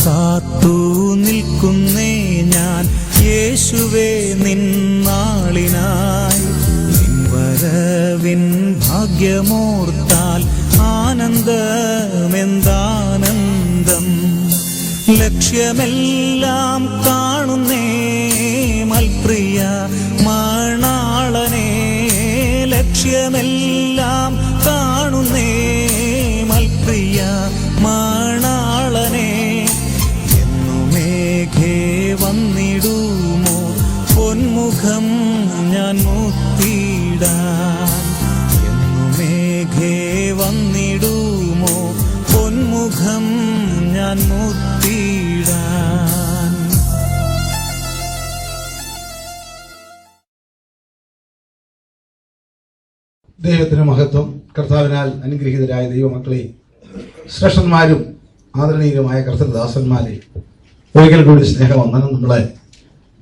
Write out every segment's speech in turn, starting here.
കാത്തു നിൽക്കുന്നേ ഞാൻ യേശുവേ നിന്നാളിനായി. നിൻ വരവിൻ ഭാഗ്യമോർത്താൽ ആനന്ദമെന്താനന്ദം. ലക്ഷ്യമെല്ലാം കാണുന്നേ മൽപ്രിയ മണാളനെ. ലക്ഷ്യമെല്ലാം കാണുന്നേ മൽപ്രിയ മണാളനെ. എന്നു മേഘേ വന്നിടുമോ പൊന്മുഖം ഞാൻ മുത്തിടാൻ. എന്നു മേഘേ വന്നിടുമോ പൊന്മുഖം ഞാൻ മുത്തിടാൻ. ദൈവത്തിന് മഹത്വം. കർത്താവിനാൽ അനുഗ്രഹീതരായ ദൈവമക്കളെ, ശ്രേഷ്ഠന്മാരും ആദരണീയരുമായ കർത്തൃദാസന്മാരെ, ഒരിക്കൽ കൂടി സ്നേഹവന്ദനം. നമ്മളെ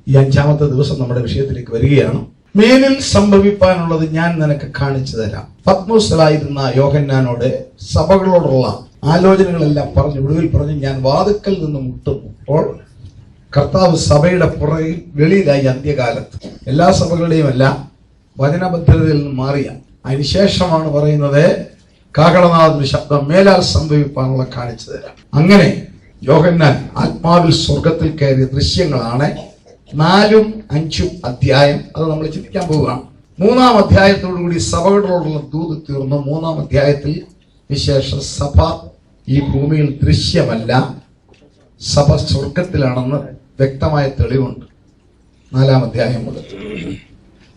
ഈ 5-ാമത്തെ ദിവസം നമ്മുടെ വിഷയത്തിലേക്ക് വരികയാണ്. മേലിൽ സംഭവിപ്പാനുള്ളത് ഞാൻ നിനക്ക് കാണിച്ചു തരാം. പത്മോസിലായിരുന്ന യോഹന്നാനോട് സഭകളോടുള്ള ആലോചനകളെല്ലാം പറഞ്ഞു ഒടുവിൽ പറഞ്ഞു, ഞാൻ വാതിക്കൽ നിന്ന് മുട്ടും. അപ്പോൾ കർത്താവ് സഭയുടെ പുറകിൽ വെളിയിലായി. അന്ത്യകാലത്ത് എല്ലാ സഭകളുടെയും അല്ല, വചനബദ്ധതയിൽ നിന്ന് മാറിയ അതിനുശേഷമാണ് പറയുന്നത്, കാഹളനാഥന്റെ ശബ്ദം മേലാൽ സംഭവിപ്പാനുള്ള കാണിച്ചു തരാം. അങ്ങനെ യോഹന്നാൻ ആത്മാവിൽ സ്വർഗത്തിൽ കയറിയ ദൃശ്യങ്ങളാണ് 4ഉം 5ഉം അധ്യായം. അത് നമ്മൾ ചിന്തിക്കാൻ പോവുകയാണ്. 3-ാം അധ്യായത്തോടുകൂടി സഭകളോടുള്ള ദൂത് തീർന്നു. 3-ാം അധ്യായത്തിൽ വിശേഷ സഭ ഈ ഭൂമിയിൽ ദൃശ്യമല്ല, സഭ സ്വർഗത്തിലാണെന്ന് വ്യക്തമായ തെളിവുണ്ട്. 4-ാം അധ്യായം മുതൽ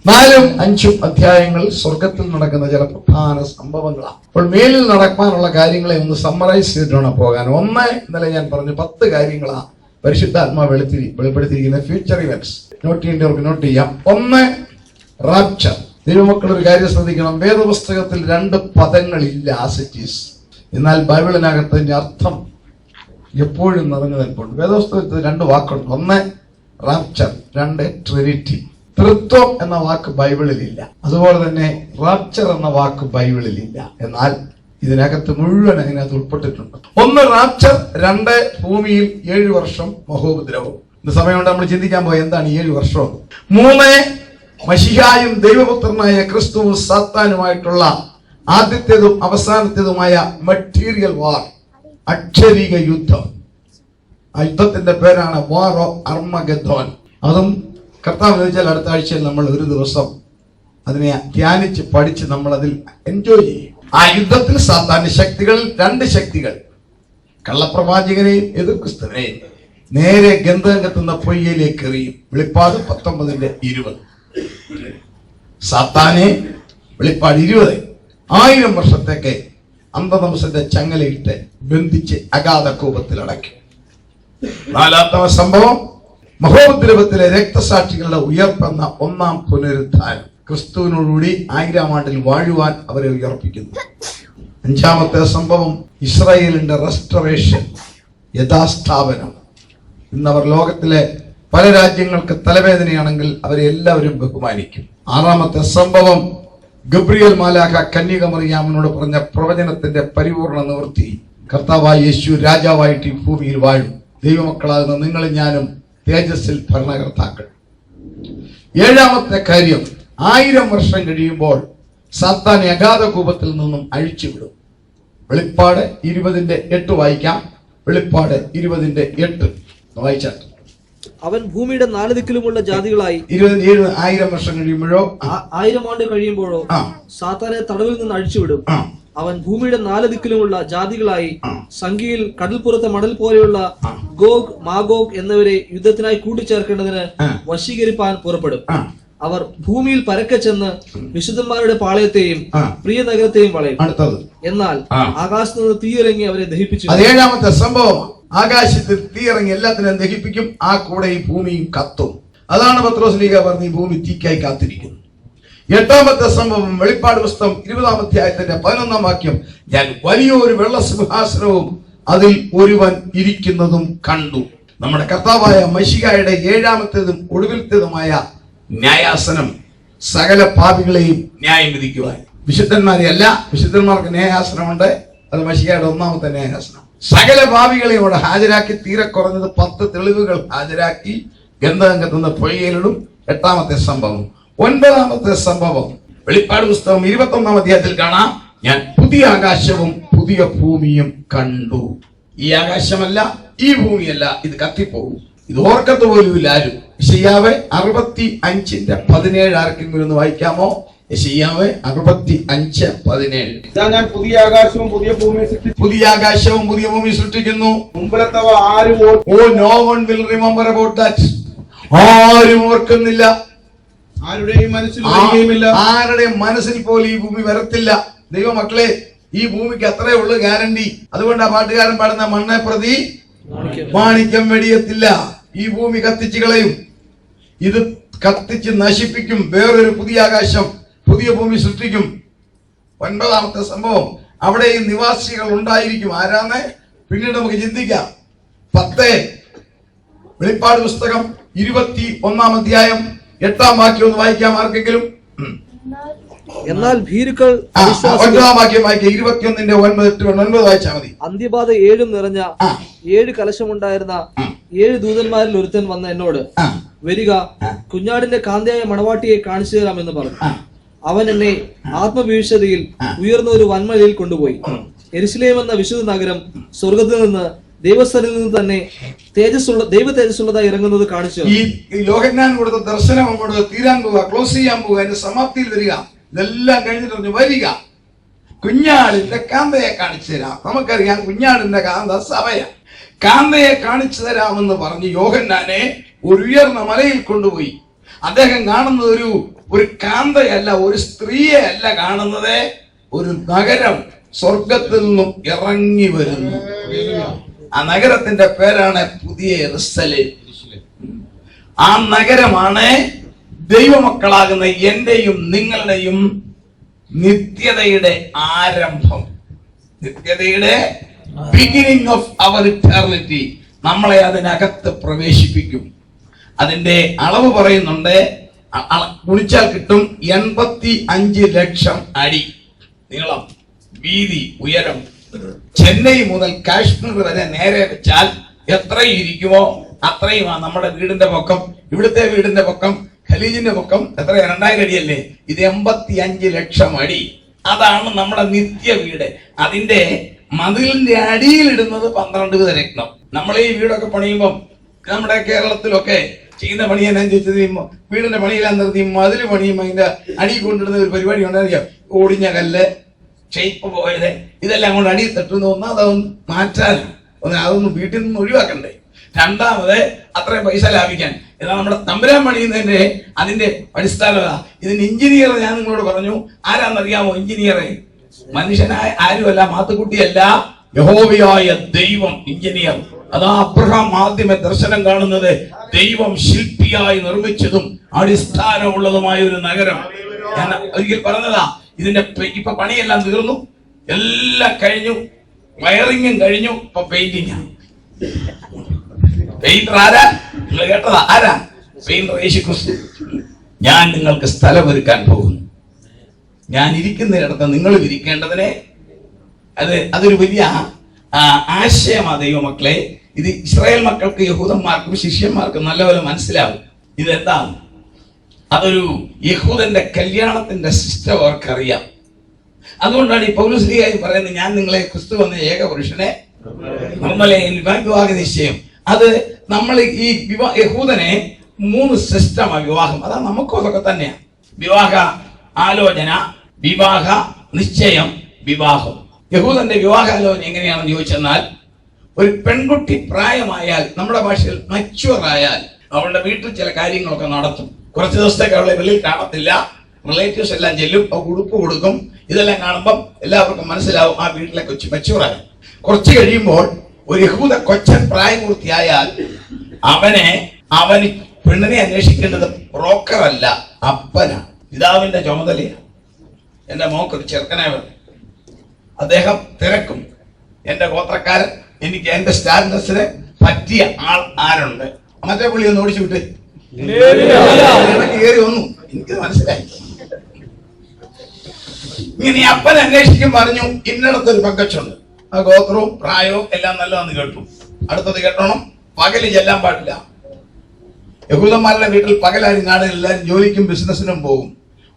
4ഉം 5ഉം അധ്യായങ്ങൾ സ്വർഗത്തിൽ നടക്കുന്ന ചില പ്രധാന സംഭവങ്ങളാണ്. അപ്പോൾ മേലിൽ നടക്കാനുള്ള കാര്യങ്ങളെ ഒന്ന് സമ്മറൈസ് ചെയ്തിട്ടാണ് പോകാൻ. ഒന്ന്, ഇന്നലെ ഞാൻ പറഞ്ഞു 10 കാര്യങ്ങളാണ് പരിശുദ്ധാത്മാ വെളിപ്പെടുത്തിയിരിക്കുന്ന ഫ്യൂച്ചർ ഇവന്റ്സ്. നോട്ട് ചെയ്യേണ്ടവർക്ക് നോട്ട് ചെയ്യാം. 1, റാപ്ചർ. ദൈവമക്കൾ ഒരു കാര്യം ശ്രദ്ധിക്കണം. വേദപുസ്തകത്തിൽ 2 പദങ്ങളില്ല ആസിറ്റീസ്. എന്നാൽ ബൈബിളിനകത്ത് ഇതിന്റെ അർത്ഥം എപ്പോഴും നിറഞ്ഞു നിൽപ്പുണ്ട്. വേദപുസ്തകത്തിൽ 2 വാക്കുണ്ട്. 1 റാപ്ചർ, 2 ട്രിനിറ്റി. തൃത്വം എന്ന വാക്ക് ബൈബിളിലില്ല. അതുപോലെ തന്നെ റാപ്ചർ എന്ന വാക്ക് ബൈബിളിലില്ല. എന്നാൽ ഇതിനകത്ത് മുഴുവൻ അതിനകത്ത് ഉൾപ്പെട്ടിട്ടുണ്ട്. 1 റാപ്ചർ, 2 ഭൂമിയിൽ 7 വർഷം മഹോപദ്രവം. ഇന്ന് സമയം കൊണ്ട് നമ്മൾ ചിന്തിക്കാൻ പോയി എന്താണ് 7 വർഷം. 3 മശിഹായും ദൈവപുത്രനായ ക്രിസ്തുവും സാത്താനുമായിട്ടുള്ള ആദ്യത്തേതും അവസാനത്തേതുമായ മെറ്റീരിയൽ വാർ, അക്ഷരീക യുദ്ധം. ആ യുദ്ധത്തിന്റെ പേരാണ് വാർ ഓഫ് അർമഗദോൻ. അതും കർത്താവ് ചോദിച്ചാൽ അടുത്ത ആഴ്ചയിൽ നമ്മൾ ഒരു ദിവസം അതിനെ ധ്യാനിച്ച് പഠിച്ച് നമ്മൾ അതിൽ എൻജോയ് ചെയ്യും. ആ യുദ്ധത്തിൽ സാത്താന്യ ശക്തികളിൽ 2 ശക്തികൾ, കള്ളപ്രവാചകനെയും എതിർ ക്രിസ്തുവിനെയും നേരെ ഗന്ധകത്തുന്ന പൊയ്യയിലേക്ക് എറിയും. വെളിപ്പാട് 19:20. സാത്താനെ വെളിപ്പാട് 20 1000 വർഷത്തേക്ക് അന്ധതമസിന്റെ ചങ്ങലയിട്ട് ബന്ധിച്ച് അഗാധ കൂപത്തിൽ അടയ്ക്കും. 4ാമത്തെ സംഭവം മഹോപദ്രവത്തിലെ രക്തസാക്ഷികളുടെ ഉയർപ്പെന്ന 1-ാം പുനരുദ്ധാനം. ക്രിസ്തുവിനോടുകൂടി 1000-ാം ആണ്ടിൽ വാഴുവാൻ അവരെ ഉയർപ്പിക്കുന്നു. 5-ാമത്തെ സംഭവം ഇസ്രായേലിന്റെ റെസ്റ്റോറേഷൻ, യഥാസ്ഥാപനം. ഇന്നവർ ലോകത്തിലെ പല രാജ്യങ്ങൾക്ക് തലവേദനയാണെങ്കിൽ അവരെ എല്ലാവരും ബഹുമാനിക്കും. 6-ാമത്തെ സംഭവം ഗബ്രിയേൽ മാലാഖ കന്യക മറിയാമിനോട് പറഞ്ഞ പ്രവചനത്തിന്റെ പരിപൂർണ നിവൃത്തി. കർത്താവായ യേശു രാജാവായിട്ട് ഈ ഭൂമിയിൽ വാഴും. ദൈവമക്കളാകുന്ന നിങ്ങളും ഞാനും തേജസ്സിൽ ഭരണകർത്താക്കൾ. 7-ാമത്തെ കാര്യം, 1000 വർഷം കഴിയുമ്പോൾ സാത്താനെ അഗാധ കൂപത്തിൽ നിന്നും അഴിച്ചുവിടും. വെളിപ്പാട് 20:8 വായിക്കാം. വെളിപ്പാട് 20:8 വായിച്ചാൽ, അവൻ ഭൂമിയുടെ 4 ദിക്കിലുമുള്ള ജാതികളായി 1000 വർഷം കഴിയുമ്പോഴോ 1000 ആണ്ട് കഴിയുമ്പോഴോ സാത്താനെ തടവിൽ നിന്ന് അഴിച്ചുവിടും. അവൻ ഭൂമിയുടെ 4 ദിക്കിലുമുള്ള ജാതികളായി സംഖ്യയിൽ കടൽപ്പുറത്തെ മണൽ പോലെയുള്ള ഗോഗ് മാഗോഗ് എന്നിവരെ യുദ്ധത്തിനായി കൂട്ടിച്ചേർക്കേണ്ടതിന് വശീകരിപ്പാൻ പുറപ്പെടും. അവർ ഭൂമിയിൽ പരക്കെ ചെന്ന് വിശുദ്ധന്മാരുടെ പാളയത്തെയും പ്രിയ നഗരത്തെയും വളയും. എന്നാൽ ആകാശത്ത് നിന്ന് തീയിറങ്ങി അവരെ ദഹിപ്പിച്ചു. 7-ാമത്തെ സംഭവം, ആകാശത്തിൽ തീയിറങ്ങി എല്ലാത്തിനും ദഹിപ്പിക്കും. ആ കൂടെ ഈ ഭൂമിയും കത്തും. അതാണ് പത്രോസ് ലീഗ പറഞ്ഞ് ഈ ഭൂമി തീക്കായി കാത്തിരിക്കുന്നു. 8-ാമത്തെ സംഭവം, വെളിപ്പാട് പുസ്തകം 20-ാം അധ്യായത്തിന്റെ 11-ാം വാക്യം, ഞാൻ വലിയൊരു വെള്ള സിംഹാസനവും അതിൽ ഒരുവൻ ഇരിക്കുന്നതും കണ്ടു. നമ്മുടെ കർത്താവായ മശിഹായുടെ 7-ാമത്തേതും ഒടുവിലത്തേതുമായ ന്യായാസനം സകല പാപികളെയും ന്യായം വിധിക്കുവാൻ. വിശുദ്ധന്മാരെ അല്ല, വിശുദ്ധന്മാർക്ക് ന്യായാസനമുണ്ട്. അത് മശിഹായുടെ 1-ാമത്തെ ന്യായാസനം. സകല ഭാവികളെ അവിടെ ഹാജരാക്കി, തീരെ കുറഞ്ഞത് 10 തെളിവുകൾ ഹാജരാക്കി ഗന്ധകത്തുനിന്ന് പൊയ്യലിടും. 8ാമത്തെ സംഭവം. 9ാമത്തെ സംഭവം വെളിപ്പാട് പുസ്തകം 21-ാം അധ്യായത്തിൽ കാണാം, ഞാൻ പുതിയ ആകാശവും പുതിയ ഭൂമിയും കണ്ടു. ഈ ആകാശമല്ല, ഈ ഭൂമിയല്ല, ഇത് കത്തിപ്പോകും. ഇത് ഓർക്കത്ത് പോലുമില്ല ആരും. യെശയ്യാവ് 65:17 ആർക്കെങ്കിലും ഒന്ന് വായിക്കാമോ? യെശയ്യാവ് 65:17. ഞാൻ പുതിയ ആകാശവും പുതിയ ഭൂമിയും സൃഷ്ടിച്ചു. പുതിയ ആകാശവും പുതിയ ഭൂമിയും സൃഷ്ടിക്കുന്നു. മുമ്പിലത്തവ ആരും no one will remember about that. ആരും ഓർക്കുന്നില്ല, ആരുടെയും മനസ്സിൽ വരികയുമില്ല. ആരുടെയും മനസ്സിൽ പോലും ഈ ഭൂമി വരത്തില്ല. ദൈവമക്കളെ, ഈ ഭൂമിക്ക് അത്രേ ഉള്ളു ഗ്യാരണ്ടി. അതുകൊണ്ട് ആ പാട്ടുകാരൻ പാടുന്ന മണ്ണെ പ്രതി മാണിക്യം വെടിയത്തില്ല. ഈ ഭൂമി കത്തിച്ചു കളയും, ഇത് കത്തിച്ച് നശിപ്പിക്കും. വേറൊരു പുതിയ ആകാശം പുതിയ ഭൂമി സൃഷ്ടിക്കും. 9ാമത്തെ സംഭവം, അവിടെ ഈ നിവാസികൾ ഉണ്ടായിരിക്കും. ആരാന്ന് പിന്നീട് നമുക്ക് ചിന്തിക്കാം. 10 വെളിപ്പാട് പുസ്തകം 21-ാം അധ്യായം 8-ാം വാക്യം ഒന്ന് വായിക്കാം ആർക്കെങ്കിലും? എന്നാൽ ഭീരുക്കൾ 9-ാം വാക്യം വായിക്കാം. 21-9 വായിച്ചാൽ മതി. അന്ത്യബാധ 7 നിറഞ്ഞ 7 കലശമുണ്ടായിരുന്ന 7 ദൂതന്മാരിൽ ഒരുത്തൻ വന്ന എന്നോട്, വരിക, കുഞ്ഞാടിന്റെ കാന്തയായ മണവാട്ടിയെ കാണിച്ചു തരാമെന്ന് പറഞ്ഞു. അവൻ എന്നെ ആത്മവീഴ്ചതയിൽ ഉയർന്ന ഒരു വൻമലയിൽ കൊണ്ടുപോയി. യെരുശലേം എന്ന വിശുദ്ധ നഗരം സ്വർഗത്തിൽ നിന്ന് ദൈവസ്ഥലിൽ നിന്ന് തന്നെ ദൈവ തേജസ്സുള്ളതായി ഇറങ്ങുന്നത് കാണിച്ചു. ഈ യോഹന്നാൻ കൊടുത്ത ദർശനം അങ്ങോട്ട് തീരാൻ പോവുക, ക്ലോസ് ചെയ്യാൻ പോവുക, അതിന്റെ സമാപ്തിയിൽ വരിക. ഇതെല്ലാം കഴിഞ്ഞിട്ട് വരിക, കുഞ്ഞാടിന്റെ കാന്തയെ കാണിച്ചു തരാം. നമുക്കറിയാം കുഞ്ഞാടിന്റെ കാന്ത സഭയ. കാന്തയെ കാണിച്ചു തരാമെന്ന് പറഞ്ഞ് യോഹന്നാനെ ഒരു ഉയർന്ന മലയിൽ കൊണ്ടുപോയി. അദ്ദേഹം കാണുന്നത് ഒരു കാന്തയല്ല, ഒരു സ്ത്രീയെ അല്ല കാണുന്നത്, ഒരു നഗരം സ്വർഗത്തിൽ നിന്നും ഇറങ്ങി വരുന്നു. ആ നഗരത്തിന്റെ പേരാണ് പുതിയ യെരുശലേം. ആ നഗരമാണ് ദൈവമക്കളാകുന്ന എന്റെയും നിങ്ങളുടെയും നിത്യതയുടെ ആരംഭം, നിത്യതയുടെ ബിഗിനിങ് ഓഫ് അവർ ഇറ്റർണിറ്റി. നമ്മളെ അതിനകത്ത് പ്രവേശിപ്പിക്കും. അതിന്റെ അളവ് പറയുന്നുണ്ട്, ഗുണിച്ചാൽ കിട്ടും 85 ലക്ഷം അടി നീളം, വീതി, ഉയരം. ചെന്നൈ മുതൽ കാശ്മീർ വരെ നേരെ വെച്ചാൽ എത്രയും ഇരിക്കുമോ അത്രയുമാണ് നമ്മുടെ വീടിന്റെ പൊക്കം. ഇവിടുത്തെ വീടിന്റെ പൊക്കം, ഖലീജിന്റെ പൊക്കം എത്ര? 2000 അടിയല്ലേ? ഇത് 85 ലക്ഷം അടി. അതാണ് നമ്മുടെ നിത്യ വീട്. അതിന്റെ മതിലിന്റെ അടിയിൽ ഇടുന്നത് 12 രത്നം. നമ്മൾ ഈ വീടൊക്കെ പണിയുമ്പം, നമ്മുടെ കേരളത്തിലൊക്കെ ചെയ്യുന്ന പണി എന്നാ ചോദിച്ചത്, വീടിന്റെ പണിയിലാൻ നിർത്തി മതില് പണിയുമ്പോൾ അതിന്റെ അടി കൊണ്ടിടുന്ന ഒരു പരിപാടി ഉണ്ടായിരിക്കാം. ഓടിഞ്ഞ കല്ല്, ഷേപ്പ് പോയത്, ഇതെല്ലാം കൊണ്ട് അടി തട്ടുന്ന. അതൊന്ന് മാറ്റാൻ, അതൊന്നും വീട്ടിൽ നിന്ന് ഒഴിവാക്കണ്ടേ. രണ്ടാമത് അത്രയും പൈസ ലാഭിക്കാൻ. എന്നാൽ നമ്മുടെ തമ്പുരാൻ പണിയുന്നതിന്റെ അതിന്റെ അടിസ്ഥാനത. ഇതിന് എഞ്ചിനീയർ ഞാൻ നിങ്ങളോട് പറഞ്ഞു. ആരാന്നറിയാമോ എഞ്ചിനീയറെ? മനുഷ്യനായ ആരുമല്ല, മാത്തുക്കുട്ടിയല്ല, യഹോവയായ ദൈവം എഞ്ചിനീയർ. അതാ അബ്രഹാം ആദ്യമേ ദർശനം കാണുന്നത് ദൈവം ശില്പിയായി നിർമ്മിച്ചതും അടിസ്ഥാനമുള്ളതുമായ ഒരു നഗരം. ഞാൻ ഒരിക്കൽ പറഞ്ഞതാ, ഇതിന്റെ ഇപ്പൊ പണിയെല്ലാം തീർന്നു, എല്ലാം കഴിഞ്ഞു, വയറിങ്ങും കഴിഞ്ഞു, ഇപ്പൊ പെയിന്റിംഗ്. പെയിന്റർ ആരാ? നിങ്ങൾ കേട്ടതാ? ആരാ? പെയിന്റർ യേശുക്രിസ്തു. ഞാൻ നിങ്ങൾക്ക് സ്ഥലമൊരുക്കാൻ പോകുന്നു. ഞാൻ ഇരിക്കുന്നിടത്ത് നിങ്ങൾ ഇരിക്കേണ്ടതിനെ. അതൊരു വലിയ ആശയമാണ് ദൈവമക്കളെ. ഇത് ഇസ്രായേൽ മക്കൾക്ക്, യഹൂദന്മാർക്കും ശിഷ്യന്മാർക്കും നല്ലപോലെ മനസ്സിലാവും. ഇതെന്താണ്? അതൊരു യഹൂദന്റെ കല്യാണത്തിന്റെ സിസ്റ്റം അവർക്കറിയാം. അതുകൊണ്ടാണ് ഈ പൗലോസ്ലീഹായി പറയുന്നത്, ഞാൻ നിങ്ങളെ ക്രിസ്തു വന്ന ഏകപുരുഷനെ നിർമ്മലയിൽ വിവാഹ നിശ്ചയം. അത് നമ്മൾ ഈ യഹൂദനെ 3 സിസ്റ്റമാണ് വിവാഹം. അതാ നമുക്കും അതൊക്കെ തന്നെയാണ്. വിവാഹ ആലോചന, വിവാഹ നിശ്ചയം, വിവാഹം. യഹൂദന്റെ വിവാഹാലോചന എങ്ങനെയാണെന്ന് ചോദിച്ചെന്നാൽ, ഒരു പെൺകുട്ടി പ്രായമായാൽ, നമ്മുടെ ഭാഷയിൽ മച്യൂർ ആയാൽ, അവളുടെ വീട്ടിൽ ചില കാര്യങ്ങളൊക്കെ നടത്തും. കുറച്ച് ദിവസത്തേക്ക് അവളെ വെളിയിൽ കാണത്തില്ല, റിലേറ്റീവ്സ് എല്ലാം ചെല്ലും, അവൾക്ക് ഉടുപ്പ് കൊടുക്കും. ഇതെല്ലാം കാണുമ്പം എല്ലാവർക്കും മനസ്സിലാവും ആ വീട്ടിലെ കൊച്ചു മച്യൂറായി. കുറച്ച് കഴിയുമ്പോൾ ഒരു യഹൂദ കൊച്ചൻ പ്രായപൂർത്തിയായാൽ അവന് പെണ്ണിനെ അന്വേഷിക്കേണ്ടത് ബ്രോക്കറല്ല, അപ്പനാണ്. പിതാവിന്റെ ചുമതലയാണ്. എന്റെ മോക്കൊരു ചെറുക്കനെ വേണം. അദ്ദേഹം തിരക്കും, എന്റെ ഗോത്രക്കാരൻ, എനിക്ക് എന്റെ സ്റ്റാൻഡേർഡ്സിന് പറ്റിയ ആൾ ആരുണ്ട്. മറ്റേ പുള്ളി ഒന്ന് ഓടിച്ചു വിട്ടേ, കയറി വന്നു. എനിക്ക് മനസ്സിലായി. ഇങ്ങനെ അപ്പൻ അന്വേഷിക്കും, പറഞ്ഞു ഇന്നടത്തൊരു പങ്കച്ചുണ്ട്, ആ ഗോത്രവും പ്രായവും എല്ലാം നല്ലതെന്ന് കേട്ടു. അടുത്തത് കേട്ടോണം, പകല് ചെല്ലാൻ പാടില്ല. യഹൂദന്മാരുടെ വീട്ടിൽ പകലാരും കാണുക, എല്ലാവരും ജോലിക്കും ബിസിനസ്സിനും പോകും.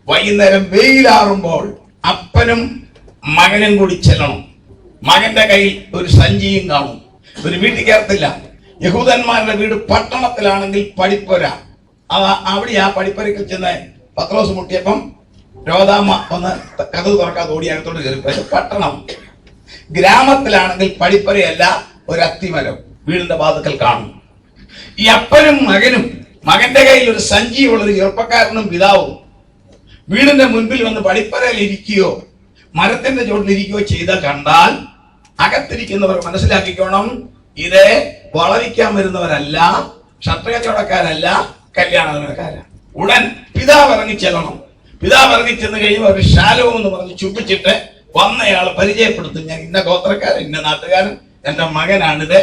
വൈകുന്നേരം വെയിലാറുമ്പോൾ അപ്പനും മകനും കൂടി ചെല്ലണം. മകന്റെ കയ്യിൽ ഒരു സഞ്ചിയും കാണും. ഒരു വീട്ടിൽ കയറത്തില്ല. യഹൂദന്മാരുടെ വീട് പട്ടണത്തിലാണെങ്കിൽ പടിപ്പുര. അവിടെ ആ പടിപ്പുരയ്ക്ക് ചെന്ന് പത്രോസ് മുട്ടിയപ്പം രോദാമ്മ ഒന്ന് കഥ തുറക്കാതെ ഓടി അകത്തോട്ട് കയറി. പട്ടണം. ഗ്രാമത്തിലാണെങ്കിൽ പടിപ്പുരയല്ല, ഒരു അത്തിമരം വീടിന്റെ വാതിക്കൽ കാണും. ഈ അപ്പനും മകനും, മകന്റെ കയ്യിൽ ഒരു സഞ്ചിയുള്ളൊരു ചെറുപ്പക്കാരനും പിതാവും വീടിന്റെ മുൻപിൽ വന്ന് പടിപ്പുരയിൽ ഇരിക്കുകയോ മരത്തിന്റെ ചോട്ടിൽ ഇരിക്കുകയോ ചെയ്ത കണ്ടാൽ അകത്തിരിക്കുന്നവർ മനസ്സിലാക്കിക്കോണം, ഇത് വളവിക്കാൻ വരുന്നവരല്ല, ക്ഷത്രകച്ചവടക്കാരല്ല, കല്യാണക്കാരല്ല. ഉടൻ പിതാവ് ഇറങ്ങി ചെല്ലണം. പിതാവ് ഇറങ്ങി ചെന്ന് കഴിയുമ്പോൾ ഒരു ശാലവും എന്ന് പറഞ്ഞ് ചുപ്പിച്ചിട്ട് വന്നയാൾ പരിചയപ്പെടുത്തും, ഞാൻ ഇന്ന ഗോത്രക്കാരൻ, ഇന്ന നാട്ടുകാരൻ, എന്റെ മകനാണിത്,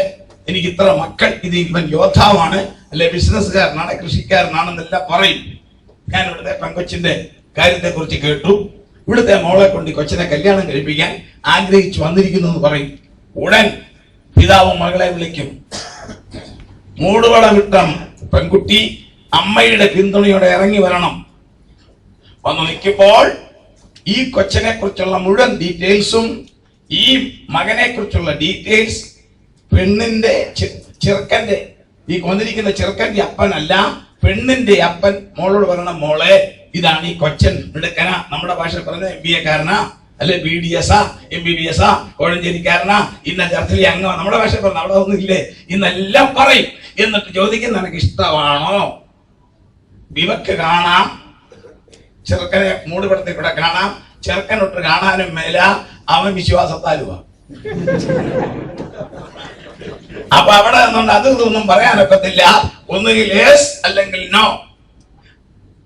എനിക്ക് ഇത്ര മക്കൾ, ഇത് ഇവൻ യോദ്ധാവാണ്, അല്ലെ ബിസിനസ്സുകാരനാണ്, കൃഷിക്കാരനാണെന്നെല്ലാം പറയും. ഞാൻ ഇവിടുത്തെ പെങ്കൊച്ചിന്റെ കാര്യത്തെ കുറിച്ച് കേട്ടു, ഇവിടുത്തെ മോളെ കൊണ്ട് കൊച്ചിനെ കല്യാണം കഴിപ്പിക്കാൻ ആഗ്രഹിച്ചു വന്നിരിക്കുന്നു എന്ന് പറയും. ഉടൻ പിതാവ് മകളെ വിളിക്കും. മൂടുപടമിട്ട പെൺകുട്ടി അമ്മയുടെ പിന്തുണയോടെ ഇറങ്ങി വരണം. വന്ന് നിൽക്കുമ്പോൾ ഈ കൊച്ചിനെ കുറിച്ചുള്ള മുഴുവൻ ഡീറ്റെയിൽസും, ഈ മകനെ കുറിച്ചുള്ള ഡീറ്റെയിൽസ് പെണ്ണിന്റെ ചെറുക്കന്റെ, ഈ കൊന്നിരിക്കുന്ന ചെറുക്കന്റെ അപ്പനല്ല, പെണ്ണിന്റെ അപ്പൻ മോളോട് പറയണം, മോളെ ഇതാണ് ഈ കൊച്ചൻ, മിടുക്കന, നമ്മുടെ ഭാഷയിൽ പറഞ്ഞ MBA കാരനാ, അല്ലെ BDS, MBBS, കോഴഞ്ചേരിക്കാരനാ, ഇന്ന ചർച്ചിലെ അംഗം, നമ്മുടെ ഭാഷ പറഞ്ഞു, അവിടെ ഒന്നും ഇല്ലേ, ഇന്നെല്ലാം പറയും. എന്നിട്ട് ചോദിക്കുന്ന, നിനക്ക് ഇഷ്ടമാണോ? വിവക്ക് കാണാം, ചെറുക്കനെ മൂടുപടത്തിൽ കൂടെ കാണാം, ചെറുക്കനൊട്ട് കാണാനും മേല, അവൻ വിശ്വാസത്താലുവാ. അപ്പൊ അവിടെ നിന്നുകൊണ്ട് അത് ഇതൊന്നും പറയാനൊക്കത്തില്ല. ഒന്നുകിൽ യെസ് അല്ലെങ്കിൽ നോ.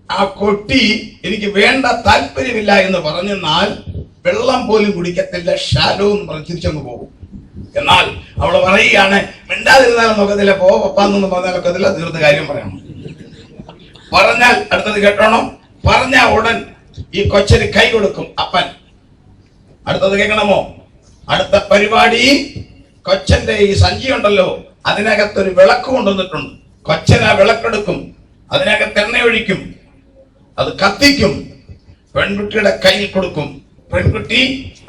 ആ കൊട്ടി എനിക്ക് വേണ്ട, താല്പര്യമില്ല എന്ന് പറഞ്ഞെന്നാൽ വെള്ളം പോലും കുടിക്കത്തില്ല, ഷാലോ എന്ന് പറഞ്ഞ് തിരിച്ചങ്ങ് പോകും. എന്നാൽ അവള് പറയുകയാണ്, മിണ്ടാതിരുന്നാലും നോക്കത്തില്ല, പപ്പാന്നൊന്നും പറഞ്ഞാലൊക്കത്തില്ല, തീർത്ത് കാര്യം പറയണം. പറഞ്ഞാൽ അടുത്തത് കേട്ടോണം. പറഞ്ഞ ഉടൻ ഈ കൊച്ചിന് കൈ കൊടുക്കും അപ്പൻ. അടുത്തത് കേൾക്കണമോ? അടുത്ത പരിപാടി, കൊച്ചന്റെ ഈ സഞ്ചി ഉണ്ടല്ലോ, അതിനകത്തൊരു വിളക്ക് കൊണ്ടുവന്നിട്ടുണ്ട്. കൊച്ചൻ ആ വിളക്കെടുക്കും, അതിനകത്ത് എണ്ണ ഒഴിക്കും, അത് കത്തിക്കും, പെൺകുട്ടിയുടെ കയ്യിൽ കൊടുക്കും. പെൺകുട്ടി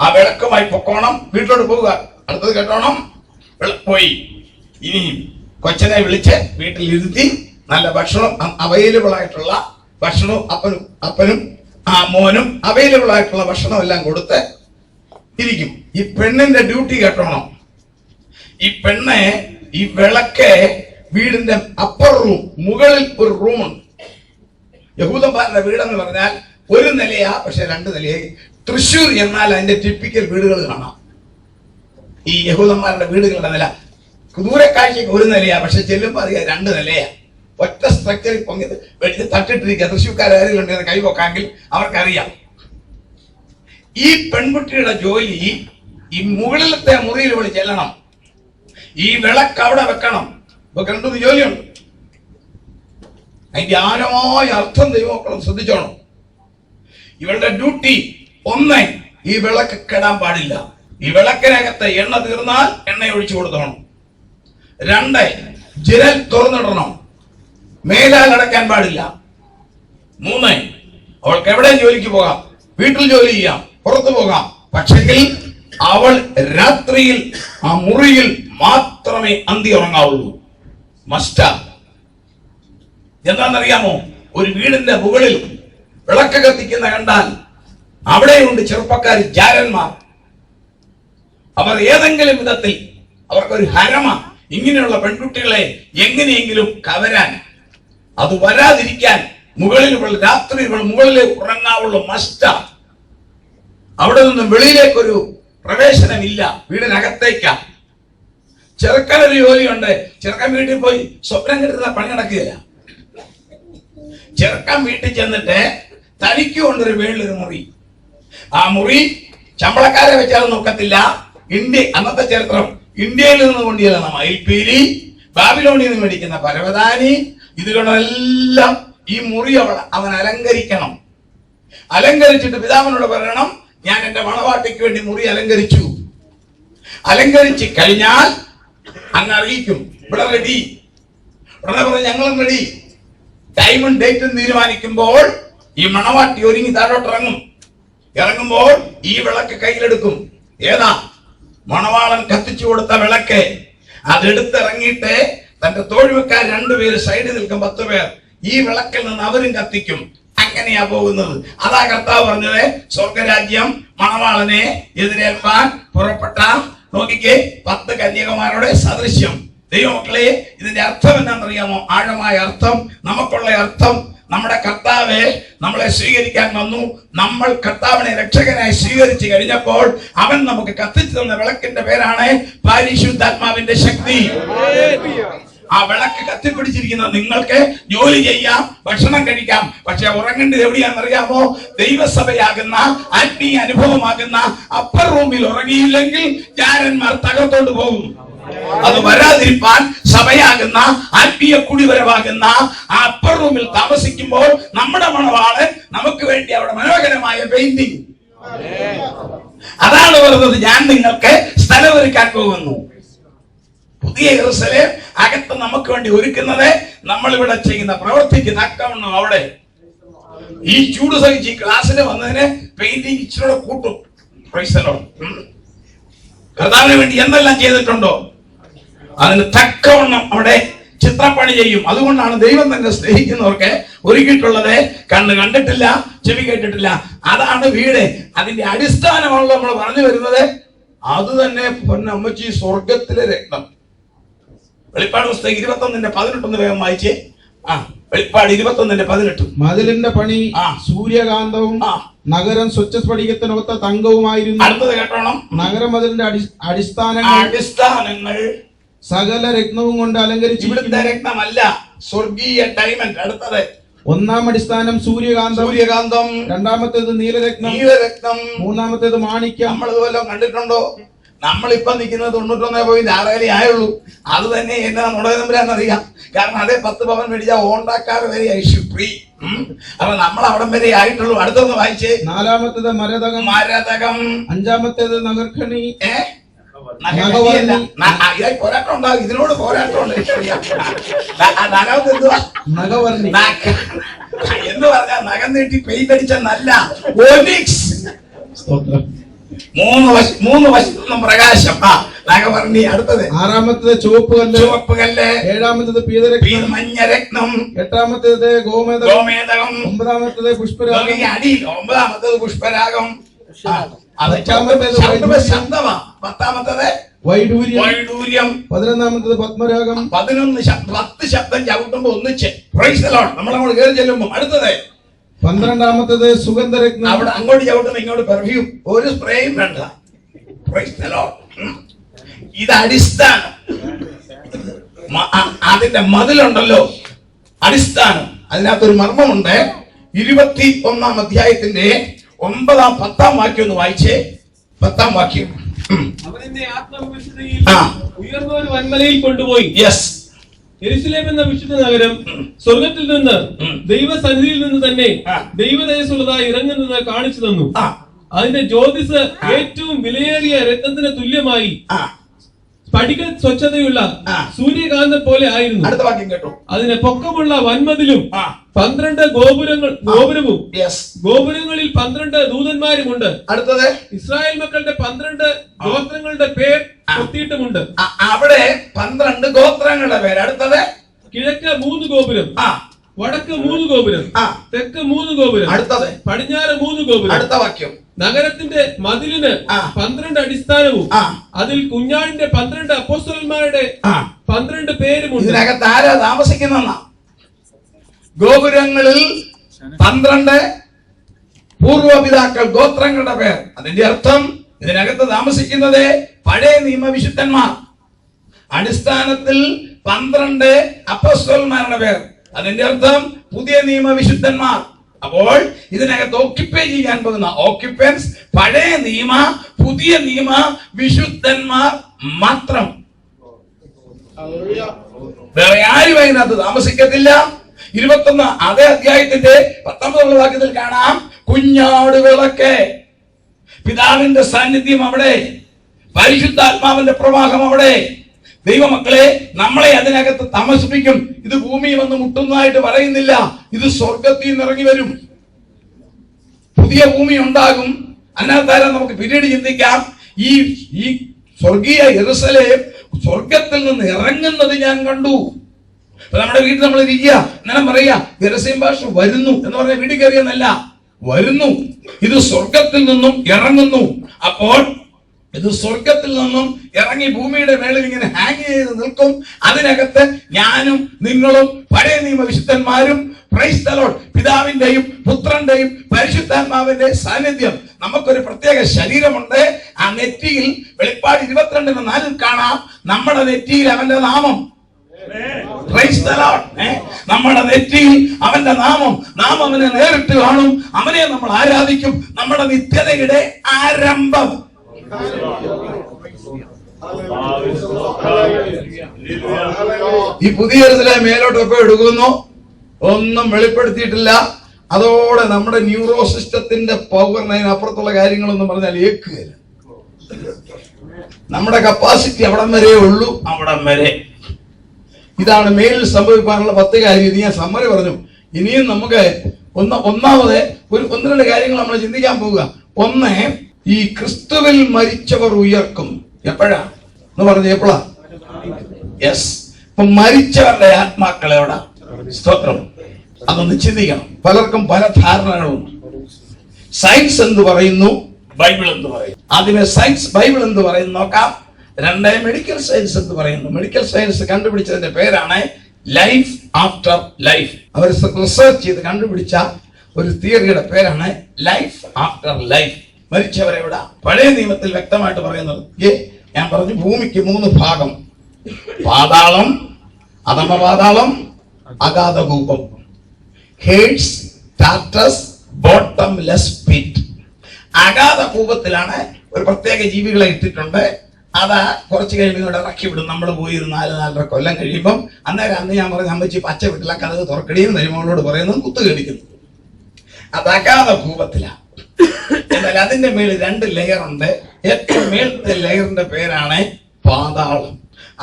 ആ വിളക്കുമായി പൊക്കോണം, വീട്ടിലോട്ട് പോവുക. അടുത്തത് കേട്ടോണം, പോയി. ഇനിയും കൊച്ചനെ വിളിച്ച് വീട്ടിൽ ഇരുത്തി നല്ല ഭക്ഷണം, അവൈലബിൾ ആയിട്ടുള്ള ഭക്ഷണവും അപ്പനും ആ മോനും അവൈലബിൾ ആയിട്ടുള്ള ഭക്ഷണം എല്ലാം കൊടുത്ത് ഇരിക്കും. ഈ പെണ്ണിന്റെ ഡ്യൂട്ടി കേട്ടോണം. ഈ പെണ്ണെ, ഈ വിളക്ക് വീടിന്റെ അപ്പർ റൂം, മുകളിൽ ഒരു റൂമുണ്ട്. യഹൂദന്മാരുടെ വീടെന്ന് പറഞ്ഞാൽ ഒരു നിലയാ, പക്ഷെ 2 നിലയായി. തൃശ്ശൂർ എന്നാൽ അതിന്റെ ടിപ്പിക്കൽ വീടുകൾ കാണാം. ഈ യഹൂദന്മാരുടെ വീടുകളുടെ നില ദൂരെ കാഴ്ചയ്ക്ക് 1 നിലയാ, പക്ഷെ ചെല്ലുമ്പോൾ അറിയാം 2 നിലയാ. ഒറ്റ സ്ട്രക്ചറിൽ പൊങ്ങിയത് വെട്ടി തട്ടിട്ടിരിക്കുക. തൃശ്ശൂർക്കാരെങ്കിലും കൈവക്കാമെങ്കിൽ അവർക്കറിയാം. ഈ പെൺകുട്ടിയുടെ ജോലി ഈ മുകളിലത്തെ മുറിയിൽ വിളി ചെല്ലണം, ഈ വിളക്ക് അവിടെ വെക്കണം. ഇപ്പൊ 2 ജോലിയുണ്ട്. അതിന്റെ ആഴമായ അർത്ഥം ദൈവമക്കളും ശ്രദ്ധിച്ചോണം. ഇവളുടെ ഡ്യൂട്ടി 1, ഈ വിളക്ക് കെടാൻ പാടില്ല. ഈ വിളക്കിനകത്ത് എണ്ണ തീർന്നാൽ എണ്ണ ഒഴിച്ചു കൊടുത്തോണം. 2, ജനൽ തുറന്നിടണം, മേലാൽ അടയ്ക്കാൻ പാടില്ല. 3, അവൾക്ക് എവിടെ ജോലിക്ക് പോകാം, വീട്ടിൽ ജോലി ചെയ്യാം, പുറത്തു പോകാം, പക്ഷെങ്കിൽ അവൾ രാത്രിയിൽ ആ മുറിയിൽ മാത്രമേ അന്തി ഉറങ്ങാവുള്ളൂ. മസ്റ്റാ. എന്താണെന്നറിയാമോ? ഒരു വീടിന്റെ മുകളിൽ വിളക്ക് കത്തിക്കുന്ന കണ്ടാൽ അവിടെയുണ്ട് ചെറുപ്പക്കാർ, ജാരന്മാർ. അവർ ഏതെങ്കിലും വിധത്തിൽ അവർക്കൊരു ഹരമ, ഇങ്ങനെയുള്ള പെൺകുട്ടികളെ എങ്ങനെയെങ്കിലും കവരാൻ, അത് വരാതിരിക്കാൻ മുകളിൽ രാത്രി മുകളിൽ ഉറങ്ങാവുള്ള മസ്റ്റ. അവിടെ നിന്നും വെളിയിലേക്കൊരു പ്രവേശനമില്ല, വീടിനകത്തേക്കാ. ചെറുക്കനൊരു ജോലിയുണ്ട്. ചെറുക്കൻ വീട്ടിൽ പോയി സ്വപ്നം കെട്ടുന്ന പണി നടക്കുകയില്ല. ചെറുക്കൻ വീട്ടിൽ ചെന്നിട്ട് തനിക്ക് കൊണ്ടൊരു വേളൊരു മുറി, ആ മുറി ശമ്പളക്കാരെ വെച്ചാലും നോക്കത്തില്ല. അന്നത്തെ ചരിത്രം, ഇന്ത്യയിൽ നിന്ന് കൊണ്ടുചെല്ലുന്ന മയിൽപീലി, ബാബിലോണിൽ നിന്ന് മേടിക്കുന്ന പരവതാനി, ഇതുകൊണ്ടെല്ലാം ഈ മുറി അവൻ അലങ്കരിക്കണം. അലങ്കരിച്ചിട്ട് പിതാവിനോട് പറയണം, ഞാൻ എന്റെ മണവാട്ടിക്ക് വേണ്ടി മുറി അലങ്കരിച്ചു. അലങ്കരിച്ച് കഴിഞ്ഞാൽ അങ്ങ് അറിയിക്കും, ഇവിടെ റെഡി. ഉടനെ പറഞ്ഞു ഞങ്ങളും റെഡി. ടൈമും ഡേറ്റും തീരുമാനിക്കുമ്പോൾ ഈ മണവാട്ടി ഒരുങ്ങി താഴോട്ട് ഇറങ്ങുമ്പോൾ ഈ വിളക്ക് കയ്യിലെടുക്കും. ഏതാ? മണവാളൻ കത്തിച്ചു കൊടുത്ത വിളക്ക്. അതെടുത്തിറങ്ങിയിട്ട് തന്റെ തോഴുവക്കാർ 2 പേര് സൈഡിൽ നിൽക്കും, 10 പേർ. ഈ വിളക്കിൽ നിന്ന് അവരും കത്തിക്കും. അങ്ങനെയാ പോകുന്നത്. അതാ കർത്താവ് പറഞ്ഞത്, സ്വർഗരാജ്യം മണവാളനെ എതിരേൽപ്പാൻ പുറപ്പെട്ട നോക്കിക്കേ 10 കന്യകമാരുടെ സദൃശ്യം. ദൈവമക്കളെ, ഇതിന്റെ അർത്ഥം എന്താണെന്നറിയാമോ? ആഴമായ അർത്ഥം, നമുക്കുള്ള അർത്ഥം. നമ്മുടെ കർത്താവെ നമ്മളെ സ്വീകരിക്കാൻ വന്നു. നമ്മൾ കർത്താവിനെ രക്ഷകനായി സ്വീകരിച്ചു കഴിഞ്ഞപ്പോൾ അവൻ നമുക്ക് കത്തിച്ചു തന്ന വിളക്കിന്റെ പേരാണ് പരിശുദ്ധാത്മാവിന്റെ ശക്തി. ആ വിളക്ക് കത്തിപ്പിടിച്ചിരിക്കുന്ന നിങ്ങൾക്ക് ജോലി ചെയ്യാം, ഭക്ഷണം കഴിക്കാം. പക്ഷെ ഉറങ്ങേണ്ടത് എവിടെയാണെന്നറിയാമോ? ദൈവസഭയാകുന്ന ആത്മീയ അനുഭവമാകുന്ന അപ്പർ റൂമിൽ ഉറങ്ങിയില്ലെങ്കിൽ ജാരന്മാർ തകർത്തോണ്ട് പോകും. അത് വരാതിരിക്കാൻ സഭയാകുന്ന ആത്മീയ കുടിവരവാകുന്ന ആ അപ്പർ റൂമിൽ താമസിക്കുമ്പോൾ നമ്മുടെ മണവാളൻ നമുക്ക് വേണ്ടി അവിടെ മനോഹരമായ പെയിന്റിംഗ്. അതാണ് പറഞ്ഞത്, ഞാൻ നിങ്ങൾക്ക് സ്ഥലമൊരുക്കാൻ പോകുന്നു. പുതിയ യെരൂശലേം അകത്ത് നമുക്ക് വേണ്ടി ഒരുക്കുന്നത് നമ്മളിവിടെ ചെയ്യുന്ന പ്രവർത്തിക്കുന്ന അക്കൗണ്ട്. അവിടെ ഈ ചൂട് സഹിച്ച് ഈ ക്ലാസ്സിന് വന്നതിന് പെയിന്റിംഗ് ഇച്ചിരി കൂട്ടും. കർത്താവിന് വേണ്ടി എന്തെല്ലാം ചെയ്തിട്ടുണ്ടോ അതിന് തക്കവണ്ണം അവിടെ ചിത്രപ്പണി ചെയ്യും. അതുകൊണ്ടാണ് ദൈവം തന്നെ സ്നേഹിക്കുന്നവർക്ക് ഒരുക്കിയിട്ടുള്ളത്. കണ്ണ് കണ്ടിട്ടില്ല, ചെവി കേട്ടിട്ടില്ല. അതാണ് വീട്. അതിന്റെ അടിസ്ഥാനമാണല്ലോ നമ്മൾ പറഞ്ഞു വരുന്നത്. അത് തന്നെ പൊന്നമ്മച്ചി സ്വർഗത്തിലെ രത്നം. വെളിപ്പാട് പുസ്തകം 21:18 വേഗം വായിച്ചേ. വെളിപ്പാട് 21:18. മതിലിന്റെ പണി സൂര്യകാന്തവും നഗരം സ്വച്ഛസ്ഫടികത്തിനൊത്ത തങ്കവുമായിരുന്നു. അടുത്തത് കേട്ടോണം. നഗരമതിലിന്റെ അടിസ്ഥാനങ്ങൾ സകല രത്നവും കൊണ്ട് അലങ്കരിച്ചു. ഇവിടുത്തെ രത്നമല്ല, സ്വർഗീയ ഡയമണ്ട്. അടുത്തത് 1-ാം അടിസ്ഥാനം സൂര്യകാന്തം, 2-ാമത്തേത് നീലരത്നം, മൂന്നാമത്തേത് മാണിക്യം. നമ്മൾ ഇതുവല്ലോ കണ്ടിട്ടുണ്ടോ? നമ്മളിപ്പം നിൽക്കുന്നത് 91.6 ആയുള്ളൂ. അത് തന്നെ എന്നാ നുണതമ്പരാന്നറിയാം. കാരണം അതേ 10 പവൻ മേടിച്ച ഓണ്ടാക്കാർ വരെ ഫ്രീ. അപ്പൊ നമ്മൾ അവിടം വരെ ആയിട്ടുള്ളൂ. അടുത്തൊന്ന് വായിച്ചേ. 4-ാമത്തേത് മരതകം, 5-ാമത്തേത് നഗർഖണി, പോരാട്ടം ഉണ്ടാകും. ഇതിനോട് പോരാട്ടം ഉണ്ട്. നഗവർണി എന്ന് പറഞ്ഞാൽ നഖം നീട്ടി പെയിന്റ് അടിച്ച നല്ല മൂന്ന് വശത്തുനിന്നും പ്രകാശം. നഖവർണി. അടുത്തത് 6-ാമത്തേത് ചുവപ്പ് കല്ല്, 7-ാമത്തേത് മഞ്ഞരത്നം, 8-ാമത്തേത് ഗോമേതകം, 9-ാമത്തേത് പുഷ്പരാഗം, അടിയിൽ 9-ാമത്തേത് പുഷ്പരാഗം, 10-ാമത്തേത് വൈഡൂര്യം, 11-ാമത്തേത് പത്മരാഗം. 10 ശബ്ദം ചവിട്ടുമ്പോ ഒന്നിച്ച് നമ്മളങ്ങോട്ട് കയറി ചെല്ലുമ്പോ. അടുത്തത് 12-ാമത്തേത് സുഗന്ധരത്നം. അവിടെ അങ്ങോട്ട് ചവിട്ടുമ്പോ ഇങ്ങോട്ട് പെർഫ്യൂം. ഒരു സ്പ്രേയും വേണ്ട. ഇത് അടിസ്ഥാനം. അതിന്റെ മതിലുണ്ടല്ലോ, അടിസ്ഥാനം. അതിനകത്തൊരു മർമ്മമുണ്ട്. 21-ാം അധ്യായത്തിന്റെ 9-ാം 10-ാം വാക്യം ഒന്ന് വായിച്ചേ. 10-ാം വാക്യം. അവനെ ആത്മവിശുദ്ധിയിൽ ഉയർന്ന ഒരു വൻമലയിൽ കൊണ്ടുപോയി. യെരൂശലേം എന്ന വിശുദ്ധ നഗരം സ്വർഗത്തിൽ നിന്ന് ദൈവസന്നിധിയിൽ നിന്ന് തന്നെ ദൈവതേജസ്സുള്ളതായി ഇറങ്ങുന്നത് കാണിച്ചു തന്നു. അതിന്റെ ജ്യോതിസ് ഏറ്റവും വിലയേറിയ രത്നത്തിന് തുല്യമായി സ്ഫടിക സ്വച്ഛതയുള്ള സൂര്യകാന്തം പോലെ ആയിരുന്നു. അടുത്ത വാക്യം കേട്ടോ. അതിന് പൊക്കമുള്ള വൻമതിലും 12 ഗോപുരങ്ങളിൽ 12 ദൂതന്മാരുമുണ്ട്. അടുത്തത് ഇസ്രായേൽ മക്കളുടെ 12 ഗോത്രങ്ങളുടെ പേർ കൊത്തിയിട്ടുമുണ്ട്. അവിടെ 12 ഗോത്രങ്ങളുടെ പേര്. അടുത്തത് കിഴക്ക് 3 ഗോപുരം, വടക്ക് 3 ഗോപുരം, തെക്ക് 3 ഗോപുരം, അടുത്തത് പടിഞ്ഞാറ് 3 ഗോപുരം. അടുത്ത വാക്യം. നഗരത്തിന്റെ മതിലിന് 12 അടിസ്ഥാനവും അതിൽ കുഞ്ഞാടിന്റെ 12 അപ്പോസ്തലന്മാരുടെ 12 പേരുമുണ്ട്. ഇതിനകത്ത് ആരാ താമസിക്കുന്ന? ഗോപുരങ്ങളിൽ 12 പൂർവപിതാക്കൾ ഗോത്രങ്ങളുടെ പേർ. അതിന്റെ അർത്ഥം ഇതിനകത്ത് താമസിക്കുന്നത് പഴയ നിയമ വിശുദ്ധന്മാർ. അടിസ്ഥാനത്തിൽ 12 അപ്പോസ്തലന്മാരുടെ പേർ. അതിന്റെ അർത്ഥം പുതിയ നിയമ വിശുദ്ധന്മാർ. അപ്പോൾ ഇതിനകത്ത് ഓക്യുപ്പൈ ചെയ്യാൻ പോകുന്ന ഓക്യുപ്പൻസ് പഴയ നിയമ പുതിയ നിയമ വിശുദ്ധന്മാർ മാത്രം. വേറെ ആരും അതിനകത്ത് താമസിക്കത്തില്ല. 21 അതേ അധ്യായത്തിന്റെ 19 വാക്യത്തിൽ കാണാം, കുഞ്ഞാട് വിളക്ക്. പിതാവിന്റെ സാന്നിധ്യം അവിടെ. പരിശുദ്ധാത്മാവിന്റെ പ്രവാഹം അവിടെ. ദൈവമക്കളെ, നമ്മളെ അതിനകത്ത് താമസിപ്പിക്കും. ഇത് ഭൂമി വന്ന് മുട്ടുന്നതായിട്ട് പറയുന്നില്ല, ഇത് സ്വർഗത്തിൽ നിന്ന് ഇറങ്ങി വരും. പുതിയ ഭൂമി ഉണ്ടാകും. അന്നേരം നമുക്ക് പിന്നീട് ചിന്തിക്കാം, ഈ സ്വർഗീയ യെരൂശലേം സ്വർഗത്തിൽ നിന്ന് ഇറങ്ങുന്നത് ഞാൻ കണ്ടു. നമ്മുടെ വീട്ടിൽ നമ്മൾ ഇരിക്കുക, അന്നേരം പറയാ യെരൂശലേം ഭാഷ വരുന്നു എന്ന് പറഞ്ഞാൽ വീട്ടിൽ കയറിയെന്നല്ല, വരുന്നു. ഇത് സ്വർഗത്തിൽ നിന്നും ഇറങ്ങുന്നു. അപ്പോൾ ഇത് സ്വർഗത്തിൽ നിന്നും ഇറങ്ങി ഭൂമിയുടെ മേളിൽ ഇങ്ങനെ ഹാങ് ചെയ്ത് നിൽക്കും. അതിനകത്ത് ഞാനും നിങ്ങളും പഴയ നിയമ വിശുദ്ധന്മാരും, പ്രൈസ് ദി ലോർഡ്, പിതാവിന്റെയും പുത്രന്റെയും പരിശുദ്ധാത്മാവിന്റെ സാന്നിധ്യം. നമുക്കൊരു പ്രത്യേക ശരീരമുണ്ട്. ആ നെറ്റിയിൽ വെളിപ്പാട് 22:4 കാണാം, നമ്മുടെ നെറ്റിയിൽ അവന്റെ നാമം. Price the Lord. നമ്മുടെ നെറ്റിയിൽ അവന്റെ നാമം. നാം അവനെ നേരിട്ട് കാണും, അവനെ നമ്മൾ ആരാധിക്കും. നമ്മുടെ നിത്യതയുടെ ആരംഭം. ഈ പുതിയ യെരൂശലേം മേലോട്ട് എപ്പോ എടുക്കുന്നു ഒന്നും വെളിപ്പെടുത്തിയിട്ടില്ല. അതോടെ നമ്മുടെ ന്യൂറോ സിസ്റ്റത്തിന്റെ പവറിന് അതിനപ്പുറത്തുള്ള കാര്യങ്ങളൊന്നും പറഞ്ഞാൽ ഏക്കുകയില്ല. നമ്മുടെ കപ്പാസിറ്റി അവിടം വരെ ഉള്ളൂ, അവിടം വരെ. ഇതാണ് മേലിൽ സംഭവിക്കാനുള്ള 10 കാര്യം. ഇത് ഞാൻ സമ്മറി പറഞ്ഞു. ഇനിയും നമുക്ക് ഒന്നാമത് ഒരു 1-2 കാര്യങ്ങൾ നമ്മൾ ചിന്തിക്കാൻ പോവുക. ഒന്ന്, ഈ ക്രിസ്തുവിൽ മരിച്ചവർ ഉയർക്കും. എപ്പോഴാ എന്ന് പറഞ്ഞു? എപ്പോഴാ? യെസ്. ഇപ്പൊ മരിച്ചവരുടെ ആത്മാക്കളെ എവിടെ? സ്തോത്രം. അതൊന്ന് ചിന്തിക്കണം. പലർക്കും പല ധാരണകളുണ്ട്. സയൻസ് എന്ത് പറയുന്നു, ബൈബിൾ എന്ത് പറയുന്നു? ആദ്യമേ സയൻസ്, ബൈബിൾ എന്ത് പറയുന്നു നോക്കാം. 2, മെഡിക്കൽ സയൻസ് എന്ത് പറയുന്നു? മെഡിക്കൽ സയൻസ് കണ്ടുപിടിച്ചതിന്റെ പേരാണ് ലൈഫ് ആഫ്റ്റർ ലൈഫ്. അവർ റിസർച്ച് ചെയ്ത് കണ്ടുപിടിച്ച ഒരു തിയറിയുടെ പേരാണ് ലൈഫ് ആഫ്റ്റർ ലൈഫ്. മരിച്ചവരെവിടെ? പഴയ നിയമത്തിൽ വ്യക്തമായിട്ട് പറയുന്നത്, ഞാൻ പറഞ്ഞു, ഭൂമിക്ക് 3 ഭാഗം: പാതാളം, അധമപാതാളം, അഗാധകൂപം. Hades, Tartarus, bottomless pit. അഗാധകൂപത്തിലാണ് ഒരു പ്രത്യേക ജീവികളെ ഇട്ടിട്ടുണ്ട്. അതാ കുറച്ച് കഴിയുമ്പോൾ ഇറക്കി വിടും. നമ്മൾ പോയി 4-4.5 കൊല്ലം കഴിയുമ്പം അന്ന് ഞാൻ പറഞ്ഞു, അമ്മച്ചി പച്ച വീട്ടിലെ കഥക് തുറക്കടിയും നരിമോളോട് പറയുന്നത് കുത്തു കേടിക്കുന്നു. അത് അഗാധകൂപത്തിലാണ്. എന്നാൽ അതിന്റെ മേളിൽ 2 ലെയർ ഉണ്ട്. ഏറ്റവും മേളത്തെ ലെയറിന്റെ പേരാണ് പാതാളം.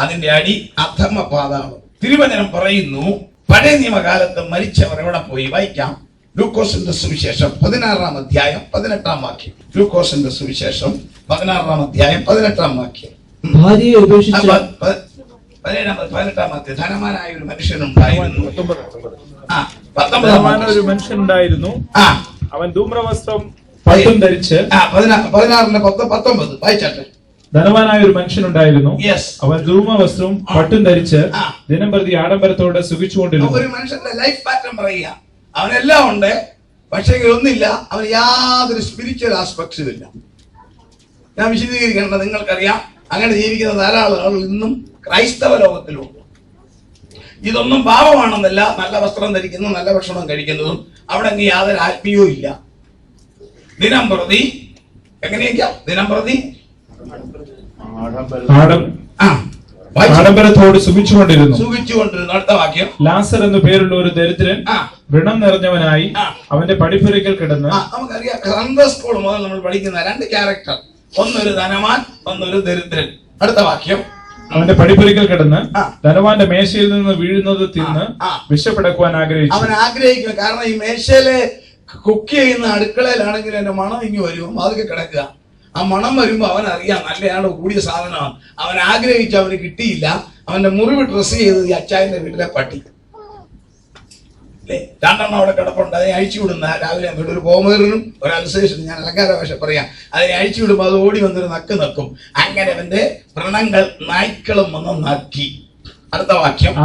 അതിന്റെ അടി അധമ പാതാളം. തിരുവചനം പറയുന്നു, പഴയ നിയമകാലത്ത് മരിച്ചവർ എവിടെ പോയി? വായിക്കാം. ലൂക്കോസിന്റെ സുവിശേഷം 16-ാം അധ്യായം 18-ാം വാക്യം. ലൂക്കോസിന്റെ സുവിശേഷം 16-ാം അധ്യായം 18-ാം വാക്യം. ഭാര്യയെ ഉപേക്ഷിച്ച് 18-ാം വാക്യം. ധനവാനായ ഒരു മനുഷ്യനുണ്ടായിരുന്നു. ഒരു മനുഷ്യനുണ്ടായിരുന്നു. അവൻ ധൂമ്രവസ്ത്രം പട്ടും ധരിച്ച് 16-19 വായിച്ചാട്ടെ. ധനവാനായ ഒരു മനുഷ്യനുണ്ടായിരുന്നു. Yes. അവൻ ധൂമവസ്ത്രവും പട്ടും ധരിച്ച് ദിനം പ്രതി ആഡംബരത്തോടെ സുഖിച്ചുകൊണ്ടിരുന്നു. ഒരു മനുഷ്യന്റെ ലൈഫ് പാറ്റേൺ പറയുക. അവനെല്ലാം ഉണ്ട്, പക്ഷേ ഒന്നില്ല, അവന് യാതൊരു സ്പിരിച്വൽ ആസ്പെക്ട്സും ഇല്ല. ഞാൻ വിശദീകരിക്കേണ്ടത് നിങ്ങൾക്കറിയാം. അങ്ങനെ ജീവിക്കുന്ന ധാരാളം ആളുകൾ ഇന്നും ക്രൈസ്തവ ലോകത്തിലുണ്ട്. ഇതൊന്നും പാപമാണെന്നല്ല. നല്ല വസ്ത്രം ധരിക്കുന്നു, നല്ല ഭക്ഷണം കഴിക്കുന്നതും അവിടെ യാതൊരു ആത്മീയവും ഇല്ല. ദിനം പ്രതി എങ്ങനെയൊക്കെയാ? ദിനം പ്രതി ആഡംബരത്തോട് സുഖിച്ചുകൊണ്ടിരുന്നു. അടുത്ത വാക്യം. ലാസർ എന്നു പേരുള്ള ഒരു ദരിദ്രൻ വ്രണം നിറഞ്ഞവനായി അവന്റെ പടിപ്പുരയ്ക്കൽ കിടന്ന്. നമുക്കറിയാം, സൺഡേ സ്കൂൾ മുതൽ നമ്മൾ പഠിക്കുന്ന 2 ക്യാരക്ടർ, ഒന്നൊരു ധനവാൻ, ഒന്നൊരു ദരിദ്രൻ. അടുത്ത വാക്യം. അവന്റെ പടിപ്പുരയ്ക്കൽ കിടന്ന് ധനവാന്റെ മേശയിൽ നിന്ന് വീഴുന്നത് തിന്ന് വിശപ്പടക്കുവാൻ ആഗ്രഹിച്ചു. അവൻ ആഗ്രഹിക്കുക. കാരണം ഈ മേശയിലെ കുക്ക് ചെയ്യുന്ന അടുക്കളയിലാണെങ്കിൽ എന്റെ മണം ഇങ്ങ് വരും, അതൊക്കെ കിടക്കുക. ആ മണം വരുമ്പോ അവൻ അറിയാം നല്ലയാള് കൂടിയ സാധനമാണ്. അവൻ ആഗ്രഹിച്ചു, അവന് കിട്ടിയില്ല. അവന്റെ മുറിവ് ഡ്രസ് ചെയ്തത് ഈ അച്ചായന്റെ വീട്ടിലെ പട്ടി അല്ലേ. 2 അവിടെ കിടപ്പുണ്ട്. അതിനെ അഴിച്ചു വിടുന്ന രാവിലെ ഒരു പോമേറിനും ഒരു അൽസേഷനും, ഞാൻ അലങ്കാര ഭാഷ പറയാം, അതിനെ അഴിച്ചു വിടുമ്പോൾ അത് ഓടി വന്നൊരു നക്ക് നക്കും. അങ്ങനെ അവന്റെ വ്രണങ്ങൾ നായ്ക്കളും വന്ന് നക്കി. അടുത്ത വാക്യം. ആ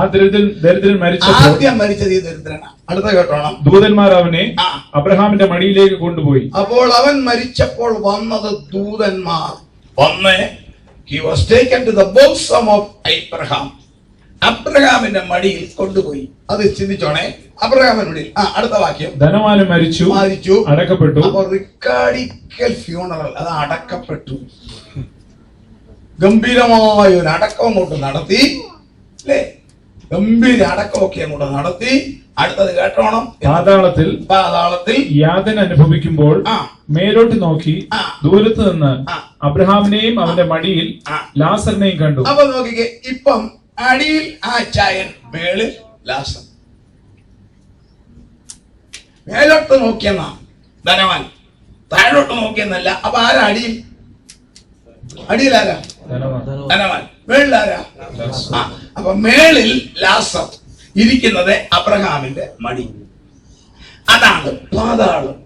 ദരിദ്രൻ മരിച്ചപ്പോൾ, ആദ്യം മരിച്ചത് ഈ ദരിദ്രനാണ്. അടുത്ത കേട്ടോണം. ദൂതന്മാർ അവനെ അബ്രഹാമിന്റെ മടിയിലേക്ക് കൊണ്ടുപോയി. അപ്പോൾ അവൻ മരിച്ചപ്പോൾ വന്നത് ദൂതന്മാർ. ഒന്ന്, he was taken to the bosom of Abraham. അബ്രഹാമിന്റെ മടിയിൽ കൊണ്ടുപോയി. അത് ചിന്തിച്ചോണേ, അബ്രഹാമിന്റെ മടിയിൽ. അടുത്ത വാക്യം. ധനവാനും മരിച്ചു, അടക്കപ്പെട്ടു. അപ്പോൾ റിക്കാർഡിക്കൽ ഫ്യൂണറൽ, അത് അടക്കപ്പെട്ടു. ഗംഭീരമായ ഒരു അടക്കം കൊണ്ട് നടത്തി അല്ലേ. ഗംഭീര അടക്കമൊക്കെ അങ്ങോട്ട് നടത്തി. അടുത്തത് കേട്ടോണം. പാതാളത്തിൽ യാതന അനുഭവിക്കുമ്പോൾ മേലോട്ട് നോക്കി ദൂരത്ത് നിന്ന് അബ്രഹാമിനെയും അവന്റെ മടിയിൽ ലാസറിനെയും കണ്ടു. അപ്പൊ നോക്കിക്കേ, ഇപ്പം അടിയിൽ ആ ചായൻ, മേളിൽ ലാസർ. മേലോട്ട് നോക്കിയെന്നാ ധനവാൻ, താഴോട്ട് നോക്കിയെന്നല്ല. അപ്പൊ ആരാ അടിയിൽ? അടിയിലാരാ? ധനവാൻ. മേളിലാരാ? അപ്പൊ മേളിൽ ലാസർ ഇരിക്കുന്നത് അബ്രഹാമിന്റെ മടി. അതാണ് പാതാളം.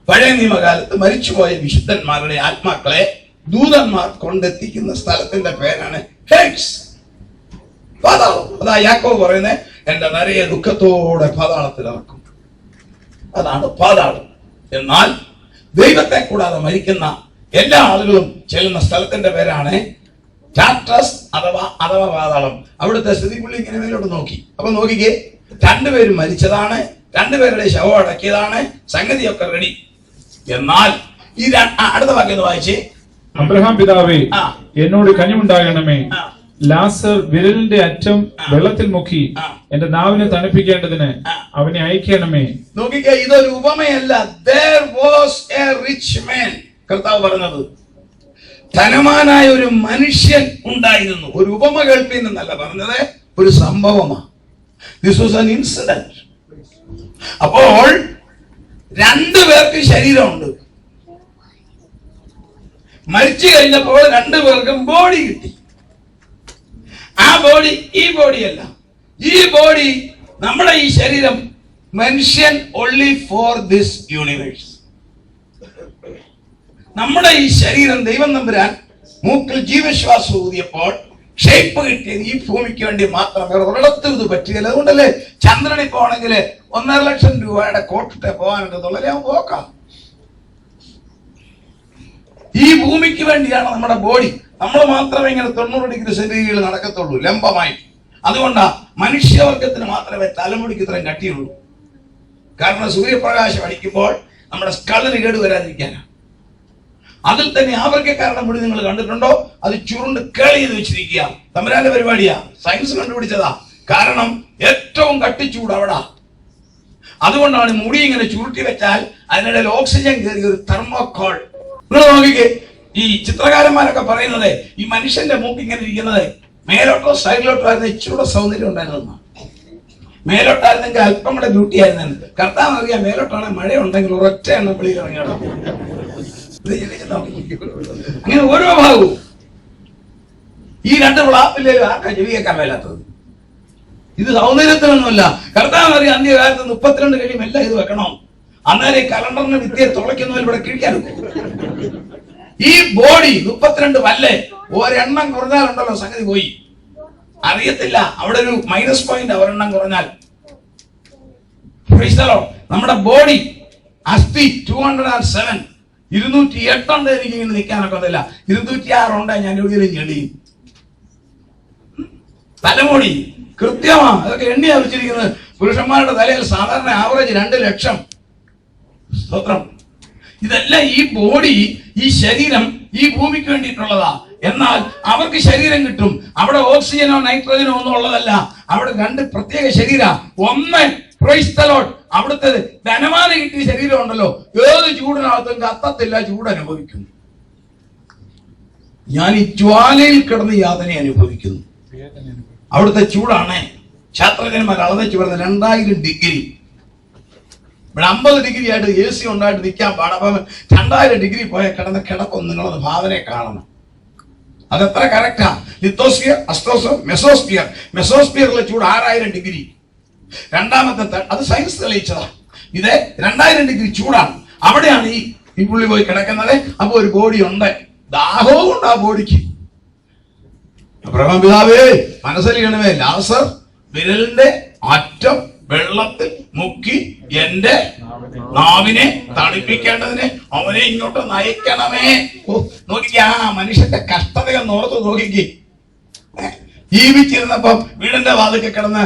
പഴയ നിയമകാലത്ത് മരിച്ചുപോയ വിശുദ്ധന്മാരുടെ ആത്മാക്കളെ ദൂതന്മാർ കൊണ്ടെത്തിക്കുന്ന സ്ഥലത്തിന്റെ പേരാണ് ഹെഡ്സ്, പാതാളം. അതാ യാക്കോബ് പറയുന്നത്, എന്റെ നരയെ ദുഃഖത്തോടെ പാതാളത്തിൽ ഇറക്കും. അതാണ് പാതാളം. എന്നാൽ ദൈവത്തെ കൂടാതെ മരിക്കുന്ന എല്ലാ ആളുകളും ചെല്ലുന്ന സ്ഥലത്തിന്റെ പേരാണ് ടാർട്ടസ് അഥവാ പാതാളം. അവിടുത്തെ സ്ഥിതി പുള്ളി ഇങ്ങനെ മേലോട്ട് നോക്കി. അപ്പൊ നോക്കിക്കേ, രണ്ടുപേരും മരിച്ചതാണ്, രണ്ടുപേരുടെ ശവം അടക്കിയതാണ്, സംഗതിയൊക്കെ റെഡി. എന്നാൽ ഈ അടുത്ത വാക്യം വായിച്ചേ. അബ്രഹാം പിതാവേ, എന്നോട് കനിവുണ്ടാകണമേ, ലാസർ വിരലിന്റെ അറ്റം വെള്ളത്തിൽ മുക്കി എന്റെ നാവിനെ തണുപ്പിക്കേണ്ടതിന് അവനെ അയക്കണമേ. നോക്കിക്കേ, ഇതൊരു ഉപമയല്ല. There was a rich man. കർത്താവ് പറഞ്ഞത് ധനവാനായ ഒരു മനുഷ്യൻ ഉണ്ടായിരുന്നു. ഒരു ഉപമ കേൾപ്പിന്നല്ല പറഞ്ഞത്, ഒരു സംഭവമാണ്. This was an incident. അപ്പോൾ രണ്ടുപേർക്ക് ശരീരമുണ്ട്. മരിച്ചു കഴിഞ്ഞപ്പോൾ രണ്ടുപേർക്കും ബോഡി കിട്ടി. ആ ബോഡി ഈ ബോഡിയല്ല. ഈ ബോഡി, നമ്മുടെ ഈ ശരീരം മനുഷ്യൻ only for this universe. നമ്മുടെ ഈ ശരീരം ദൈവം തമ്പുരാൻ മൂക്കിൽ ജീവശ്വാസം ഊതിയപ്പോൾ ഷേപ്പ് കിട്ടിയത് ഈ ഭൂമിക്ക് വേണ്ടി മാത്രം. വേറെ ഒരിടത്തും ഇത് പറ്റുകയില്ല. അതുകൊണ്ടല്ലേ ചന്ദ്രനിൽ പോകണമെങ്കിൽ 1.5 ലക്ഷം രൂപയുടെ കോട്ടിട്ട് പോകാനൊക്കെ തുള്ളലേ പോക്കാം. ഈ ഭൂമിക്ക് വേണ്ടിയാണ് നമ്മുടെ ബോഡി. നമ്മൾ മാത്രമേ ഇങ്ങനെ 90 ഡിഗ്രി സെന്റിഗ്രേഡിൽ നടക്കത്തുള്ളൂ ലംബമായി. അതുകൊണ്ടാ മനുഷ്യവർഗത്തിന് മാത്രമേ തലമുടിക്ക് ഇത്രയും കട്ടിയുള്ളൂ. കാരണം സൂര്യപ്രകാശം അടിക്കുമ്പോൾ നമ്മുടെ സ്കളിന് കേടുവരാതിരിക്കാനാണ്. അതിൽ തന്നെ ആഫ്രിക്കക്കാരുടെ മുടി നിങ്ങൾ കണ്ടിട്ടുണ്ടോ? അത് ചുരുണ്ട് കേളി ചെയ്ത് വെച്ചിരിക്കുക. തമ്പുരാന്റെ പരിപാടിയാ, സയൻസ് കണ്ടുപിടിച്ചതാ. കാരണം ഏറ്റവും കട്ടിച്ചൂട് അവിടെ. അതുകൊണ്ടാണ് മുടി ഇങ്ങനെ ചുരുട്ടി വെച്ചാൽ അതിനിടയിൽ ഓക്സിജൻ കയറി ഒരു തെർമോകോൾ. നിങ്ങൾ നോക്കിക്കേ, ഈ ചിത്രകാരന്മാരൊക്കെ പറയുന്നത് ഈ മനുഷ്യന്റെ മൂക്ക് ഇങ്ങനെ ഇരിക്കുന്നത് മേലോട്ടോ സൈഡിലോട്ടോ ആയിരുന്നു ഇച്ചിരൂടെ സൗന്ദര്യം ഉണ്ടായിരുന്നു. മേലോട്ടായിരുന്നെങ്കിൽ അല്പം കൂടെ ബ്യൂട്ടി ആയിരുന്നു. കർത്താവ് അറിയാം, മേലോട്ടാണ് മഴ ഉണ്ടെങ്കിൽ ഒരൊറ്റ എണ്ണം വെളിയിൽ ഇറങ്ങിയോളൂ. അങ്ങനെ ഓരോ ഭാഗവും ഈ രണ്ട് വിളാപ്പില്ലേലും ആർക്കാ ചെവി കേൾക്കാൻ മേലാത്തത്. ഇത് സൗന്ദര്യത്തിനൊന്നുമല്ല. കർത്താവ് അറിയാം, അന്ത്യകാലത്ത് 32 കഴിയും എല്ലാം ഇത് വെക്കണം. അന്നേരം കലണ്ടറിന് വിദ്യ തുളയ്ക്കുന്നവർ ഇവിടെ കിഴിക്കാനും. ഈ ബോഡി 32 വല്ലേ, ഒരെണ്ണം കുറഞ്ഞാലുണ്ടല്ലോ സംഗതി പോയി. അറിയത്തില്ല, അവിടെ ഒരു മൈനസ് പോയിന്റ് ഒരെണ്ണം കുറഞ്ഞാൽ. നമ്മുടെ ബോഡി അസ്ഥി 207, 208 ഉണ്ട്. എനിക്ക് ഇങ്ങനെ നിൽക്കാനൊക്കെ ഒന്നുമില്ല. 206 ഉണ്ട്. ഞാൻ എവിടെയും ഞെളിയും. തലമുടി കൃത്യമാ. അതൊക്കെ എണ്ണിയാ വെച്ചിരിക്കുന്നത്. പുരുഷന്മാരുടെ തലയിൽ സാധാരണ ആവറേജ് 2 ലക്ഷം. സ്തോത്രം. ഇതെല്ലാം ഈ ബോഡി, ഈ ശരീരം ഈ ഭൂമിക്ക് വേണ്ടിയിട്ടുള്ളതാ. എന്നാൽ അവർക്ക് ശരീരം കിട്ടും. അവിടെ ഓക്സിജനോ നൈട്രജനോ ഒന്നും ഉള്ളതല്ല. അവിടെ 2 പ്രത്യേക ശരീര. ഒന്ന് പ്രൈസ് ദി ലോർഡ്, അവിടുത്തെ ധനവാന് കിട്ടിയ ശരീരം ഉണ്ടല്ലോ, ഏത് ചൂടിനകത്തും കത്തത്തില്ല, ചൂട് അനുഭവിക്കുന്നു. ഞാൻ ഈ ജ്വാലയിൽ കിടന്ന് യാതന അനുഭവിക്കുന്നു. അവിടുത്തെ ചൂടാണ് ശാസ്ത്രജ്ഞന്മാർ അളന്നു പറയുന്നത് 2000 ഡിഗ്രി. ഇവിടെ 50 ഡിഗ്രി ആയിട്ട് AC ഉണ്ടായിട്ട് നിൽക്കാൻ പാടാം. 2000 ഡിഗ്രി പോയ കിടന്ന കിടപ്പൊന്നും നിങ്ങളൊന്ന് ഭാവനയെ കാണണം. അതെത്ര കറക്റ്റാ. Lithosphere, astrosphere, mesosphere. മെസോസ്ഫിയറിലെ ചൂട് 6000 ഡിഗ്രി. രണ്ടാമത്തെ അത് സയൻസ് തെളിയിച്ചതാ. ഇത് 2000 ഡിഗ്രി ചൂടാണ്. അവിടെയാണ് ഈ പുള്ളി പോയി കിടക്കുന്നത്. അപ്പൊ ഒരു ബോഡി ഉണ്ട്. ദാഹവും ഉണ്ട് ആ ബോഡിക്ക്. അബ്രഹാം പിതാവേ, മനസ്സിലിക്കണമേ, ലാസർ വിരലിന്റെ അറ്റം വെള്ളത്തിൽ മുക്കി എന്റെ നാവിനെ തണുപ്പിക്കേണ്ടതിന് അവനെ ഇങ്ങോട്ട് നയിക്കണമേ. നോക്കിക്കേ, ആ മനുഷ്യന്റെ കഷ്ടതകൾ ഓർത്ത് നോക്കിക്കേ. ജീവിച്ചിരുന്നപ്പം വീടിന്റെ വാതിൽക്ക് കിടന്ന്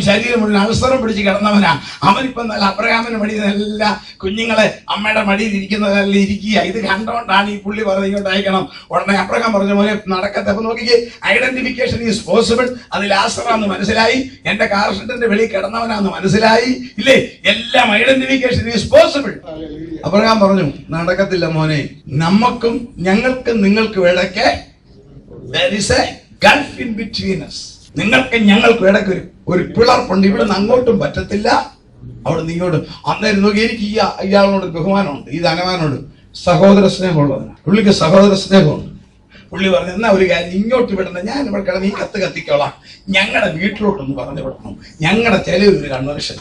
ശരീരം മുഴുവൻ അവസരം പിടിച്ച് കിടന്നവനാ. അവനിപ്പം നല്ല അബ്രഹാമിന്റെ മടിയിൽ നല്ല കുഞ്ഞുങ്ങളെ അമ്മയുടെ മടിയിൽ ഇരിക്കുന്നതെല്ലാം ഇരിക്കുക. ഇത് കണ്ടോണ്ടാണ് ഈ പുള്ളി പറഞ്ഞ് ഇങ്ങോട്ട് അയക്കണം. ഉടനെ അബ്രഹാം പറഞ്ഞ പോലെ നടക്കത്തെ. അപ്പൊ നോക്കിക്കേ, ഐഡന്റിഫിക്കേഷൻ ഈസ് പോസിബിൾ. അത് ലാസറാന്ന് മനസ്സിലായി, എന്റെ കാർ ഷെഡിന്റെ വെളിയിൽ കിടന്നവനാന്ന് മനസ്സിലായി, ഇല്ലേ? എല്ലാം ഐഡന്റിഫിക്കേഷൻ ഈസ് പോസിബിൾ. അബ്രഹാം പറഞ്ഞു, നടക്കത്തില്ല മോനെ, നമുക്കും ഞങ്ങൾക്കും നിങ്ങൾക്കും ഇടയ്ക്ക് there is a gulf in between us. നിങ്ങൾക്ക് ഞങ്ങൾക്ക് ഇടയ്ക്ക് ഒരു പിളർപ്പുണ്ട്. ഇവിടെ നിന്ന് അങ്ങോട്ടും പറ്റത്തില്ല, അവിടെ നിന്ന് ഇങ്ങോട്ടും. അന്നേരം നോക്കി, എനിക്ക് ഇയാളോട് ബഹുമാനമുണ്ട്, ഈ ധനവാനോട് സഹോദര സ്നേഹമുള്ളതിനാണ്. പുള്ളിക്ക് സഹോദര സ്നേഹമുണ്ട്. പുള്ളി പറഞ്ഞു, എന്നാ ഒരു കാര്യം, ഇങ്ങോട്ട് വിടണ്ട, ഞാൻ ഇവിടെ കിടന്ന് ഈ കത്ത് കത്തിക്കോളാം, ഞങ്ങളുടെ വീട്ടിലോട്ടൊന്ന് പറഞ്ഞു വിടണം, ഞങ്ങളുടെ ചെലവ് കൺവെൻഷൻ.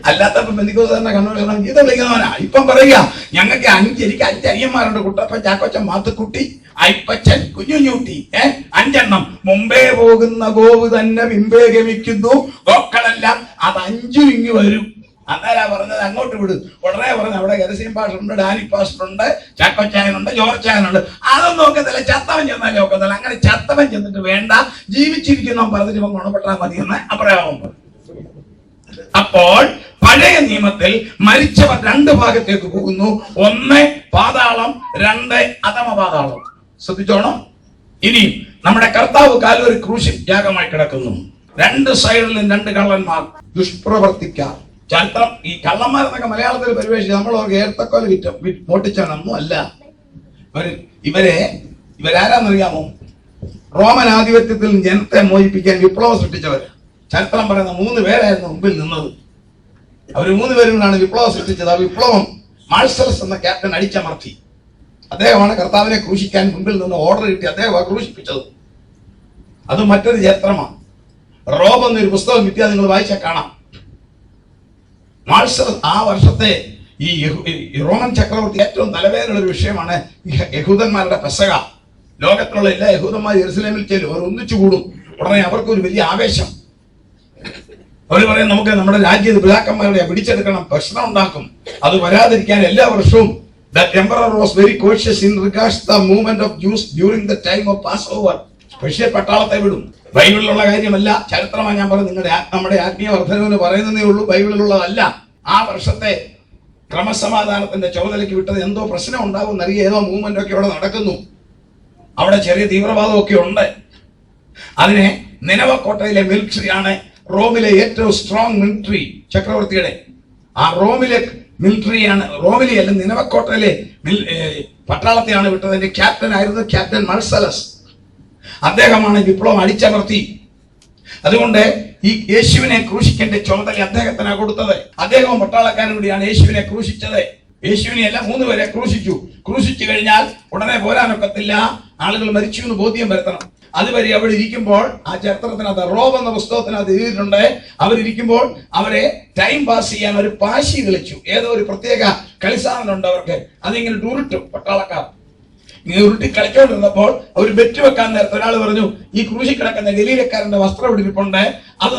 അല്ലാത്തപ്പോ ബന്ധുക്കോസാറിന്റെ കൺവെൻഷൻ ഇത് വിളിക്കുന്നവനാ. ഇപ്പം പറയുക, ഞങ്ങൾക്ക് എനിക്ക് 5 അയ്യന്മാരുണ്ട്, കുട്ടപ്പൻ, ചാക്കോച്ചൻ, മാത്തുക്കുട്ടി, അയ്പച്ചൻ, കുഞ്ഞുഞ്ഞൂട്ടി, 5 എണ്ണം. മുമ്പേ പോകുന്ന ഗോവ് തന്നെ മുമ്പേ ഗമിക്കുന്നു, ഗോക്കളെല്ലാം അത് 5 ഇങ്ങ് വരും. അന്നേരാ പറഞ്ഞത് അങ്ങോട്ട് വിട്. ഉടനെ പറഞ്ഞു, അവിടെ ഗരസീം പാസ്റ്ററുണ്ട്, ഡാനി പാസ്റ്ററുണ്ട്, ചാക്കോച്ചായനുണ്ട്, ജോർച്ചായനുണ്ട്. അതൊന്നും നോക്കത്തില്ല, ചത്തവൻ ചെന്നാലേ നോക്കത്തില്ല. അങ്ങനെ ചത്തവൻ ചെന്നിട്ട് വേണ്ട, ജീവിച്ചിരിക്കുന്നവൻ പറഞ്ഞിട്ട് ഗുണപ്പെട്ടാൽ മതിയെന്ന് അബ്രഹാം പറഞ്ഞു. അപ്പോൾ പഴയ നിയമത്തിൽ മരിച്ചവർ 2 ഭാഗത്തേക്ക് പോകുന്നു. 1 പാതാളം, 2 അധമ പാതാളം. ശ്രദ്ധിച്ചോണം. ഇനി നമ്മുടെ കർത്താവ് കാൽവരി ക്രൂശിൽ യാഗമായി കിടക്കുന്നു. 2 സൈഡിലും 2 കള്ളന്മാർ, ദുഷ്പ്രവർത്തിക്കാർ. ചരിത്രം ഈ കള്ളന്മാരെന്നൊക്കെ മലയാളത്തിൽ പരിവേഷിച്ച് നമ്മൾ ഏർത്തക്കോല മോട്ടിച്ചവനൊന്നും അല്ല. ഇവരാരാന്നറിയാമോ? റോമൻ ആധിപത്യത്തിൽ ജനത്തെ മോചിപ്പിക്കാൻ വിപ്ലവം സൃഷ്ടിച്ചവർ. ചരിത്രം പറയുന്ന 3 പേരായിരുന്നു മുമ്പിൽ നിന്നത്. അവർ 3 പേരുകളാണ് വിപ്ലവം സൃഷ്ടിച്ചത്. ആ വിപ്ലവം മാർസലസ് എന്ന ക്യാപ്റ്റൻ അടിച്ചമർത്തി. അദ്ദേഹമാണ് കർത്താവിനെ ക്രൂശിക്കാൻ മുമ്പിൽ നിന്ന് ഓർഡർ കിട്ടി അദ്ദേഹം ക്രൂശിപ്പിച്ചത്. അത് മറ്റൊരു ചരിത്രമാണ്. റോബ് എന്നൊരു പുസ്തകം കിട്ടിയാൽ നിങ്ങൾ വായിച്ചാൽ കാണാം. മാർസലസ് ആ വർഷത്തെ ഈ റോമൻ ചക്രവർത്തി ഏറ്റവും തലവേദനയുള്ള ഒരു വിഷയമാണ് യഹൂദന്മാരുടെ പെസക. ലോകത്തിലുള്ള എല്ലാ യഹൂദന്മാർ യെരുസലേമിൽ ചെല്ലും, അവർ ഒന്നിച്ചു കൂടും. ഉടനെ അവർക്കൊരു വലിയ ആവേശം. അവർ പറയും, നമുക്ക് നമ്മുടെ രാജ്യത്ത് പിതാക്കന്മാരുടെ പിടിച്ചെടുക്കണം, പ്രശ്നം ഉണ്ടാക്കും. അത് വരാതിരിക്കാൻ എല്ലാ വർഷവും the emperor was very cautious in regards to the movement of Jews during the time of Passover. പക്ഷേ പട്ടാളത്തെ വിടും. ബൈബിളിലുള്ള കാര്യമല്ല, ചരിത്രമാണ് ഞാൻ പറഞ്ഞത്. നമ്മുടെ ആത്മീയ വർദ്ധനവിന് പറയുന്നതേ ഉള്ളൂ, ബൈബിളിലുള്ളതല്ല. ആ വർഷത്തെ ക്രമസമാധാനത്തിന്റെ ചുമതലയ്ക്ക് വിട്ടത് എന്തോ പ്രശ്നം ഉണ്ടാകും എന്നറിയ, ഏതോ മൂവ്മെന്റ് ഒക്കെ അവിടെ നടക്കുന്നു. അവിടെ ചെറിയ തീവ്രവാദമൊക്കെ ഉണ്ട്. അതിനെ നിനവ കോട്ടയിലെ മിലിറ്ററിയാണ് റോമിലെ ഏറ്റവും സ്ട്രോങ് മിലിറ്ററി ചക്രവർത്തിയുടെ. ആ റോമിലെ മിലിറ്ററിയാണ്, റോമിലെയല്ല നിനവക്കോട്ടയിലെ പട്ടാളത്തെയാണ് വിട്ടത്. അതിന്റെ ക്യാപ്റ്റൻ ആയിരുന്നു ക്യാപ്റ്റൻ മാർസലസ്. അദ്ദേഹമാണ് വിപ്ലവം അടിച്ചമർത്തി. അതുകൊണ്ട് ഈ യേശുവിനെ ക്രൂശിക്കേണ്ട ചുമതല അദ്ദേഹത്തിനാണ് കൊടുത്തത്. അദ്ദേഹവും പട്ടാളക്കാരൻ കൂടിയാണ് യേശുവിനെ ക്രൂശിച്ചത്. യേശുവിനെ എല്ലാം 3 പേരെ ക്രൂശിച്ചു. ക്രൂശിച്ചു കഴിഞ്ഞാൽ ഉടനെ പോരാനൊക്കത്തില്ല, ആളുകൾ മരിച്ചു എന്ന് ബോധ്യം വരുത്തണം. അതുവരെ അവിടെ ഇരിക്കുമ്പോൾ ആ ചരിത്രത്തിനകത്ത് റോബ് എന്ന പുസ്തകത്തിനകത്ത് എഴുതിയിട്ടുണ്ട്, അവരിയ്ക്കുമ്പോൾ അവരെ ടൈം പാസ് ചെയ്യാൻ ഒരു പാശി കളിച്ചു. ഏതോ ഒരു പ്രത്യേക കളിസാധനം ഉണ്ട് അവർക്ക്, അതിങ്ങനെ ഉരുട്ടും പട്ടാളക്കാർ. ഇങ്ങനെ ഉരുട്ടി കളിച്ചോണ്ടിരുന്നപ്പോൾ അവർ ബെറ്റ് വെക്കാൻ നേരത്തെ ഒരാൾ പറഞ്ഞു, ഈ ക്രൂശി കിടക്കുന്ന ഗലീലക്കാരന്റെ വസ്ത്രം ഇട്ടിരിപ്പുണ്ട്, അത്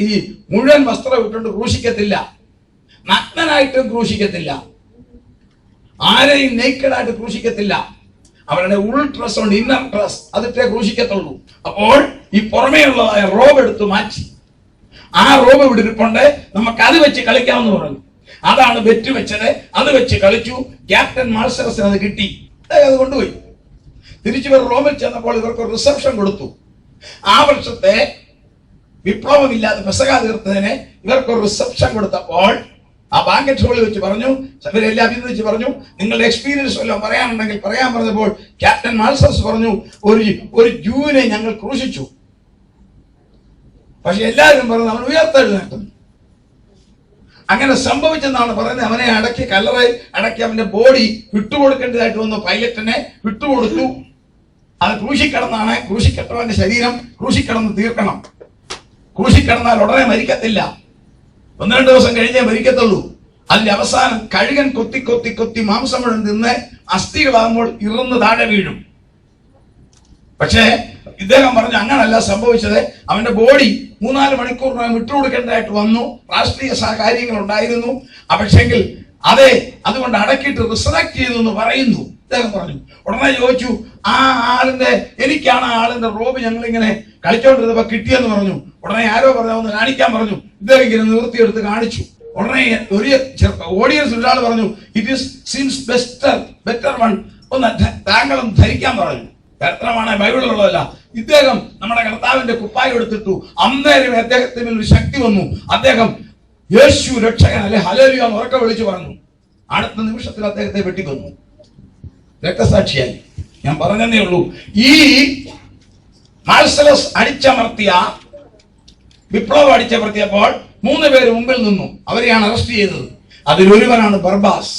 ഈ മുഴുവൻ വസ്ത്രം ഇട്ടുകൊണ്ട് ക്രൂശിക്കത്തില്ല, നഗ്നനായിട്ടും ക്രൂശിക്കത്തില്ല, ആരെയും നേക്കഡായിട്ട് ക്രൂശിക്കത്തില്ല. അവരുടെ ഉൾ ഡ്രസ് ഉണ്ട്, ഇന്നർ ഡ്രസ്, അതിട്ടേ ക്രൂശിക്കത്തുള്ളൂ. അപ്പോൾ ഈ പുറമേയുള്ളതായ റോബ് എടുത്ത് മാറ്റി. ആ റോബ് ഇവിടെ ഇരിപ്പുണ്ട്, നമുക്ക് അത് വെച്ച് കളിക്കാമെന്ന് പറഞ്ഞു. അതാണ് ബെറ്റ് വെച്ചത്. അത് വെച്ച് കളിച്ചു. ക്യാപ്റ്റൻ മാർസലസിന് അത് കിട്ടി. അത് കൊണ്ടുപോയി. തിരിച്ചു ഇവർ റോമിൽ ചെന്നപ്പോൾ ഇവർക്ക് ഒരു റിസപ്ഷൻ കൊടുത്തു. ആ വർഷത്തെ വിപ്ലവമില്ലാതെ പെസക തീർത്തതിന് ഇവർക്കൊരു റിസപ്ഷൻ കൊടുത്തപ്പോൾ ആ ബാങ്കറ്റ് ഹോളിൽ വെച്ച് പറഞ്ഞു, ഇവരെല്ലാം അഭിനന്ദിച്ച് പറഞ്ഞു, നിങ്ങളുടെ എക്സ്പീരിയൻസ് വല്ലതും പറയാനുണ്ടെങ്കിൽ പറയാൻ പറഞ്ഞപ്പോൾ ക്യാപ്റ്റൻ മാർസലസ് പറഞ്ഞു, ഒരു ജൂവിനെ ഞങ്ങൾ ക്രൂശിച്ചു, പക്ഷെ എല്ലാവരും പറഞ്ഞു അവൻ ഉയർത്തെഴുന്നേൽക്കുന്നു. അങ്ങനെ സംഭവിച്ചെന്നാണ് പറയുന്നത്. അവനെ അടക്കി, കല്ലറയിൽ അടക്കി, അവന്റെ ബോഡി വിട്ടുകൊടുക്കേണ്ടതായിട്ട് വന്നു. പൈലറ്റിനെ വിട്ടുകൊടുത്തു. അത് ക്രൂശിക്കടന്നാണ്. ക്രൂശിക്കട്ടവന്റെ ശരീരം ക്രൂശിക്കടന്ന് തീർക്കണം. ക്രൂശിക്കടന്നാൽ ഉടനെ മരിക്കത്തില്ല, 1-2 ദിവസം കഴിഞ്ഞേ മരിക്കത്തുള്ളൂ. അതിന്റെ അവസാനം കഴുകൻ കൊത്തി കൊത്തി കൊത്തി മാംസം മുഴുവൻ തിന്ന് അസ്ഥികളാകുമ്പോൾ ഇറന്ന് താഴെ വീഴും. പക്ഷേ ഇദ്ദേഹം പറഞ്ഞു അങ്ങനല്ല സംഭവിച്ചത്. അവന്റെ ബോഡി 3-4 മണിക്കൂറിനകം വിട്ടുകൊടുക്കേണ്ടതായിട്ട് വന്നു. രാഷ്ട്രീയ കാര്യങ്ങൾ ഉണ്ടായിരുന്നു. പക്ഷെങ്കിൽ അതുകൊണ്ട് അടക്കിയിട്ട് റിസറക്ട് ചെയ്തു എന്ന് പറയുന്നു. അദ്ദേഹം പറഞ്ഞു. ഉടനെ ചോദിച്ചു, എനിക്കാണ് ആ ആളിന്റെ റോബ് ഞങ്ങളിങ്ങനെ കളിച്ചോണ്ടിരുന്നപ്പോ കിട്ടിയെന്ന് പറഞ്ഞു. ഉടനെ ആരോ പറഞ്ഞു ഒന്ന് കാണിക്കാൻ പറഞ്ഞു. ഇദ്ദേഹം ഇങ്ങനെ നിർത്തിയെടുത്ത് കാണിച്ചു. ഉടനെ ഒരു ഓഡിയൻസ് ഒരാൾ പറഞ്ഞു, it is seems better one, ഒന്ന് താങ്കളും ധരിക്കാൻ പറഞ്ഞു. ചരിത്രമാണ്, ബൈബിളിലുള്ളതല്ല. ഇദ്ദേഹം നമ്മുടെ കർത്താവിന്റെ കുപ്പായം എടുത്തിട്ടു. അന്നേരം അദ്ദേഹത്തിന് ഒരു ശക്തി വന്നു. അദ്ദേഹം യേശു രക്ഷകൻ അല്ലെ ഹല്ലേലൂയ എന്ന് ഉറക്കെ വിളിച്ചു പറഞ്ഞു. അടുത്ത നിമിഷത്തിൽ അദ്ദേഹത്തെ വെട്ടിക്കൊന്നു, രക്തസാക്ഷിയായി. ഞാൻ പറഞ്ഞതേ ഉള്ളൂ. ഈ മാർസലസ് വിപ്ലവം അടിച്ചമർത്തിയപ്പോൾ 3 പേര് മുമ്പിൽ നിന്നു. അവരെയാണ് അറസ്റ്റ് ചെയ്തത്. അതിലൊരുവനാണ് ബർബാസ്.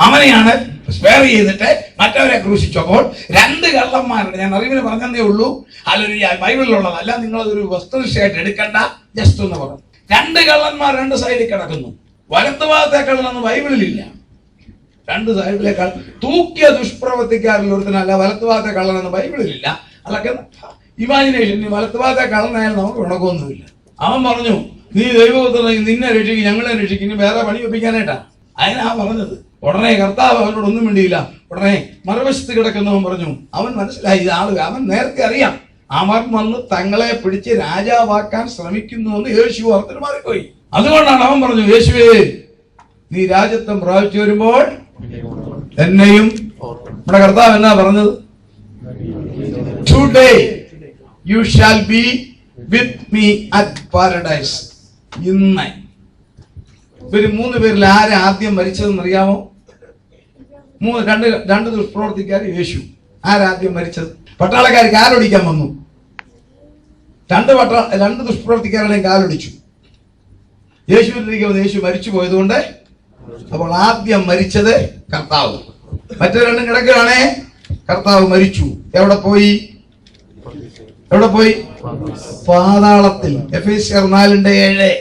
അവനെയാണ് സ്പെയർ ചെയ്തിട്ട് മറ്റവരെ ക്രൂശിച്ചപ്പോൾ 2 കള്ളന്മാരുടെ, ഞാൻ അറിവിന് പറഞ്ഞതേ ഉള്ളൂ, അല്ലൊരു ബൈബിളിലുള്ളതല്ല, നിങ്ങളതൊരു വസ്തുനിഷ്ഠയായിട്ട് എടുക്കണ്ട, ജസ്റ്റ് ഒന്ന് പറഞ്ഞു. 2 കള്ളന്മാർ 2 സൈഡിൽ കിടക്കുന്നു. വലത്തുഭാഗത്തെ കള്ളനെന്ന് ബൈബിളിലില്ല. 2 സൈഡിലേക്കാൾ തൂക്കിയ ദുഷ്പ്രവർത്തിക്കാരിൽ ഒരുത്തനല്ല വലത്തുഭാഗത്തെ കള്ളനെന്ന് ബൈബിളിലില്ല. അതൊക്കെ ഇമാജിനേഷൻ. വലത്തുഭാഗത്തെ കള്ളനായാലും നമുക്ക് ഗുണമൊന്നുമില്ല. അവൻ പറഞ്ഞു, നീ ദൈവപുത്രനെ, നിന്നെ രക്ഷിക്കും, ഞങ്ങളെ രക്ഷിക്കും, ഇനി വേറെ പണി ഒപ്പിക്കാനായിട്ടാ അതിനാ പറഞ്ഞത്. ഉടനെ കർത്താവ് അവനോട് ഒന്നും വേണ്ടിയില്ല. ഉടനെ മറുവശത്ത് കിടക്കുന്നവൻ പറഞ്ഞു, അവൻ മനസ്സിലായി അവൻ നേരത്തെ അറിയാം, അവൻ വന്ന് തങ്ങളെ പിടിച്ച് രാജാവാക്കാൻ ശ്രമിക്കുന്നു എന്ന് യേശു ഓർത്തിന് മാറിപ്പോയി. അതുകൊണ്ടാണ് അവൻ പറഞ്ഞു, യേശുവേ, നീ രാജ്യത്വം പ്രാപിച്ചു വരുമ്പോൾ എന്നെയും. നമ്മുടെ കർത്താവ് എന്നാ പറഞ്ഞത്? Today you shall be with me at paradise. ഇന്ന് ഇവര് 3 പേരിൽ ആരെ ആദ്യം മരിച്ചതെന്ന് അറിയാമോ? രണ്ട് ദുഷ്പ്രവർത്തിക്കാർ, യേശു. ആരാദ്യം മരിച്ചത്? പട്ടാളക്കാർ കാലൊടിക്കാൻ വന്നു. 2 ദുഷ്പ്രവർത്തിക്കാരുടെ കാലൊടിച്ചു. യേശുവിലേക്ക് വന്ന് യേശു മരിച്ചു പോയതുകൊണ്ട് അപ്പോൾ ആദ്യം മരിച്ചത് കർത്താവ്. മറ്റു 2 കിടക്കുകയാണേ. കർത്താവ് മരിച്ചു. എവിടെ പോയി? പാതാളത്തിൽ. എഫേസ്യർ 4:7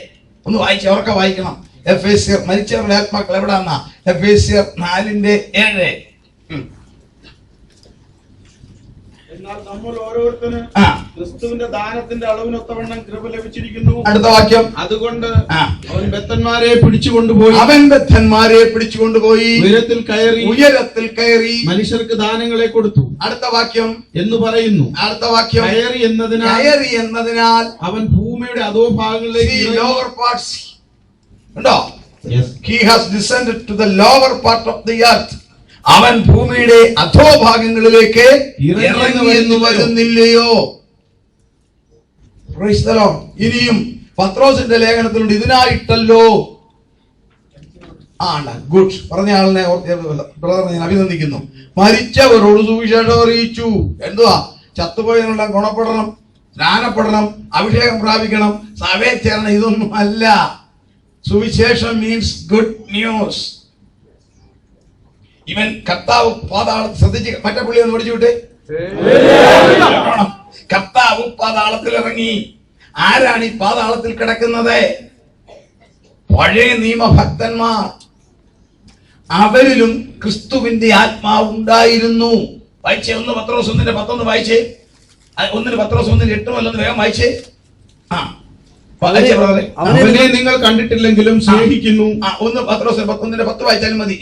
ഒന്ന് വായിച്ച് അവർക്ക് വായിക്കണം. എഫേസ്യർ, മരിച്ചവരുടെ ആത്മാക്കൾ എവിടാന്നാ? എഫേസ്യർ 4:7. എന്നാൽ നമ്മൾ ഓരോരുത്തരും ക്രിസ്തുവിന്റെ ദാനത്തിന്റെ അളവിനൊത്തവണ്ണം കൃപ ലഭിച്ചിരിക്കുന്നു. അടുത്ത വാക്യം, അതുകൊണ്ട് അവൻ ബദ്ധന്മാരെ പിടിച്ചുകൊണ്ടുപോയി ഉയരത്തിൽ കയറി മനുഷ്യർക്ക് ദാനങ്ങളെ കൊടുത്തു. അടുത്ത വാക്യം എന്ന് പറയുന്നു. അടുത്ത വാക്യം, കയറി എന്നതിനാൽ അവൻ ഭൂമിയുടെ അധോഭാഗങ്ങളിലേക്ക് lower parts. ഉണ്ടോ? He has descended to the lower part of the earth. അവൻ ഭൂമിയുടെ അധോഭാഗങ്ങളിലേക്ക് ഇറങ്ങി വരുന്നില്ലയോ? Praise the Lord. ഇനിയും പത്രോസിന്റെ ലേഖനത്തിലുണ്ട്, ഇതിനായിട്ടല്ലോ. ഗുഡ് പറഞ്ഞ ആളിനെ ബ്രദറിനെ ഞാൻ അഭിനന്ദിക്കുന്നു. മരിച്ചവരോട് സുവിശേഷം അറിയിച്ചു. എന്തുവാ? ചത്തുപോയതിനുള്ള ഗുണപ്പെടണം, സ്നാനപ്പെടണം, അഭിഷേകം പ്രാപിക്കണം, സഭയിൽ ചേരണം. ഇതൊന്നും അല്ല. സുവിശേഷം മീൻസ് ഗുഡ് ന്യൂസ്. ഇവൻ കർത്താവ് പാതാളത്തിൽ, ശ്രദ്ധിച്ച് മറ്റേ പുള്ളി ഒന്ന് പഠിച്ചു വിട്ടേ. കർത്താവ് പാതാളത്തിൽ ഇറങ്ങി. ആരാണ് ഈ പാതാളത്തിൽ കിടക്കുന്നത്? പഴയ നിയമഭക്തന്മാർ. അവരിലും ക്രിസ്തുവിന്റെ ആത്മാവ് ഉണ്ടായിരുന്നു. വായിച്ചേ, 1 പത്രോസ് 1:11 വായിച്ചേ. 1 പത്രോസ് 1:8 വേഗം വായിച്ചേ. അവനെ നിങ്ങൾ കണ്ടിട്ടില്ലെങ്കിലും സ്നേഹിക്കുന്നു. 1 പത്രോസ് 1:10 വായിച്ചാലും മതി.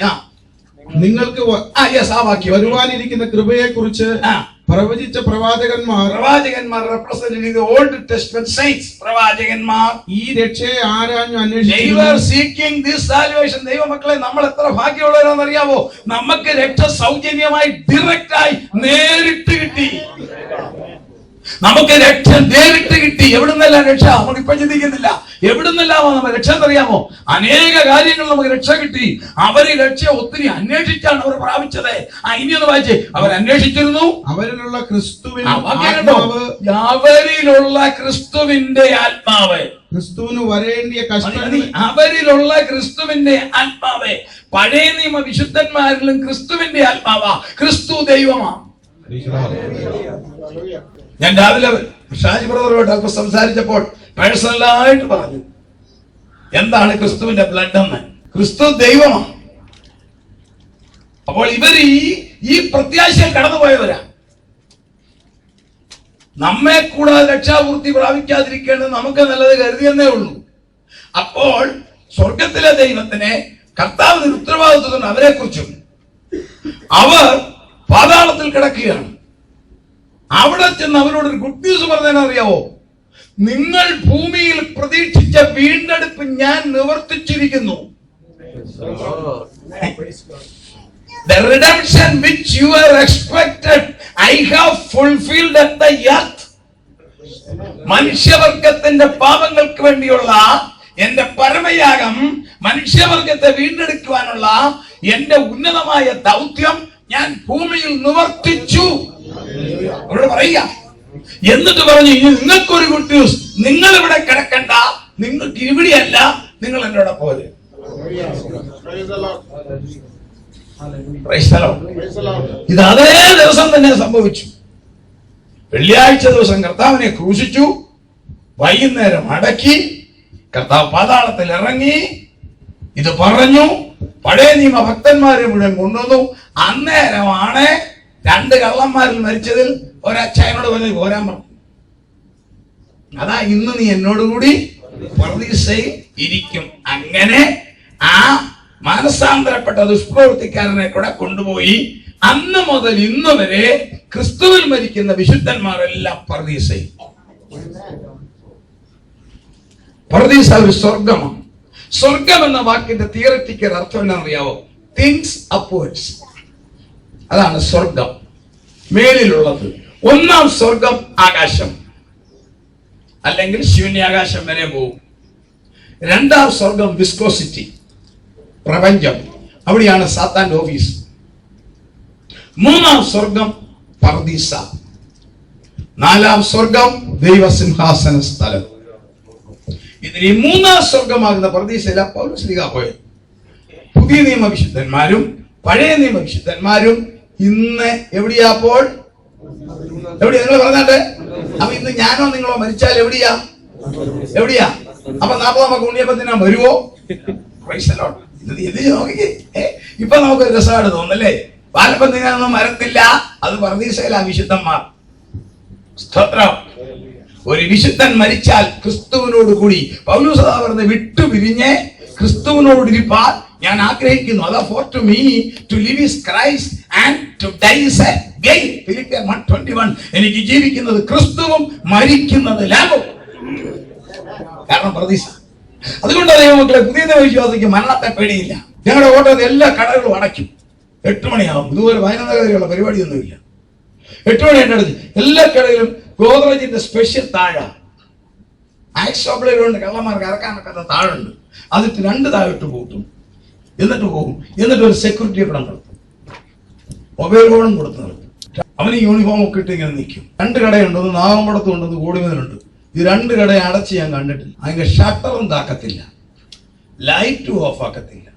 നിങ്ങൾക്ക് വരുവാനിരിക്കുന്ന കൃപയെ കുറിച്ച് പ്രവചിച്ച പ്രവാചകന്മാർ represented the Old Testament saints. പ്രവാചകന്മാർ ഈ രക്ഷയെ ആരാഞ്ഞു അന്വേഷിച്ചു. They were seeking this salvation. ദൈവമക്കളെ, നമ്മൾ എത്ര ഭാഗ്യമുള്ളവരാണെന്ന് അറിയാമോ? നമുക്ക് രക്ഷ സൗജന്യമായി ഡയറക്റ്റായി നേരിട്ട് കിട്ടി. നമുക്ക് രക്ഷ നേരിട്ട് കിട്ടി. എവിടുന്നെല്ലാം രക്ഷ നമുക്കിപ്പോ ചിന്തിക്കുന്നില്ല. എവിടുന്നെല്ലാമോ നമ്മൾ രക്ഷ എന്നറിയാമോ? അനേക കാര്യങ്ങൾ നമുക്ക് രക്ഷ കിട്ടി. അവര് രക്ഷ ഒത്തിരി അന്വേഷിച്ചാണ് അവർ പ്രാപിച്ചത്. ഇനിയൊന്ന് വായിച്ചേ. അവർ അന്വേഷിച്ചിരുന്നു അവരിലുള്ള ക്രിസ്തുവിന്റെ ആത്മാവ്, ക്രിസ്തുവിന് വരേണ്ടിയ കഷ്ടങ്ങൾ, അവരിലുള്ള ക്രിസ്തുവിന്റെ ആത്മാവ്. പഴയ നിയമ വിശുദ്ധന്മാരിലും ക്രിസ്തുവിന്റെ ആത്മാവാ. ക്രിസ്തു ദൈവമാ. ഞാൻ രാവിലെ ഷാജി ബ്രദറുമായിട്ട് അല്പം സംസാരിച്ചപ്പോൾ പേഴ്സണലായിട്ട് പറഞ്ഞു, എന്താണ് ക്രിസ്തുവിന്റെ ബ്ലഡ് എന്ന്. ക്രിസ്തു ദൈവമാണ്. അപ്പോൾ ഇവർ ഈ പ്രത്യാശയിൽ കടന്നുപോയവരാ. നമ്മെ കൂടാതെ രക്ഷാപൂർത്തി പ്രാപിക്കാതിരിക്കേണ്ടത് നമുക്ക് നല്ലത് കരുതിയെന്നേ ഉള്ളൂ. അപ്പോൾ സ്വർഗത്തിലെ ദൈവത്തിന് കർത്താവിന് ഉത്തരവാദിത്വം അവരെ കുറിച്ചും അവർ പാതാളത്തിൽ കിടക്കുകയാണ്. അവിടെ ചെന്ന് അവരോടൊരു ഗുഡ് ന്യൂസ് പറഞ്ഞാൽ അറിയാവോ? നിങ്ങൾ ഭൂമിയിൽ പ്രതീക്ഷിച്ച വീണ്ടെടുപ്പ് ഞാൻ നിവർത്തിച്ചിരിക്കുന്നു. The redemption which you were expected, I have fulfilled at the earth. മനുഷ്യവർഗത്തിന്റെ പാപങ്ങൾക്ക് വേണ്ടിയുള്ള എന്റെ പരമയാഗം, മനുഷ്യവർഗത്തെ വീണ്ടെടുക്കുവാനുള്ള എന്റെ ഉന്നതമായ ദൗത്യം ഞാൻ ഭൂമിയിൽ നിവർത്തിച്ചു. അവരോട് പറയുക. എന്നിട്ട് പറഞ്ഞു, ഇനി നിങ്ങൾക്കൊരു ഗുഡ് ന്യൂസ്, നിങ്ങൾ ഇവിടെ കിടക്കണ്ട, നിങ്ങൾക്ക് ഇവിടെയല്ല, നിങ്ങൾ എന്നോട് പോലെ. ഇത് അതേ ദിവസം തന്നെ സംഭവിച്ചു. വെള്ളിയാഴ്ച ദിവസം കർത്താവിനെ ക്രൂശിച്ചു, വൈകുന്നേരം അടക്കി, കർത്താവ് പാതാളത്തിൽ ഇറങ്ങി, ഇത് പറഞ്ഞു. പഴയ നിയമ ഭക്തന്മാരെ മുഴുവൻ കൊണ്ടുവന്നു. അന്നേരമാണ് 2 കള്ളന്മാരിൽ മരിച്ചതിൽ ഒരച്ഛനോട് പറഞ്ഞ് പോരാൻ പറഞ്ഞു. അതാ ഇന്ന് നീ എന്നോടുകൂടി പർദീസയിൽ ഇരിക്കും. അങ്ങനെ ആ മാനസാന്തരപ്പെട്ട ദുഷ്പ്രവൃത്തിക്കാരനെ കൂടെ കൊണ്ടുപോയി. അന്ന് മുതൽ ഇന്ന് വരെ ക്രിസ്തുവിൽ മരിക്കുന്ന വിശുദ്ധന്മാരെല്ലാം പർദീസയിൽ. പർദീസ ഒരു സ്വർഗമാണ്. സ്വർഗം എന്ന വാക്കിന്റെ തിയററ്റിക്കൽ അർത്ഥം എന്നറിയാവോ? Things upwards. അതാണ് സ്വർഗം, മേലിലുള്ളത്. ഒന്നാം സ്വർഗം ആകാശം, അല്ലെങ്കിൽ ശൂന്യാകാശം വരെ പോകും. രണ്ടാം സ്വർഗം വിസ്കോസിറ്റി, പ്രപഞ്ചം, അവിടെയാണ് സാത്താന്റെ ഓഫീസ്. മൂന്നാം സ്വർഗം പർദീസ. നാലാം സ്വർഗം ദൈവസിംഹാസന സ്ഥലം. ഇതിൽ ഈ മൂന്നാം സ്വർഗമാകുന്ന പർദീസയില പൗലോസ് ശ്ലീഹ പോയത്. പുതിയ നിയമ വിശുദ്ധന്മാരും പഴയ നിയമ വിശുദ്ധന്മാരും ഇന്ന് എവിടെയാപ്പോൾ? എവിടെയാ? നിങ്ങൾ പറഞ്ഞാട്ടെ. അപ്പൊ ഇന്ന് ഞാനോ നിങ്ങളോ മരിച്ചാൽ എവിടെയാ? അപ്പൊ 40 ഉണ്ണിയപ്പത്തിനാ വരുവോ? ഇത് നോക്കിക്കേ. ഇപ്പൊ നമുക്കൊരു രസമായിട്ട് തോന്നല്ലേ? പാലപ്പം തിന്നാനൊന്നും മരത്തില്ല, അത് പർദീസയിലാ വിശുദ്ധന്മാർ. സ്തോത്രം. ഒരു വിശുദ്ധൻ മരിച്ചാൽ ക്രിസ്തുവിനോട് കൂടി പൗലോസ് പറഞ്ഞ് വിട്ടുപിരിഞ്ഞ് ക്രിസ്തുവിനോടിരിപ്പാൻ ഞാൻ ആഗ്രഹിക്കുന്നു. അതാ for to me to live is Christ and to die is a gain. ഫിലിപ്പിയർ 1:21. എനിക്ക് ജീവിക്കുന്നത് ക്രിസ്തുവും മരിക്കുന്നത് ലാഭവും. കാരണം പർദീസ. അതുകൊണ്ട് ദൈവമക്കളെ, പുതിയ വിശ്വാസിക്ക് മരണത്തെ പേടിയില്ല. ഞങ്ങളുടെ ഓട്ടത്തിൽ എല്ലാ കടകളും അടയ്ക്കും. 8 മണിയാവും. ഇതുപോലെ 11 വരെയുള്ള പരിപാടിയൊന്നുമില്ല. 8 മണി എൻ്റെ അടുത്ത് എല്ലാ കടയിലും ഗോദ്രേജിന്റെ സ്പെഷ്യൽ താഴ, ആക്സോബ്ലുണ്ട്. കള്ളന്മാർക്ക് ഇറക്കാനൊക്കെ താഴുണ്ട്. അതിട്ട് 2 താഴിട്ട് കൂട്ടും, എന്നിട്ട് പോകും. എന്നിട്ട് ഒരു സെക്യൂരിറ്റി കൂടെ നടത്തും, മൊബൈൽ ഫോണും കൊടുത്ത് നിർത്തും. അവന് യൂണിഫോം ഒക്കെ ഇട്ട് ഇങ്ങനെ നിൽക്കും. 2 കടയുണ്ട്, ഒന്ന് നാഗമ്പടത്തും ഉണ്ട്, ഒന്ന് കോടിമേലുണ്ട്. ഈ 2 കടയെ അടച്ച് ഞാൻ കണ്ടിട്ടില്ല. അതിന്റെ ഷട്ടറും താക്കത്തില്ല, ലൈറ്റും ഓഫ് ആക്കത്തില്ല.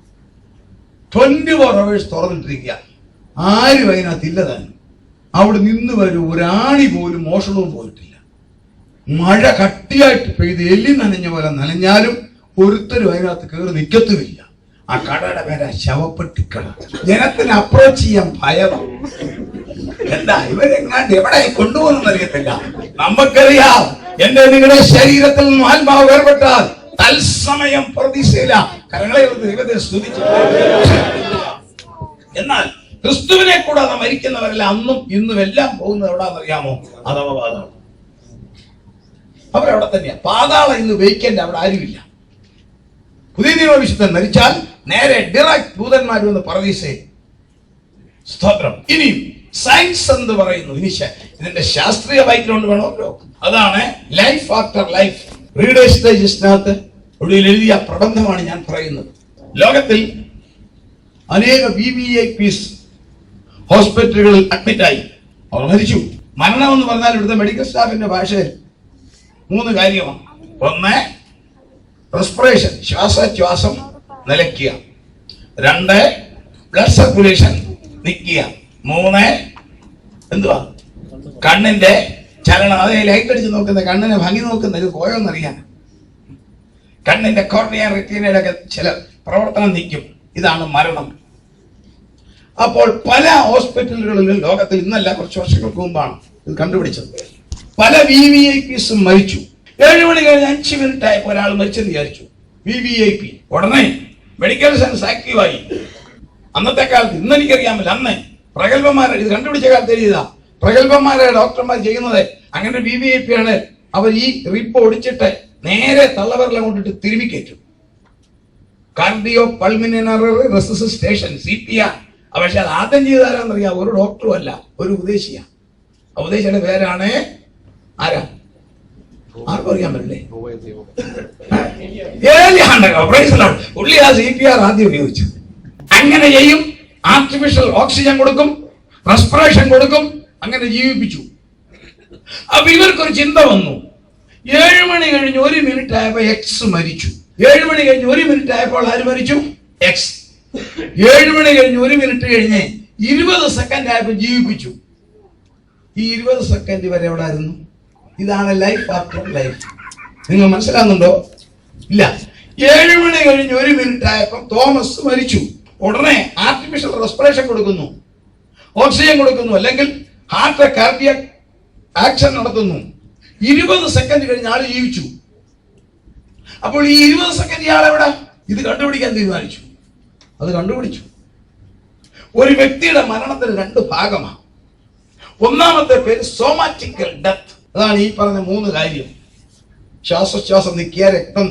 24 hours തുറന്നിട്ടിരിക്കുക. ആരും അതിനകത്തില്ല താനും. അവിടെ നിന്ന് വരും ഒരാണി പോലും മോഷണവും പോയിട്ടില്ല. മഴ കട്ടിയായിട്ട് പെയ്ത് എല്ലി നനഞ്ഞ പോലെ നനഞ്ഞാലും ഒരുത്തരും അതിനകത്ത് കയറി നിൽക്കത്തുമില്ല. ആ കടയുടെ പേരാ ശവപ്പെട്ടിക്കട. ജനത്തിന് അപ്രോച്ച് ചെയ്യാൻ ഭയം. എന്താ ഇവരെങ്ങാണ്ട് എവിടെ കൊണ്ടുപോകുന്ന അറിയത്തില്ല. നമുക്കറിയാം, എന്റെ നിങ്ങളുടെ ശരീരത്തിൽ നിന്നും ആത്മാവ് വേർപെട്ടാൽ തത്സമയം പർദീസയില. കരങ്ങളെ ദൈവത്തെ സ്തുതിച്ചു. എന്നാൽ ക്രിസ്തുവിനെ കൂടാതെ മരിക്കുന്നവരെല്ലാം അന്നും ഇന്നും എല്ലാം പോകുന്നത് എവിടാന്നറിയാമോ? അഥവാ പാതാളം. അവരവിടെ തന്നെയാ. പാതാളം ഇന്ന് വേക്കന്റ്, അവിടെ ആരുമില്ല. പുതിയ നിയമ വിശുദ്ധൻ മരിച്ചാൽ നേരെ ഡയറക്റ്റ് ദൂതന്മാർ വന്ന് പർദീസയിൽ. സ്തോത്രം. ഇനിയും സയൻസ് എന്ന് പറയുന്നു. ഇനി ഇതിന്റെ ശാസ്ത്രീയ ബാക്ക്ഗ്രൗണ്ട് വേണമല്ലോ. അതാണ് ലൈഫ് ആഫ്റ്റർ ലൈഫ്. റീഡേഴ്സ് ഡൈജസ്റ്റിനകത്ത് ഇവിടെ എഴുതിയ പ്രബന്ധമാണ് ഞാൻ പറയുന്നത്. ലോകത്തിൽ അനേക VVIPs ഹോസ്പിറ്റലുകളിൽ അഡ്മിറ്റായി, അവർ മരിച്ചു. മരണം എന്ന് പറഞ്ഞാൽ ഇവിടുത്തെ മെഡിക്കൽ സ്റ്റാഫിന്റെ ഭാഷയിൽ 3 കാര്യമാണ്. 1, റെസ്പിറേഷൻ, ശ്വാസോച്ഛ്വാസം നിലയ്ക്കുക. 2, ബ്ലഡ് സർക്കുലേഷൻ നിൽക്കുക. 3, എന്തുവാ? കണ്ണിന്റെ ചലനം. അതേ ലൈറ്റ് അടിച്ച് നോക്കുന്ന, കണ്ണിനെ ഭംഗി നോക്കുന്ന, ഇത് പോയോന്നറിയാൻ. കണ്ണിന്റെ കോർണിയ റെറ്റീനയിലൊക്കെ ചില പ്രവർത്തനം നിൽക്കും. ഇതാണ് മരണം. അപ്പോൾ പല ഹോസ്പിറ്റലുകളിലും ലോകത്തിൽ, ഇന്നല്ല കുറച്ച് വർഷങ്ങൾക്ക് മുമ്പാണ് ഇത് കണ്ടുപിടിച്ചത്, പല VVIPs മരിച്ചു. 7 മണി കഴിഞ്ഞ് 5 മിനിറ്റ് ആയപ്പോൾ ഒരാൾ മരിച്ചെന്ന് വിചാരിച്ചു. VVIP. ഉടനെ മെഡിക്കൽ സയൻസ് ആക്റ്റീവായി. അന്നത്തെ കാലത്ത്, ഇന്ന് എനിക്കറിയാമല്ലോ, അന്ന് പ്രഗത്ഭന്മാരെ ഇത് കണ്ടുപിടിച്ച കാലത്ത് എഴുതിയതാ. പ്രഗത്ഭന്മാരെ ഡോക്ടർമാർ ചെയ്യുന്നത് അങ്ങനെ VVIP ആണ്. അവർ ഈ റിപ്പ് ഒടിച്ചിട്ട് നേരെ തള്ളവരല കൊണ്ടിട്ട് തിരുമ്മി കയറ്റും. Cardio pulmonary റെസിസ്റ്റേഷൻ CPR. പക്ഷെ അത് ആദ്യം ചെയ്താരാന്നറിയാം? ഒരു ഡോക്ടറും അല്ല, ഒരു ഉപദേശിയാണ്. ഉപദേശിയുടെ പേരാണ് ആരാ? ആർക്കും അറിയാൻ പറ്റില്ലേ? പുള്ളി ആ CPR ആദ്യം ഉപയോഗിച്ചു. അങ്ങനെ ചെയ്യും. ആർട്ടിഫിഷ്യൽ ഓക്സിജൻ കൊടുക്കും, റെസ്പിറേഷൻ കൊടുക്കും, അങ്ങനെ ജീവിപ്പിച്ചു. അപ്പൊ ഇവർക്കൊരു ചിന്ത വന്നു. 7 മണി കഴിഞ്ഞ് 1 മിനിറ്റ് ആയപ്പോ X മരിച്ചു. 7 മണി കഴിഞ്ഞ് 1 മിനിറ്റ് ആയപ്പോൾ ആര് മരിച്ചു? X. 7 മണി കഴിഞ്ഞ് 1 മിനിറ്റ് കഴിഞ്ഞ് 20 സെക്കൻഡ് ആയപ്പോൾ ജീവിപ്പിച്ചു. ഈ 20 സെക്കൻഡ് വരെ എവിടെ ആയിരുന്നു? ഇതാണ് ലൈഫ് ആഫ്റ്റർ ലൈഫ്. നിങ്ങൾ മനസ്സിലാകുന്നുണ്ടോ? ഇല്ല. 7 മണി കഴിഞ്ഞ് 1 മിനിറ്റ് ആയപ്പോൾ തോമസ് മരിച്ചു. ഉടനെ ആർട്ടിഫിഷ്യൽ റെസ്പിറേഷൻ കൊടുക്കുന്നു, ഓക്സിജൻ കൊടുക്കുന്നു, അല്ലെങ്കിൽ ഹാർട്ട് കാർഡിയക് ആക്ഷൻ നടത്തുന്നു. 20 സെക്കൻഡ് കഴിഞ്ഞ് ആള് ജീവിച്ചു. അപ്പോൾ ഈ 20 സെക്കൻഡ് ഇയാളെവിടെ? ഇത് കണ്ടുപിടിക്കാൻ തീരുമാനിച്ചു. അത് കണ്ടുപിടിച്ചു. ഒരു വ്യക്തിയുടെ മരണത്തിന് 2 ഭാഗമാണ്. ഒന്നാമത്തെ പേര് സോമാറ്റിക്കൽ ഡെത്ത്. അതാണ് ഈ പറഞ്ഞ 3 കാര്യം. ശ്വാസോച്ഛ്വാസം നിൽക്കുക, രക്തം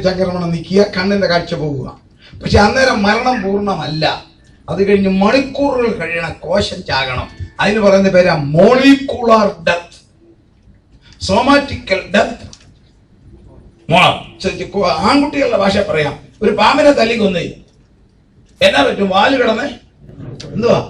ചംക്രമണം നിൽക്കുക, കണ്ണിന്റെ കാഴ്ച പോകുക. പക്ഷെ അന്നേരം മരണം പൂർണ്ണമല്ല. അത് കഴിഞ്ഞ് മണിക്കൂറുകൾ കഴിയണ കോശം ചാകണം. അതിന് പറയുന്ന പേരാ മോളിക്കുലാർ ഡെത്ത്, സോമാറ്റിക്കൽ ഡെത്ത്. ആൺകുട്ടികളുടെ ഭാഷ പറയാം. ഒരു പാമ്പിനെ തല്ലി കൊന്നേ എന്നാ പറ്റും? വാല് കിടന്ന് എന്തുവാ?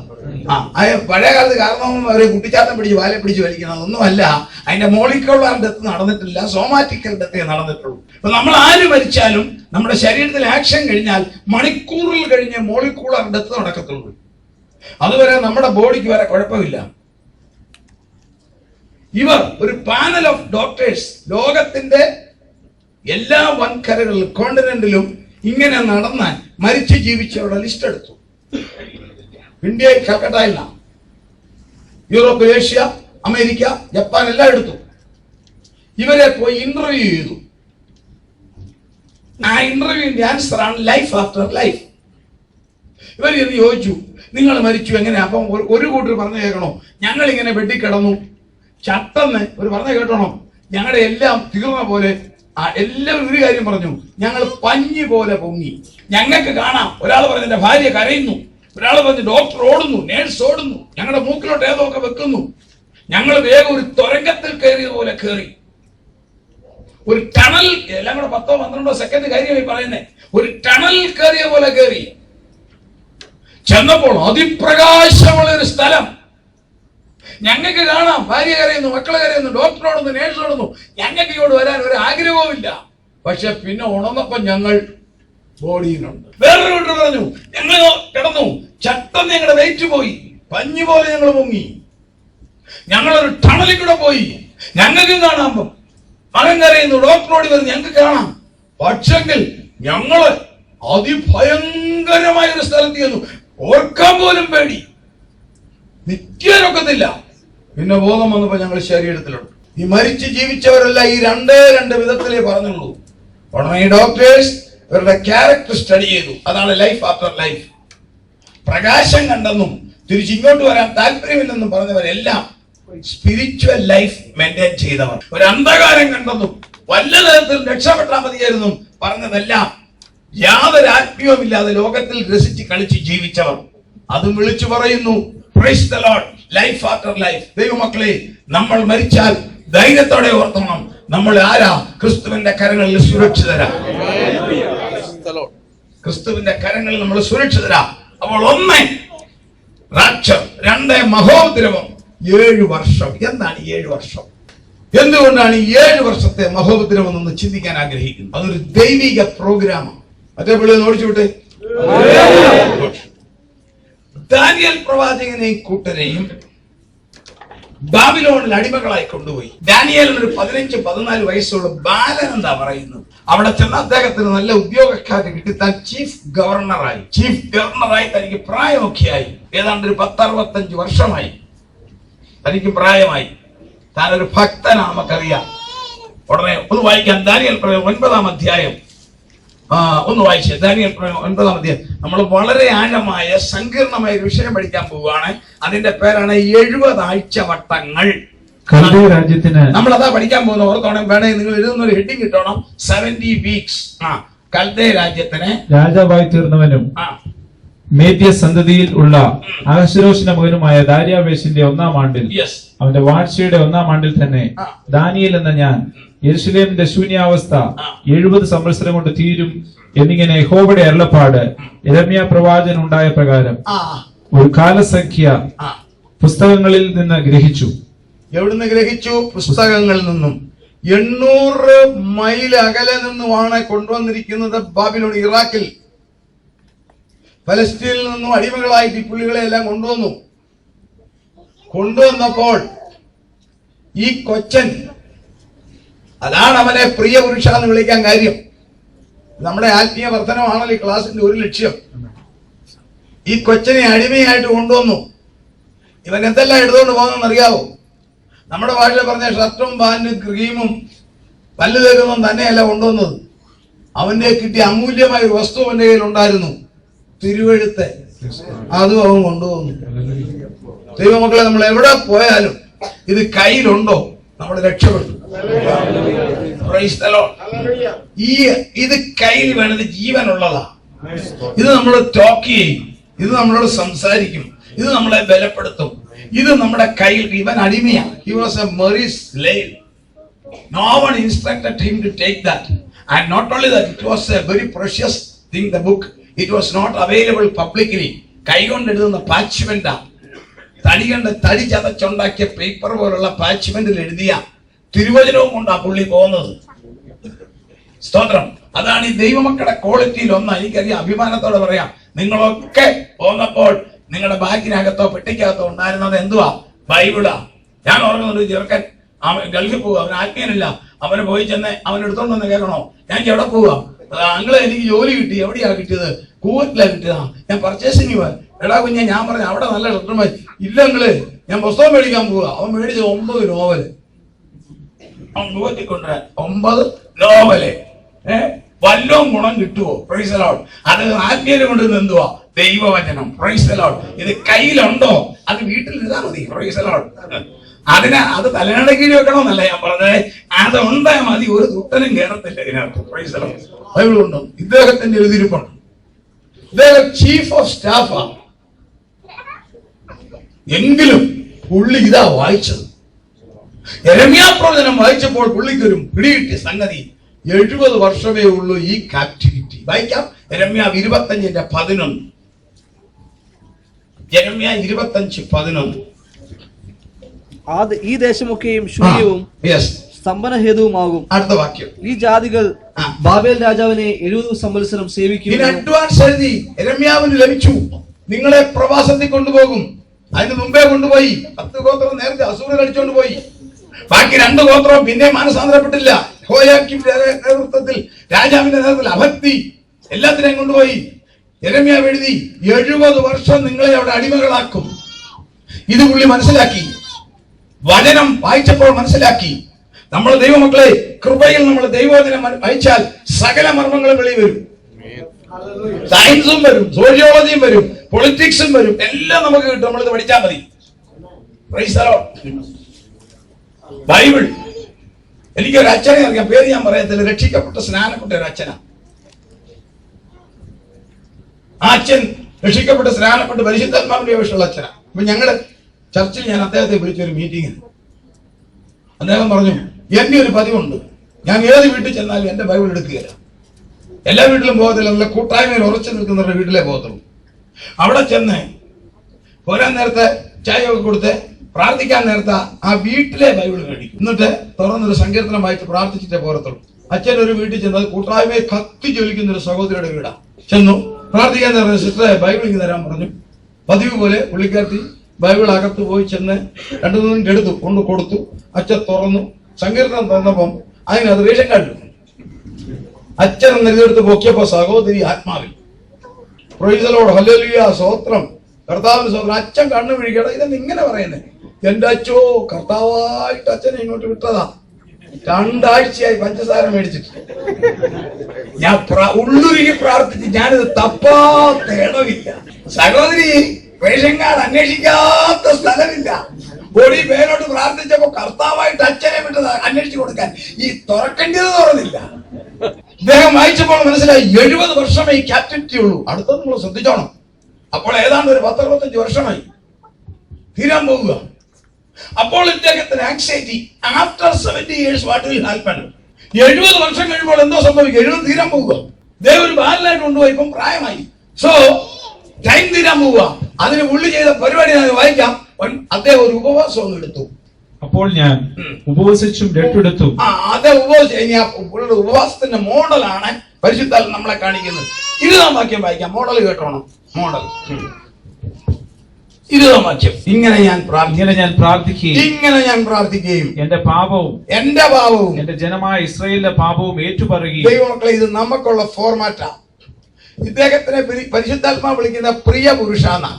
പഴയ കാലത്ത് കാരണം ഒരു കുട്ടിച്ചാത്തം പിടിച്ച് വാലെ പിടിച്ച് വലിക്കണം, ഒന്നുമല്ല. അതിന്റെ മോളിക്കുലാർ ഡെത്ത് നടന്നിട്ടില്ല, സോമാറ്റിക്കൽ ഡെത്തേ നടന്നിട്ടുള്ളൂ. അപ്പൊ നമ്മൾ ആര് മരിച്ചാലും നമ്മുടെ ശരീരത്തിൽ ആക്ഷൻ കഴിഞ്ഞാൽ മണിക്കൂറുകൾ കഴിഞ്ഞ് മോളിക്കുലാർ ഡെത്ത് നടക്കത്തുള്ളൂ. അതുവരെ നമ്മുടെ ബോഡിക്ക് വരെ കുഴപ്പമില്ല. ഇവർ ഒരു പാനൽ ഓഫ് ഡോക്ടേഴ്സ് ലോകത്തിന്റെ എല്ലാ വൻകരകളിലും കോണ്ടിനെന്റിലും ഇങ്ങനെ നടന്നാൽ മരിച്ചു ജീവിച്ചവരുടെ ലിസ്റ്റ് എടുത്തു. ഇന്ത്യയിൽ കൽക്കട്ടയിൽ, യൂറോപ്പ്, ഏഷ്യ, അമേരിക്ക, ജപ്പാൻ എല്ലാം എടുത്തു. ഇവരെ പോയി ഇന്റർവ്യൂ ചെയ്തു. ആ ഇന്റർവ്യൂവിന്റെ ആൻസർ ആണ് ലൈഫ് ആഫ്റ്റർ ലൈഫ്. ഇവർ ഇത് ചോദിച്ചു, നിങ്ങൾ മരിച്ചു എങ്ങനെയാ? അപ്പം ഒരു കൂട്ടർ പറഞ്ഞു കേൾക്കണോ, ഞങ്ങൾ ഇങ്ങനെ വെട്ടിക്കിടന്നു, ചട്ടെന്ന് ഒരു പറഞ്ഞു കേട്ടോണം, ഞങ്ങളുടെ എല്ലാം തീർന്ന പോലെ. എല്ലാവരും ഒരു കാര്യം പറഞ്ഞു, ഞങ്ങൾ പഞ്ഞി പോലെ പൊങ്ങി. ഞങ്ങൾക്ക് കാണാം. ഒരാൾ പറഞ്ഞു എന്റെ ഭാര്യ കരയുന്നു, ഒരാൾ പറഞ്ഞു ഡോക്ടർ ഓടുന്നു, നേഴ്സ് ഓടുന്നു, ഞങ്ങളുടെ മൂക്കിലോട്ട് ഏതോ ഒക്കെ വെക്കുന്നു. ഞങ്ങൾ വേഗം ഒരു തുരങ്കത്തിൽ കയറിയ പോലെ കയറി, ഒരു ടണൽ, എല്ലാം കൂടെ 10-12 സെക്കൻഡ് കാര്യമായി പറയുന്നേ, ഒരു ടണൽ കയറിയ പോലെ കയറി. ചെന്നപ്പോൾ അതിപ്രകാശമുള്ള ഒരു സ്ഥലം. ഞങ്ങൾക്ക് കാണാം, ഭാര്യ കരയുന്നു, മക്കളെ കരയുന്നു, ഡോക്ടർ ഓടുന്നു, നേഴ്സ് ഓടുന്നു. ഞങ്ങൾക്ക് ഇങ്ങോട്ട് വരാൻ ഒരു ആഗ്രഹവും ഇല്ല. പക്ഷെ പിന്നെ ഉണർന്നപ്പോൾ ഞങ്ങൾ ബോഡിയിലുണ്ട്. വേറൊരു കൂട്ടർ പറഞ്ഞു, ഞങ്ങൾ കിടന്നു, ചട്ടം ഞങ്ങളുടെ വെയിറ്റ് പോയി, പഞ്ഞു പോലെ ഞങ്ങൾ പൊങ്ങി. ഞങ്ങളൊരു ടണലിൽ കൂടെ പോയി, ഞങ്ങൾക്കും കാണാം. മകൻ കരയുന്നു, ഡോക്ടറോട് വരുന്നു, ഞങ്ങൾക്ക് കാണാം. പക്ഷെങ്കിൽ ഞങ്ങള് അതിഭയങ്കരമായ ഒരു സ്ഥലത്ത് ചെന്നു, ഓർക്കാൻ പോലും പേടി, നിൽക്കാനൊക്കത്തില്ല. പിന്നെ ബോധം വന്നപ്പോ ഞങ്ങൾ ശരീരത്തിലുണ്ട്. ഈ മരിച്ച് ജീവിച്ചവരെല്ലാം ഈ 2 വിധത്തിലേ പറഞ്ഞുള്ളൂ. ഉടനെ ഈ ഡോക്ടേഴ്സ് ഇവരുടെ ക്യാരക്ടർ സ്റ്റഡി ചെയ്തു. അതാണ് ലൈഫ് ആഫ്റ്റർ ലൈഫ്. പ്രകാശം കണ്ടെന്നും തിരിച്ചിങ്ങോട്ട് വരാൻ താല്പര്യമില്ലെന്നും പറഞ്ഞവരെല്ലാം സ്പിരിച്വൽ ലൈഫ് മെയിൻറ്റെയിൻ ചെയ്തവർ. ഒരു അന്ധകാരം കണ്ടെന്നും വല്ല തരത്തിൽ രക്ഷപ്പെട്ടാൽ മതിയായിരുന്നു പറഞ്ഞതെല്ലാം യാതൊരു ആത്മീയവുമില്ലാതെ ലോകത്തിൽ രസിച്ച് കളിച്ച് ജീവിച്ചവർ. അതും വിളിച്ചു പറയുന്നു, price the Lord, life after life. ദൈവമക്കളെ, നമ്മൾ മരിച്ചാൽ ധൈര്യത്തോടെ ഓർത്തണം, നമ്മൾ ആരാ? ക്രിസ്തുവിന്റെ കരങ്ങളിൽ സുരക്ഷിതരാ. ക്രിസ്തുവിന്റെ കരങ്ങളിൽ നമ്മൾ സുരക്ഷിതരാ. അപ്പോൾ 1 റാപ്ചർ, 2 മഹോദ്രവം, 7 വർഷം. എന്താണ് 7 വർഷം? എന്തുകൊണ്ടാണ് ഈ 7 വർഷത്തെ മഹോദ്രവം എന്ന് ചിന്തിക്കാൻ ആഗ്രഹിക്കുന്നു. അതൊരു ദൈവിക പ്രോഗ്രാമാണ്. മറ്റേ പിള്ളേ ഓടിച്ചു വിട്ടെ. ദാനിയേൽ പ്രവാചകനെയും കൂട്ടരെയും ബാബിലോണിൽ അടിമകളായി കൊണ്ടുപോയി. ദാനിയേലിന് ഒരു 15-14 വയസ്സുള്ള ബാലൻ എന്താ പറയുന്നത്. അവിടെ ചെന്ന അദ്ദേഹത്തിന് നല്ല ഉദ്യോഗക്കാരെ കിട്ടി. താൻ ചീഫ് ഗവർണറായി തനിക്ക് പ്രായമൊക്കെയായി. ഏതാണ്ട് ഒരു 10-65 വർഷമായി തനിക്ക് പ്രായമായി. താനൊരു ഭക്തനാ, നമുക്കറിയാം. ഉടനെ ഒന്ന് വായിക്കാം. ദാനിയേൽ 9-ാം അധ്യായം ഒന്ന് വായിച്ചേ. ദാനിയേൽ 9-ാം അധ്യായം. നമ്മൾ വളരെ ആഴമായ സങ്കീർണമായ ഒരു വിഷയം പഠിക്കാൻ പോവുകയാണ്. അതിന്റെ പേരാണ് 70 ആഴ്ചവട്ടങ്ങൾ. കൽദയ രാജ്യത്തിന് നമ്മൾ അതാ പഠിക്കാൻ പോകുന്ന ഓർത്തോണം. വേണേ നിങ്ങൾ എഴുതുന്ന ഒരു ഹെഡിങ് ഇട്ടോണം, 70 വീക്സ്. കൽദയ രാജ്യത്തിന് രാജാവായി തീർന്നവനും മേദ്യ സന്തതിയിൽ ഉള്ള അഹശ്വേരോശിന്റെ മകനുമായ ദാര്യാവേശിന്റെ 1-ാം ആണ്ടിൽ, അവന്റെ വാഴ്ചയുടെ 1-ാം ആണ്ടിൽ തന്നെ ദാനിയേൽ എന്ന ഞാൻ യെരൂശലേമിന്റെ ശൂന്യാവസ്ഥ 70 സംവത്സരം കൊണ്ട് തീരും എന്നിങ്ങനെ യഹോവയുടെ അരുളപ്പാട് യിരെമ്യാ പ്രവാചകൻ ഉണ്ടായ പ്രകാരം ഒരു കാലസംഖ്യ പുസ്തകങ്ങളിൽ നിന്ന് ഗ്രഹിച്ചു. എവിടുന്ന് ഗ്രഹിച്ചു? പുസ്തകങ്ങളിൽ നിന്നും. 800 മൈൽ അകലെ നിന്നുമാണ് കൊണ്ടുവന്നിരിക്കുന്നത്. ബാബിലോൺ, ഇറാഖിൽ, പലസ്തീനിൽ നിന്നും അടിമകളായിട്ട് ഈ പുള്ളികളെ എല്ലാം കൊണ്ടുവന്നപ്പോൾ ഈ കൊച്ചൻ, അതാണ് അവനെ പ്രിയ പുരുഷ എന്ന് വിളിക്കാൻ കാര്യം. നമ്മുടെ ആത്മീയ വർധനമാണല്ലോ ഈ ക്ലാസിന്റെ ഒരു ലക്ഷ്യം. ഈ കൊച്ചനെ അടിമയായിട്ട് കൊണ്ടുവന്നു. ഇവൻ എന്തെല്ലാം എടുത്തുകൊണ്ട് പോകുന്നെന്ന് അറിയാവോ? നമ്മുടെ ഭാഷയിൽ പറഞ്ഞ ഷർട്ടും പാന്റും ക്രീമും പല്ല് തേക്കുന്നതും തന്നെയല്ല കൊണ്ടുവന്നത്. അവന്റെ കിട്ടിയ അമൂല്യമായ ഒരു വസ്തു അവന്റെ കയ്യിൽ ഉണ്ടായിരുന്നു, തിരുവെഴുത്ത്. അതും അവൻ കൊണ്ടുവന്നു. ദൈവമക്കളെ, നമ്മൾ എവിടെ പോയാലും ഇത് കയ്യിലുണ്ടോ നമ്മൾ രക്ഷപ്പെട്ടു. ഇത് കയ്യിൽ വേണത് ജീവനുള്ളതാ. ഇത് നമ്മൾ ടോക്ക് ചെയ്യും, ഇത് നമ്മളോട് സംസാരിക്കും, ഇത് നമ്മളെ ബലപ്പെടുത്തും. ഇത് നമ്മുടെ കയ്യിൽ. ഇവൻ അടിമയാണ്. He was a merry slave. No one instructed him to take that. And not only that, it was a very precious thing, the book. It was not available publicly. കൈ കൊണ്ട് എഴുതുന്ന പാച്ച്മെന്റാ. തടി ചതച്ചുണ്ടാക്കിയ പേപ്പർ പോലുള്ള പാച്ച്മെന്റിൽ എഴുതിയ തിരുവചനവും കൊണ്ടാ പുള്ളി പോകുന്നത്. സ്തോത്രം. അതാണ് ഈ ദൈവമക്കളുടെ ക്വാളിറ്റിയിൽ ഒന്ന്. എനിക്കറിയാം, അഭിമാനത്തോടെ പറയാം, നിങ്ങളൊക്കെ പോന്നപ്പോൾ നിങ്ങളുടെ ബാഗിനകത്തോ പെട്ടിക്കകത്തോ ഉണ്ടായിരുന്നത് എന്തുവാ? ബൈബിളാ. ഞാൻ ഓർമ്മ ചെറുക്കൻ ഗൾഫിൽ പോവുക, അവൻ ആത്മീയനില്ല. അവന് പോയി ചെന്ന് അവൻ എടുത്തോണ്ട് വന്ന് കേൾക്കണോ, ഞാൻ എവിടെ പോവാ? അങ്ങളെ എനിക്ക് ജോലി കിട്ടി. എവിടെയാ കിട്ടിയത്? കൂവറ്റിലാ കിട്ടിയതാ. ഞാൻ പർച്ചേസിങ് പോവാ. എടാ കുഞ്ഞെ, ഞാൻ പറഞ്ഞു അവിടെ നല്ല ഷർട്ടുമായി. ഇല്ല അങ്ങള്, ഞാൻ പുസ്തകം മേടിക്കാൻ പോവാ. അവൻ മേടിച്ചത് 9 നോവല്. അവൻ കൂവറ്റി കൊണ്ടുവരാൻ 9 നോവല്. വല്ലവും ഗുണം കിട്ടുവോ? Price the Lord. അത് ആത്മീയത കൊണ്ടുവന്ന് എന്തുവാ? ദൈവവചനം. Price the Lord. ഇത് കയ്യിലുണ്ടോ? അത് വീട്ടിൽ ഇരുന്നാ മതി. Price the Lord. അത് തലയുടെ കീഴിൽ വെക്കണമെന്നല്ല ഞാൻ പറഞ്ഞത്. അത് ഉണ്ടായാൽ മതി, ഒരു തുട്ടനും കയറത്തില്ല ഇതിനകത്ത്. Price the Lord. ബൈബിൾ കൊണ്ടു ഇദ്ദേഹത്തിന്റെ എഴുതിയിരിപ്പുണ്ട്. ഇദ്ദേഹം ചീഫ് ഓഫ് സ്റ്റാഫാ. എങ്കിലും പുള്ളി ഇതാ വായിച്ചത്. യിരെമ്യാ പ്രവചനം വായിച്ചപ്പോൾ പുള്ളിക്കൊരു പിടികിട്ടിയ സംഗതി, 70 വർഷമേ ഉള്ളൂ ഈ കാപ്റ്റിവിറ്റി. വായിക്കാം. യിരെമ്യാ 25:11. യിരെമ്യാ 25:11. ഈ ദേശമൊക്കെയും ശൂന്യവും സ്തംഭനഹേതുവുമാകും. അടുത്ത വാക്യം. ഈ ജാതികൾ ബാബേൽ രാജാവിനെ 70 സംവത്സരം സേവിക്കും. അഡ്വാൻസ് എഴുതി യിരെമ്യാവിന് ലഭിച്ചു. നിങ്ങളെ പ്രവാസത്തിൽ കൊണ്ടുപോകും. അതിന് മുമ്പേ കൊണ്ടുപോയി. 10 ഗോത്രം നേരത്തെ അസൂര്യൻ അടിച്ചുകൊണ്ട് പോയി. ബാക്കി 2 ഗോത്രവും പിന്നെ മാനസാന്തരപ്പെട്ടില്ല. യഹോയാക്കീമിന്റെ നേതൃത്വത്തിൽ, രാജാവിന്റെ നേതൃത്വത്തിൽ അഭക്തി എല്ലാത്തിനെയും കൊണ്ടുപോയി. യിരെമ്യാ എഴുതി 70 വർഷം നിങ്ങളെ അവിടെ അടിമകളാക്കും. ഇത് പുള്ളി മനസ്സിലാക്കി. വചനം വായിച്ചപ്പോൾ മനസ്സിലാക്കി. നമ്മൾ ദൈവമക്കളെ, കൃപയിൽ നമ്മൾ ദൈവവചനം വായിച്ചാൽ സകല മർമ്മങ്ങളും വെളി വരും. സയൻസും വരും, സോഷ്യോളജിയും വരും, പൊളിറ്റിക്സും വരും, എല്ലാം നമുക്ക് കിട്ടും. നമ്മളിത് പഠിച്ചാൽ മതി. Price the Lord. ബൈബിൾ. എനിക്കൊരു അച്ഛനെ അറിയാം, പേര് ഞാൻ പറയത്തില്ല. രക്ഷിക്കപ്പെട്ട സ്നാനപ്പെട്ട ഒരു അച്ഛനാ. ആ അച്ഛൻ രക്ഷിക്കപ്പെട്ട് സ്നാനപ്പെട്ട് പരിശുദ്ധാത്മാവിന്റെ ആവശ്യമുള്ള അച്ഛനാ. അപ്പൊ ഞങ്ങള് ചർച്ചിൽ ഞാൻ അദ്ദേഹത്തെ വിളിച്ചൊരു മീറ്റിങ്ങിന് അദ്ദേഹം പറഞ്ഞു, എന്റെ ഒരു പതിവുണ്ട്, ഞാൻ ഏത് വീട്ടിൽ ചെന്നാലും എന്റെ ബൈബിൾ എടുക്കുകയില്ല. എല്ലാ വീട്ടിലും പോകത്തില്ല, നല്ല കൂട്ടായ്മയിൽ ഉറച്ചു നിൽക്കുന്നവരുടെ വീട്ടിലേ പോകത്തുള്ളൂ. അവിടെ ചെന്ന് പോരാൻ നേരത്തെ ചായ ഒക്കെ കൊടുത്ത് പ്രാർത്ഥിക്കാൻ നേരത്തെ ആ വീട്ടിലെ ബൈബിൾ മേടിക്കും. എന്നിട്ട് തുറന്നൊരു സങ്കീർത്തനം വായിച്ച് പ്രാർത്ഥിച്ചിട്ടേ പോരത്തുള്ളൂ. അച്ഛൻ ഒരു വീട്ടിൽ ചെന്നത് കൂട്ടായ്മയെ കത്തി ജ്വലിക്കുന്ന ഒരു സഹോദരിയുടെ വീടാ. ചെന്നു പ്രാർത്ഥിക്കാൻ നേരത്തെ സിസ്റ്ററെ ബൈബിൾ ഇങ്ങനെ തരാൻ പറഞ്ഞു. പതിവ് പോലെ പുള്ളിക്കാർത്തി ബൈബിൾ അകത്ത് പോയി ചെന്ന് 2 മിനിറ്റ് എടുത്തു, കൊണ്ട് കൊടുത്തു. അച്ഛൻ തുറന്നു. സങ്കീർത്തനം തന്നപ്പം അതിനകത്ത് റേഷൻ കാർഡ്. അച്ഛൻ എന്നെടുത്ത് പൊക്കിയപ്പോ സഹോദരി ആത്മാവിൽ. Price the Lord. ഹല്ലേലൂയ. സ്തോത്രം. കർത്താവിന് സ്തോത്രം. അച്ഛൻ കണ്ണു വിഴിക്കട്ടെ. ഇതെന്ന് ഇങ്ങനെ പറയുന്നേ, എന്റെ അച്ഛോ കർത്താവായിട്ട് അച്ഛനെ ഇങ്ങോട്ട് വിട്ടതാ. 2 ആഴ്ചയായി പഞ്ചസാര മേടിച്ചിട്ട് ഞാൻ ഉള്ളുരുകി പ്രാർത്ഥിച്ച് ഞാനിത് തപ്പാത്ത ഇടമില്ല. സഹോദരി, റേഷൻ കാർഡ് അന്വേഷിക്കാത്ത സ്ഥലമില്ല. ബോഡി പേരോട്ട് പ്രാർത്ഥിച്ചപ്പോ കർത്താവായിട്ട് അച്ഛനെ വിട്ടത് അന്വേഷിച്ചു കൊടുക്കാൻ ഈ തുറക്കേണ്ടത് തുറന്നില്ല. ഇദ്ദേഹം വായിച്ചപ്പോൾ മനസ്സിലായി 70 വർഷമേ ഈ ക്യാപ്റ്റിവിറ്റി ഉള്ളൂ. അടുത്തത് നമ്മൾ ശ്രദ്ധിച്ചോണം. അപ്പോൾ ഏതാണ്ട് ഒരു 10-25 വർഷമായി തീരാൻ പോവുക. അപ്പോൾ ഇദ്ദേഹത്തിന് anxiety. After 70 years what will happen? 70 വർഷം കഴിയുമ്പോൾ എന്തോ സംഭവിക്കും? 70 തീരാൻ പോവുക. ദൈവം ഒരു ബാലനായിട്ട് കൊണ്ടുപോയി. ഇപ്പം പ്രായമായി. സോ ടൈം തീരാൻ പോവുക. അതിന് പുള്ളി ചെയ്ത പരിപാടി ഞാൻ വായിക്കാം. അദ്ദേഹം ഒരു ഉപവാസം എടുത്തു. അപ്പോൾ ഞാൻ ഉപവസിച്ചും രട്ടെടുത്തു. അദ്ദേഹം ഉപവസിച്ച് ഉപവാസത്തിന്റെ മോഡലാണ് പരിശുദ്ധാത്മ നമ്മളെ കാണിക്കുന്നത്. 20-ാം വാക്യം വായിക്കാം. മോഡൽ കേട്ടോണം. മോഡൽ 20-ാം വാക്യം. ഇങ്ങനെ ഞാൻ പ്രാർത്ഥിക്കുകയും എന്റെ പാപവും എന്റെ ജനമായ ഇസ്രായേലിന്റെ പാപവും ഏറ്റുപറയുകയും. ദൈവമക്കളെ, ഇത് നമുക്കുള്ള ഫോർമാറ്റാ. ഇദ്ദേഹത്തിനെ പരിശുദ്ധാത്മാ വിളിക്കുന്ന പ്രിയ പുരുഷാന്നാ.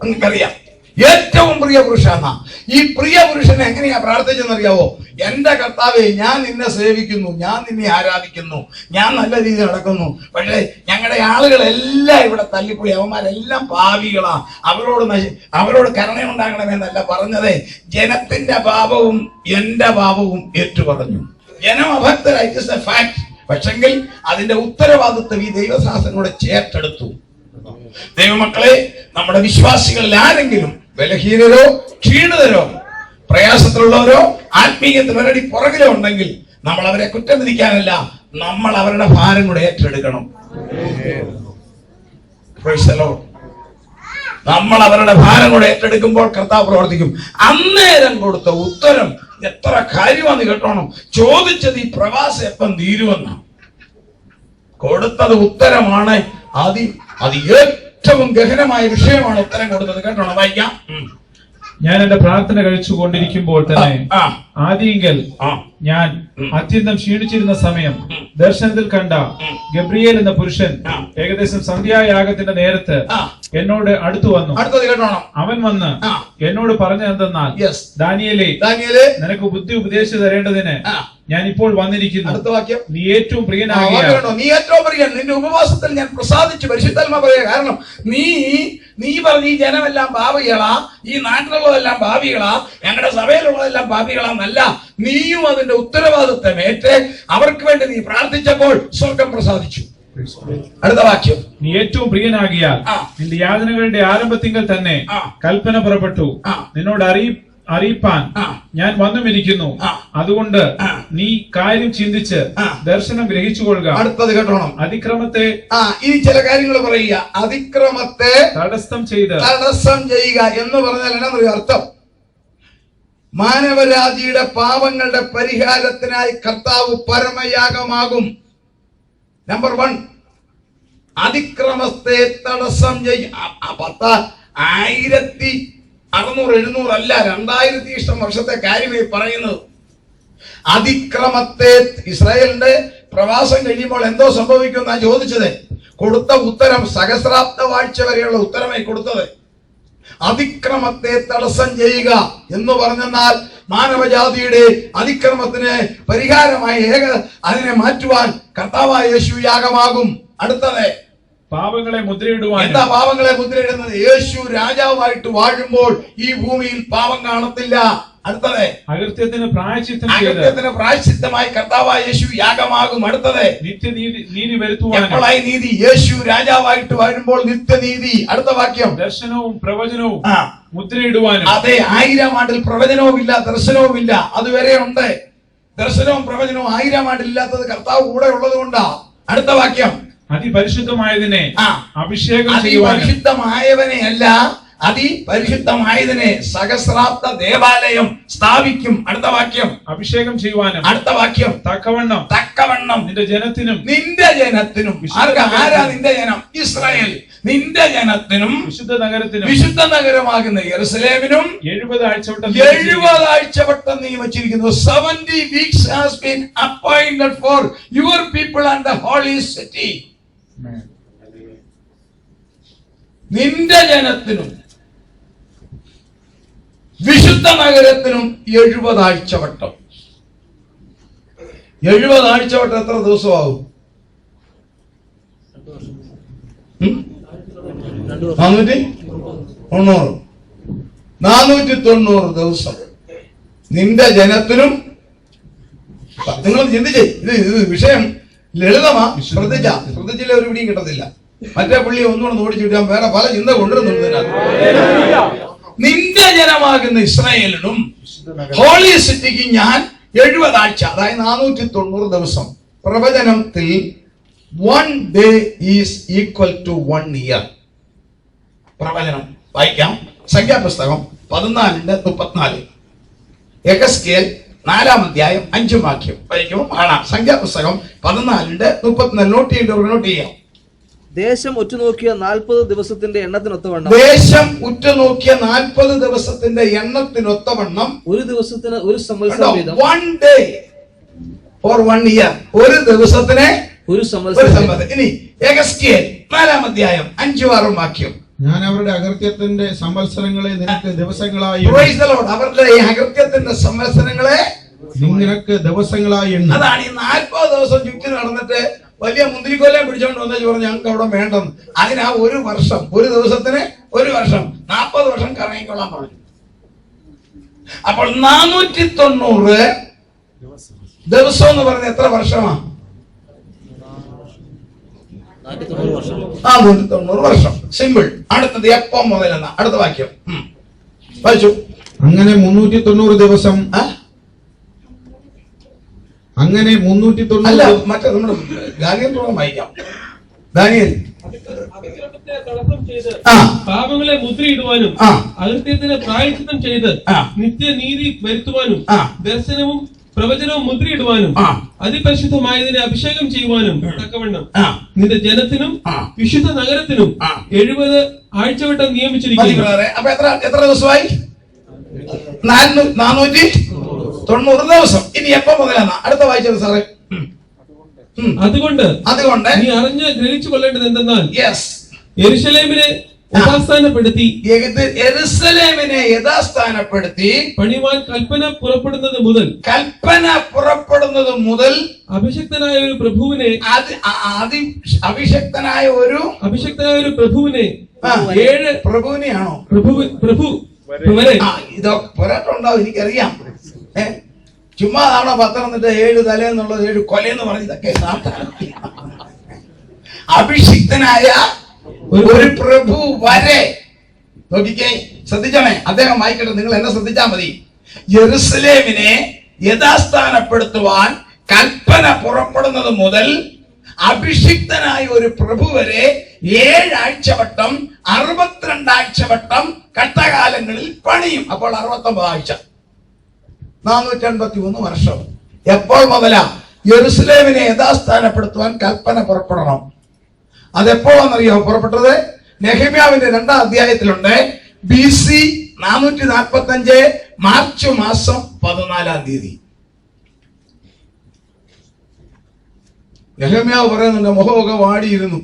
നിങ്ങൾക്കറിയാം, ഏറ്റവും പ്രിയ പുരുഷാന്നാ. ഈ പ്രിയ പുരുഷനെ എങ്ങനെയാ പ്രാർത്ഥിച്ചെന്നറിയാവോ? എന്റെ കർത്താവേ, ഞാൻ നിന്നെ സേവിക്കുന്നു, ഞാൻ നിന്നെ ആരാധിക്കുന്നു, ഞാൻ നല്ല രീതിയിൽ നടക്കുന്നു. ഞങ്ങളുടെ ആളുകളെല്ലാം ഇവിടെ തല്ലിപ്പോയി, അവന്മാരെല്ലാം പാപികളാ, അവരോട് കരുണയുണ്ടാകണമെന്നല്ല പറഞ്ഞത്. ജനത്തിന്റെ പാപവും എന്റെ പാപവും ഏറ്റുപറഞ്ഞു. ജനം അഭക്തരായി, ഇറ്റ് ഈസ് എ ഫാക്ട്. പക്ഷെങ്കിൽ അതിന്റെ ഉത്തരവാദിത്വം ഈ ദൈവശാസ്ത്രങ്ങളോട് ചേർത്തെടുത്തു. ദൈവമക്കളെ, നമ്മുടെ വിശ്വാസികളിൽ ആരെങ്കിലും ബലഹീനരോ ക്ഷീണിതരോ പ്രയാസത്തിലുള്ളവരോ ആത്മീയത്തിൽ ഒരടി പുറകിലോ ഉണ്ടെങ്കിൽ നമ്മൾ അവരെ കുറ്റം വിധിക്കാനല്ല, നമ്മൾ അവരുടെ ഭാരം കൂടെ ഏറ്റെടുക്കണം. നമ്മൾ അവരുടെ ഭാരം കൂടെ ഏറ്റെടുക്കുമ്പോൾ കർത്താവ് പ്രവർത്തിക്കും. അന്നേരം കൊടുത്ത ഉത്തരം എത്ര കാര്യമാണെന്ന് കേട്ടോണം. ചോദിച്ചത് ഈ പ്രവാസം എപ്പം തീരുമെന്ന, കൊടുത്തത് ഉത്തരമാണ്. അത് ഏറ്റവും ഗഹനമായ വിഷയമാണ് ഉത്തരം കൊടുത്തത്. കേട്ടോണം, വായിക്കാം. ഞാൻ എന്റെ പ്രാർത്ഥന കഴിച്ചുകൊണ്ടിരിക്കുമ്പോൾ തന്നെ ആദിയെങ്കിൽ ഞാൻ അത്യന്തം ക്ഷീണിച്ചിരുന്ന സമയം ദർശനത്തിൽ കണ്ട ഗബ്രിയേൽ എന്ന പുരുഷൻ ഏകദേശം സന്ധ്യായാഗത്തിന്റെ നേരത്ത് എന്നോട് അടുത്തു വന്നു. അവൻ വന്ന് എന്നോട് പറഞ്ഞതെന്നാൽ, ദാനിയേലേ, നിനക്ക് ബുദ്ധി ഉപദേശിച്ചു തരേണ്ടതിന് ഞാൻ ഇപ്പോൾ വന്നിരിക്കുന്നു. അടുത്ത വാക്യം. നീ ഏറ്റവും പ്രിയനാകിയ, നീ ഏറ്റവും പ്രിയൻ, നിന്റെ ഉപവാസത്തിൽ ഞാൻ പ്രസാദിച്ചു. പരിശുദ്ധാത്മാ പറയുക. കാരണം നീ പറഞ്ഞ ഈ ജനമെല്ലാം പാപികളാ, ഈ നാട്ടിലുള്ളതെല്ലാം പാപികളാ, ഞങ്ങളുടെ സഭയിലുള്ളതെല്ലാം പാപികളാന്നല്ല. നീയും അതിന്റെ ഉത്തരവാദിത്വം ഏറ്റ് അവർക്ക് വേണ്ടി നീ പ്രാർത്ഥിച്ചപ്പോൾ സ്വർഗം പ്രസാദിച്ചു. അടുത്ത വാക്യം. നീ ഏറ്റവും പ്രിയനാകിയാൽ നിന്റെ യാതനകളുടെ ആരംഭത്തിങ്കൽ തന്നെ കൽപ്പന പുറപ്പെട്ടു നിന്നോട് അറിയിപ്പാൻ ഞാൻ വന്നുമിരിക്കുന്നു. അതുകൊണ്ട് നീ കാര്യം ചിന്തിച്ച് ദർശനം ഗ്രഹിച്ചുകൊള്ളുക. അടുത്തത് കേട്ടോണം. അതിക്രമത്തെ ഈ ചില കാര്യങ്ങൾ പറയുക. അതിക്രമത്തെ തടസ്സം ചെയ്യുക എന്ന് പറഞ്ഞാൽ എന്നാ അർത്ഥം? മാനവരാജിയുടെ പാപങ്ങളുടെ പരിഹാരത്തിനായി കർത്താവ് പരമയാഗമാകും. നമ്പർ 1, അതിക്രമത്തെ തടസ്സം ചെയ്യും. 1600, 700 അല്ല, 2000 ഇഷ്ടം വർഷത്തെ കാര്യമായി പറയുന്നത്. അതിക്രമത്തെ, ഇസ്രായേലിന്റെ പ്രവാസം കഴിയുമ്പോൾ എന്തോ സംഭവിക്കുമെന്നാ ചോദിച്ചത്. കൊടുത്ത ഉത്തരം സഹസ്രാബ്ദ വാഴ്ച വരെയുള്ള ഉത്തരമായി കൊടുത്തത്. അതിക്രമത്തെ തടസ്സം ചെയ്യുക എന്ന് പറഞ്ഞാൽ മാനവജാതിയുടെ അതിക്രമത്തിന് പരിഹാരമായി അതിനെ മാറ്റുവാൻ കർത്താവായ യേശു യാഗമാകും. അടുത്തത് പാപങ്ങളെ മുദ്രയിടുവാൻ. എന്താ പാപങ്ങളെ മുദ്രയിടുന്നത്? യേശു രാജാവായിട്ട് വാഴുമ്പോൾ ഈ ഭൂമിയിൽ പാപം കാണത്തില്ല. അടുത്തത് അകൃത്യത്തിന് പ്രായശ്ചിത്തമായി കർത്താവായ യേശു യാഗമാകും. അടുത്തത് നിത്യനീതി വരുത്തുവാൻ. എപ്പോഴായി നീതി? യേശു രാജാവായിട്ട് വരുമ്പോൾ നിത്യനീതി. അടുത്ത വാക്യം. ദർശനവും പ്രവചനവും മുദ്രയിടുവാനും. അതെ, 1000 ആണ്ടിൽ പ്രവചനവും ഇല്ല, ദർശനവും ഇല്ല. അതുവരെ ഉണ്ട്. ദർശനവും പ്രവചനവും 1000 ആണ്ടിൽ ഇല്ലാത്തത് കർത്താവ് കൂടെ ഉള്ളത് കൊണ്ടാ. അടുത്ത വാക്യം. അതിപരിശുദ്ധമായതിനെ അഭിഷേകം ചെയ്യുവാനും. പരിശുദ്ധമായവനെ അല്ല, അതിപരിശുദ്ധമായതിനെ സഹസ്രാബ്ദ ദേവാലയം സ്ഥാപിക്കും. അടുത്ത വാക്യം. അഭിഷേകം ചെയ്യുവാനും. അടുത്ത വാക്യം. തക്കവണ്ണം നിന്റെ ജനത്തിനും. ആരാ നിന്റെ ജനം? ഇസ്രായേൽ. നിന്റെ ജനത്തിനും വിശുദ്ധ നഗരമാകുന്ന യെരുശലേമിനും 70 ആഴ്ചവട്ടം നിയമിച്ചിരിക്കുന്നു. 70 weeks has been appointed for your people and the holy city. നിന്റെ ജനത്തിനും വിശുദ്ധ നഗരത്തിനും 70 ആഴ്ചവട്ടം. 70 ആഴ്ച തൊട്ട് എത്ര ദിവസമാകും? 490 ദിവസം നിന്റെ ജനത്തിനും. നിങ്ങൾ ചിന്തിച്ചേ, ഇത് വിഷയം ലളിതമാ. ശ്രദ്ധിച്ചില്ല ഒരു പിടിയും കിട്ടത്തില്ല. മറ്റേ പുള്ളി ഒന്നുകൂടെ ഓടിച്ചിട്ടാൻ വേറെ പല ചിന്ത കൊണ്ടുവരുന്നുണ്ട്. നിന്റെ ജനമാകുന്ന ഇസ്രായേലിനും ഹോളി സിറ്റിക്ക് ഞാൻ 70 ആഴ്ച, അതായത് 490 ദിവസം. പ്രവചനത്തിൽ 1 day is equal to 1 year. പ്രവചനം വായിക്കാം. സംഖ്യാപുസ്തകം 14:34. യെഹെസ്കേൽ 4-ാം അധ്യായം 5-ാം വാക്യം വായിക്കുമ്പോൾ കാണാം. സംഖ്യാപുസ്തകം 14:34. നോട്ട് ചെയ്യാം. ദേശം ഉറ്റുനോക്കിയ 40 ദിവസത്തിന്റെ എണ്ണത്തിനൊത്തവണ്ണം, ദേശം ഉറ്റുനോക്കിയ 40 ദിവസത്തിന്റെ എണ്ണത്തിനൊത്തവണ്ണം ഒരു ദിവസത്തിന് ഒരു സംവത്സരം വീതം. 1 day for 1 year. ഒരു ദിവസത്തിന് ഒരു ഒരു സംവത്സരം. സംവത്സരം. ഇനി യെഹെസ്കേൽ 4-ാം അധ്യായം 5-6 വാക്യം. ഞാൻ അവരുടെ അകൃത്യത്തിന്റെ സംവത്സരങ്ങളെ നിനക്ക് ദിവസങ്ങളായി Praise the Lord. അവരുടെ ഈ അകൃത്യത്തിന്റെ സംവത്സരങ്ങളെ നിനക്ക് ദിവസങ്ങളായി എണ്ണും. അതാണ് ഈ 40 ദിവസം ചുറ്റി നടന്നിട്ട് വലിയ മുന്തിരിക്കൊല്ലം പിടിച്ചോണ്ട് വന്നു പറഞ്ഞു ഞങ്ങൾക്ക് അവിടെ വേണ്ടെന്ന്. അതിനാ ഒരു വർഷം, ഒരു ദിവസത്തിന് ഒരു വർഷം, 40 വർഷം കറങ്ങിക്കൊള്ളാൻ പറഞ്ഞു. അപ്പോൾ 490 ദിവസം എന്ന് പറഞ്ഞ എത്ര വർഷമാണ്? 490 വർഷം. സിമ്പിൾ. അടുത്തത് എപ്പം മുതലെന്ന അടുത്ത വാക്യം വായിച്ചു. അങ്ങനെ 390 ദിവസം. അങ്ങനെ 390 അല്ല, മറ്റേ നമ്മൾ ദാനിയേൽ വായിക്കാം. ദാനിയേൽ തടസ്സം ചെയ്ത് ആ പാപങ്ങളെ മുദ്രയിടുവാനും ആ അകൃത്യത്തിന് പ്രായശ്ചിത്തം ചെയ്ത് ആ നിത്യനീതി വരുത്തുവാനും ആ ദർശനവും പ്രവചനവും മുദ്രയിടുവാനും ആ അതിപരിശുദ്ധമായതിനെ അഭിഷേകം ചെയ്യുവാനും തക്കവണ്ണം ആ നിന്റെ ജനത്തിനും ആ വിശുദ്ധ നഗരത്തിനും ആ 70 ആഴ്ചവട്ടം നിയമിച്ചിരിക്കുന്നു. അപ്പൊ എത്ര ദിവസമായി? 490 ദിവസം. ഇനി എപ്പോ മുതലാണ് അടുത്ത വായിച്ചത് സാറേ? അതുകൊണ്ട് നീ അറിഞ്ഞ് ഗ്രഹിച്ചു കൊള്ളേണ്ടത് എന്തെന്നാൽ യെരൂശലേമിനെ യഥാസ്ഥാനപ്പെടുത്തി പണിവാൻ കൽപ്പന പുറപ്പെടുന്നത് മുതൽ അഭിഷക്തനായ ഒരു പ്രഭുവിനെ പ്രഭുവിനെയാണോ പ്രഭു ഇതൊക്കെ പോരാട്ടമുണ്ടാവും എനിക്കറിയാം. ചുമ്മാതാണോ പത്തനംതിട്ട 7 തലേന്നുള്ളത് 7 കൊലയെന്ന് പറഞ്ഞതൊക്കെ അഭിഷിക്തനായ ഒരു പ്രഭു വരെ. നോക്കിക്കേ, ശ്രദ്ധിച്ചോണേ, അദ്ദേഹം വായിക്കട്ടെ, നിങ്ങൾ എന്നെ ശ്രദ്ധിച്ചാൽ മതി. യെരൂശലേമിനെ യഥാസ്ഥാനപ്പെടുത്തുവാൻ കൽപ്പന പുറപ്പെടുന്നത് മുതൽ അഭിഷിക്തനായ ഒരു പ്രഭു വരെ 7 ആഴ്ചവട്ടം 62 ആഴ്ചവട്ടം കഷ്ടകാലങ്ങളിൽ പണിയും. അപ്പോൾ 69 ആഴ്ച, 483 വർഷം. എപ്പോൾ മുതലാ യെരൂശലേമിനെ യഥാസ്ഥാനപ്പെടുത്തുവാൻ കൽപ്പന പുറപ്പെടണം? അതെപ്പോഴാണെന്നറിയോ പുറപ്പെട്ടത്? നെഹെമ്യാവിന്റെ 2-ാം അധ്യായത്തിലുണ്ട്. BC 445 മാർച്ച് മാസം 14-ാം തീയതി. നെഹെമ്യാവ് പറയുന്നുണ്ട് മുഖമൊക്കെ വാടിയിരുന്നു.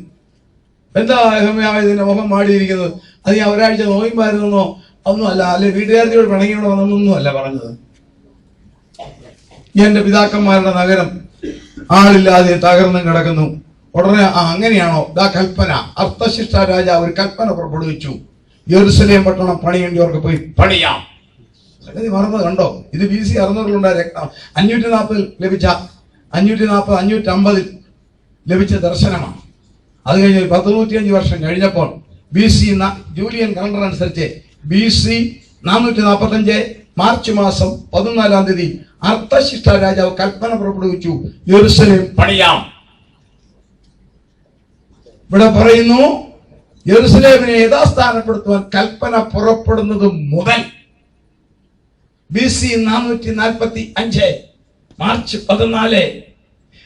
എന്താ നെഹെമ്യാവ് ഇതിന്റെ മുഖം വാടിയിരിക്കുന്നത്? അത് ഞാൻ ഒരാഴ്ച നോയിമ്പായിരുന്നോ ഒന്നും അല്ല, അല്ലെ വീട്ടുകാരിയോട് പിണങ്ങിയോട് വന്നൊന്നും അല്ല പറഞ്ഞത്. എന്റെ പിതാക്കന്മാരുടെ നഗരം ആളില്ലാതെ തകർന്നും കിടക്കുന്നു. ഉടനെ അങ്ങനെയാണോ? ദാ കൽപ്പന. അർത്ഥശിഷ്ട രാജാവ് ഒരു കൽപ്പന പുറപ്പെടുവിച്ചു, യെരൂശലേം പട്ടണം പണിയേണ്ടിയവർക്ക് പോയി പണിയാം. സംഗതി മറന്നത് കണ്ടോ? ഇത് BC 600-ലുണ്ടായ രക്തം 540 ലഭിച്ച 550 ലഭിച്ച ദർശനമാണ്. അത് കഴിഞ്ഞ് 105 വർഷം കഴിഞ്ഞപ്പോൾ BC ജൂലിയൻ കലണ്ടർ അനുസരിച്ച് BC 445 മാർച്ച് മാസം 14-ാം തീയതി അർത്ഥശിഷ്ട രാജാവ് കൽപ്പന പുറപ്പെടുവിച്ചു, യെരൂശലേം പണിയാം. ഇവിടെ പറയുന്നു യെരൂശലേമിനെ യഥാസ്ഥാനപ്പെടുത്തുവാൻ കൽപ്പന പുറപ്പെടുന്നത് മുതൽ BC 445 മാർച്ച് 14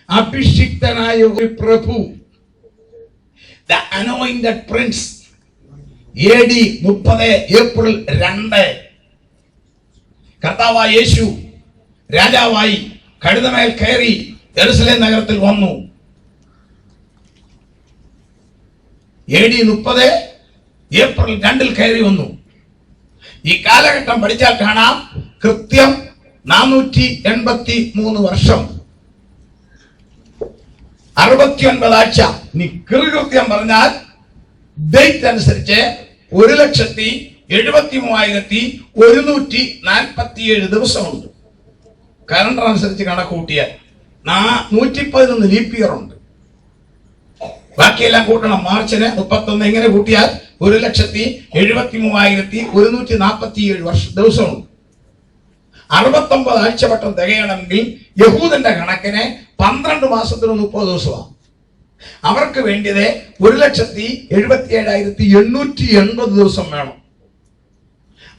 അഭിഷിക്തനായ ഒരു പ്രഭു, the anointed prince, AD 30 April 2 കർത്താവായ യേശു രാജാവായി കഴുതമേൽ കയറി യെരൂശലേം നഗരത്തിൽ വന്നു. AD 30 ഏപ്രിൽ 2 കയറി വന്നു. ഈ കാലഘട്ടം പഠിച്ചാൽ കാണാം, കൃത്യം 483 വർഷം 69 ആഴ്ച. ഇനി കൃത്യം പറഞ്ഞാൽ ഡേറ്റ് അനുസരിച്ച് 1,73,147 ദിവസമുണ്ട്. കലണ്ടർ അനുസരിച്ച് കണക്ക് കൂട്ടിയാൽ 111 ലീപ്പ് ഇയർ ഉണ്ട്. ബാക്കിയെല്ലാം കൂട്ടണം. മാർച്ചിന് 31 എങ്ങനെ കൂട്ടിയാൽ 1,73,147 ദിവസമുണ്ട്. 69 ആഴ്ചവട്ടം തികയണമെങ്കിൽ യഹൂദന്റെ കണക്കിന് 12 മാസത്തിന് 30 ദിവസമാണ്. അവർക്ക് വേണ്ടിയത് 1,77,880 ദിവസം വേണം.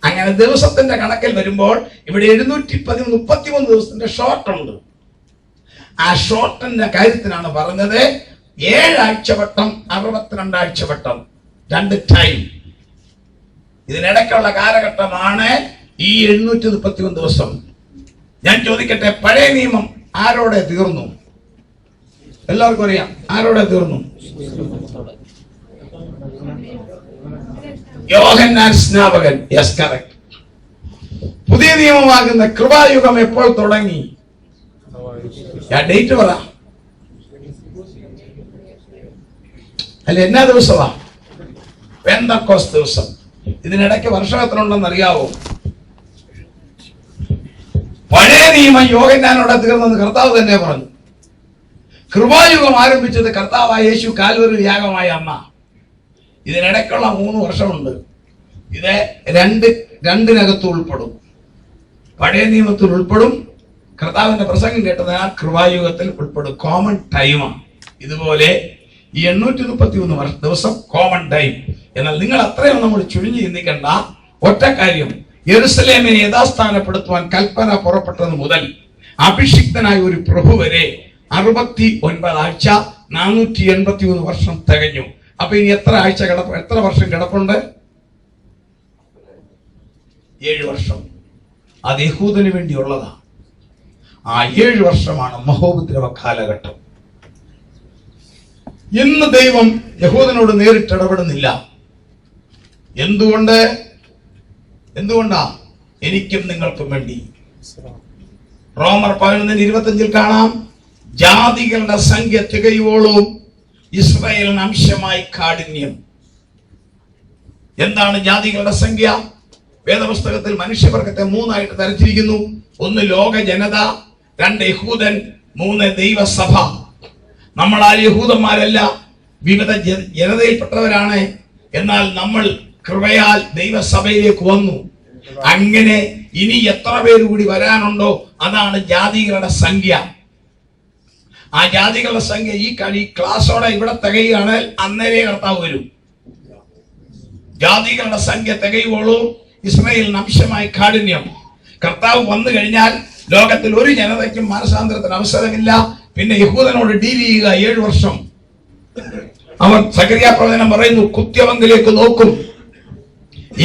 അങ്ങനെ ദിവസത്തിന്റെ കണക്കിൽ വരുമ്പോൾ ഇവിടെ 733 ദിവസത്തിന്റെ ഷോർട്ട് ഉണ്ട്. ആ ഷോർട്ടിന്റെ കാര്യത്തിനാണ് പറഞ്ഞത് 7 ആഴ്ചവട്ടം 62 ആഴ്ചവട്ടം 2 ടൈം. ഇതിനിടയ്ക്കുള്ള കാലഘട്ടമാണ് ഈ 731 ദിവസം. ഞാൻ ചോദിക്കട്ടെ, പഴയ നിയമം ആരോടെ തീർന്നു? എല്ലാവർക്കും അറിയാം ആരോടെ തീർന്നു? യോഹന്നാൻ സ്നാപകൻ. Yes, correct. പുതിയ നിയമമാകുന്ന കൃപായുഗം എപ്പോൾ തുടങ്ങി? ഡേറ്റ് പറ. അല്ല, എന്നാ ദിവസമാ? പെന്തക്കോസ്ത് ദിവസം. ഇതിനിടയ്ക്ക് വർഷം എത്ര ഉണ്ടെന്ന് അറിയാവോ? പഴയ നിയമം യോഹന്നാനോടെ തീർന്നെന്ന് കർത്താവ് തന്നെ പറഞ്ഞു. കൃപായുഗം ആരംഭിച്ചത് കർത്താവായ യേശു കാൽവരി യാഗമായ അമ്മ. ഇതിനിടയ്ക്കുള്ള 3 വർഷമുണ്ട്. ഇത് രണ്ടിനകത്ത് ഉൾപ്പെടും. പഴയ നിയമത്തിൽ ഉൾപ്പെടും. കർത്താവിന്റെ പ്രസംഗം കേട്ടതിനാൽ കൃപായുഗത്തിൽ ഉൾപ്പെടും. കോമൺ ടൈമാണ്. ഇതുപോലെ ഈ 831 ദിവസം കോമൺ ടൈം. എന്നാൽ നിങ്ങൾ അത്രയും നമ്മൾ ചുഴിഞ്ഞു ചിന്തിക്കേണ്ട. ഒറ്റ കാര്യം, യെരുസലേമിനെ യഥാസ്ഥാനപ്പെടുത്തുവാൻ കൽപ്പന പുറപ്പെട്ടത് മുതൽ അഭിഷിക്തനായ ഒരു പ്രഭു വരെ 69 ആഴ്ച 483 വർഷം തികഞ്ഞു. അപ്പൊ ഇനി എത്ര വർഷം കിടപ്പുണ്ട്? 7 വർഷം. അത് യഹൂദന് വേണ്ടിയുള്ളതാ. ആ 7 വർഷമാണ് മഹോപദ്രവ കാലഘട്ടം. ഇന്ന് ദൈവം യഹൂദനോട് നേരിട്ട് ഇടപെടുന്നില്ല. എന്തുകൊണ്ടാ? എനിക്കും നിങ്ങൾക്കും വേണ്ടി. റോമർ 11:25 കാണാം, ജാതികളുടെ സംഖ്യ തികയോളും ഇസ്രായേലിന് അംശമായി കാഠിന്യം. എന്താണ് ജാതികളുടെ സംഖ്യ? വേദപുസ്തകത്തിൽ മനുഷ്യവർഗത്തെ 3 ആയിട്ട് തരത്തിരിക്കുന്നു. 1 ലോക ജനത, 2 യഹൂദൻ, 3 ദൈവസഭ. നമ്മൾ ആ യഹൂദന്മാരല്ല, വിവിധ ജനതയിൽപ്പെട്ടവരാണ്. എന്നാൽ നമ്മൾ കൃപയാൽ ദൈവസഭയിലേക്ക് വന്നു. അങ്ങനെ ഇനി എത്ര പേര് കൂടി വരാനുണ്ടോ അതാണ് ജാതികളുടെ സംഖ്യ. ആ ജാതികളുടെ സംഖ്യ ഈ ക്ലാസ്സോടെ ഇവിടെ തികയുകയാണെങ്കിൽ അന്നേരെ കർത്താവ് വരും. ജാതികളുടെ സംഖ്യ തികയുവോളൂ ഇസ്രായേലിന് അംശമായി കാഠിന്യം. കർത്താവ് വന്നു കഴിഞ്ഞാൽ ലോകത്തിൽ ഒരു ജനതയ്ക്കും മാനസാന്തരത്തിന് അവസരമില്ല. പിന്നെ യഹൂദനോട് ഡീൽ ചെയ്യുക 7 വർഷം. അവർ സഖറിയാ പ്രവചനം പറയുന്നു, കുത്യവങ്കിലേക്ക് നോക്കും,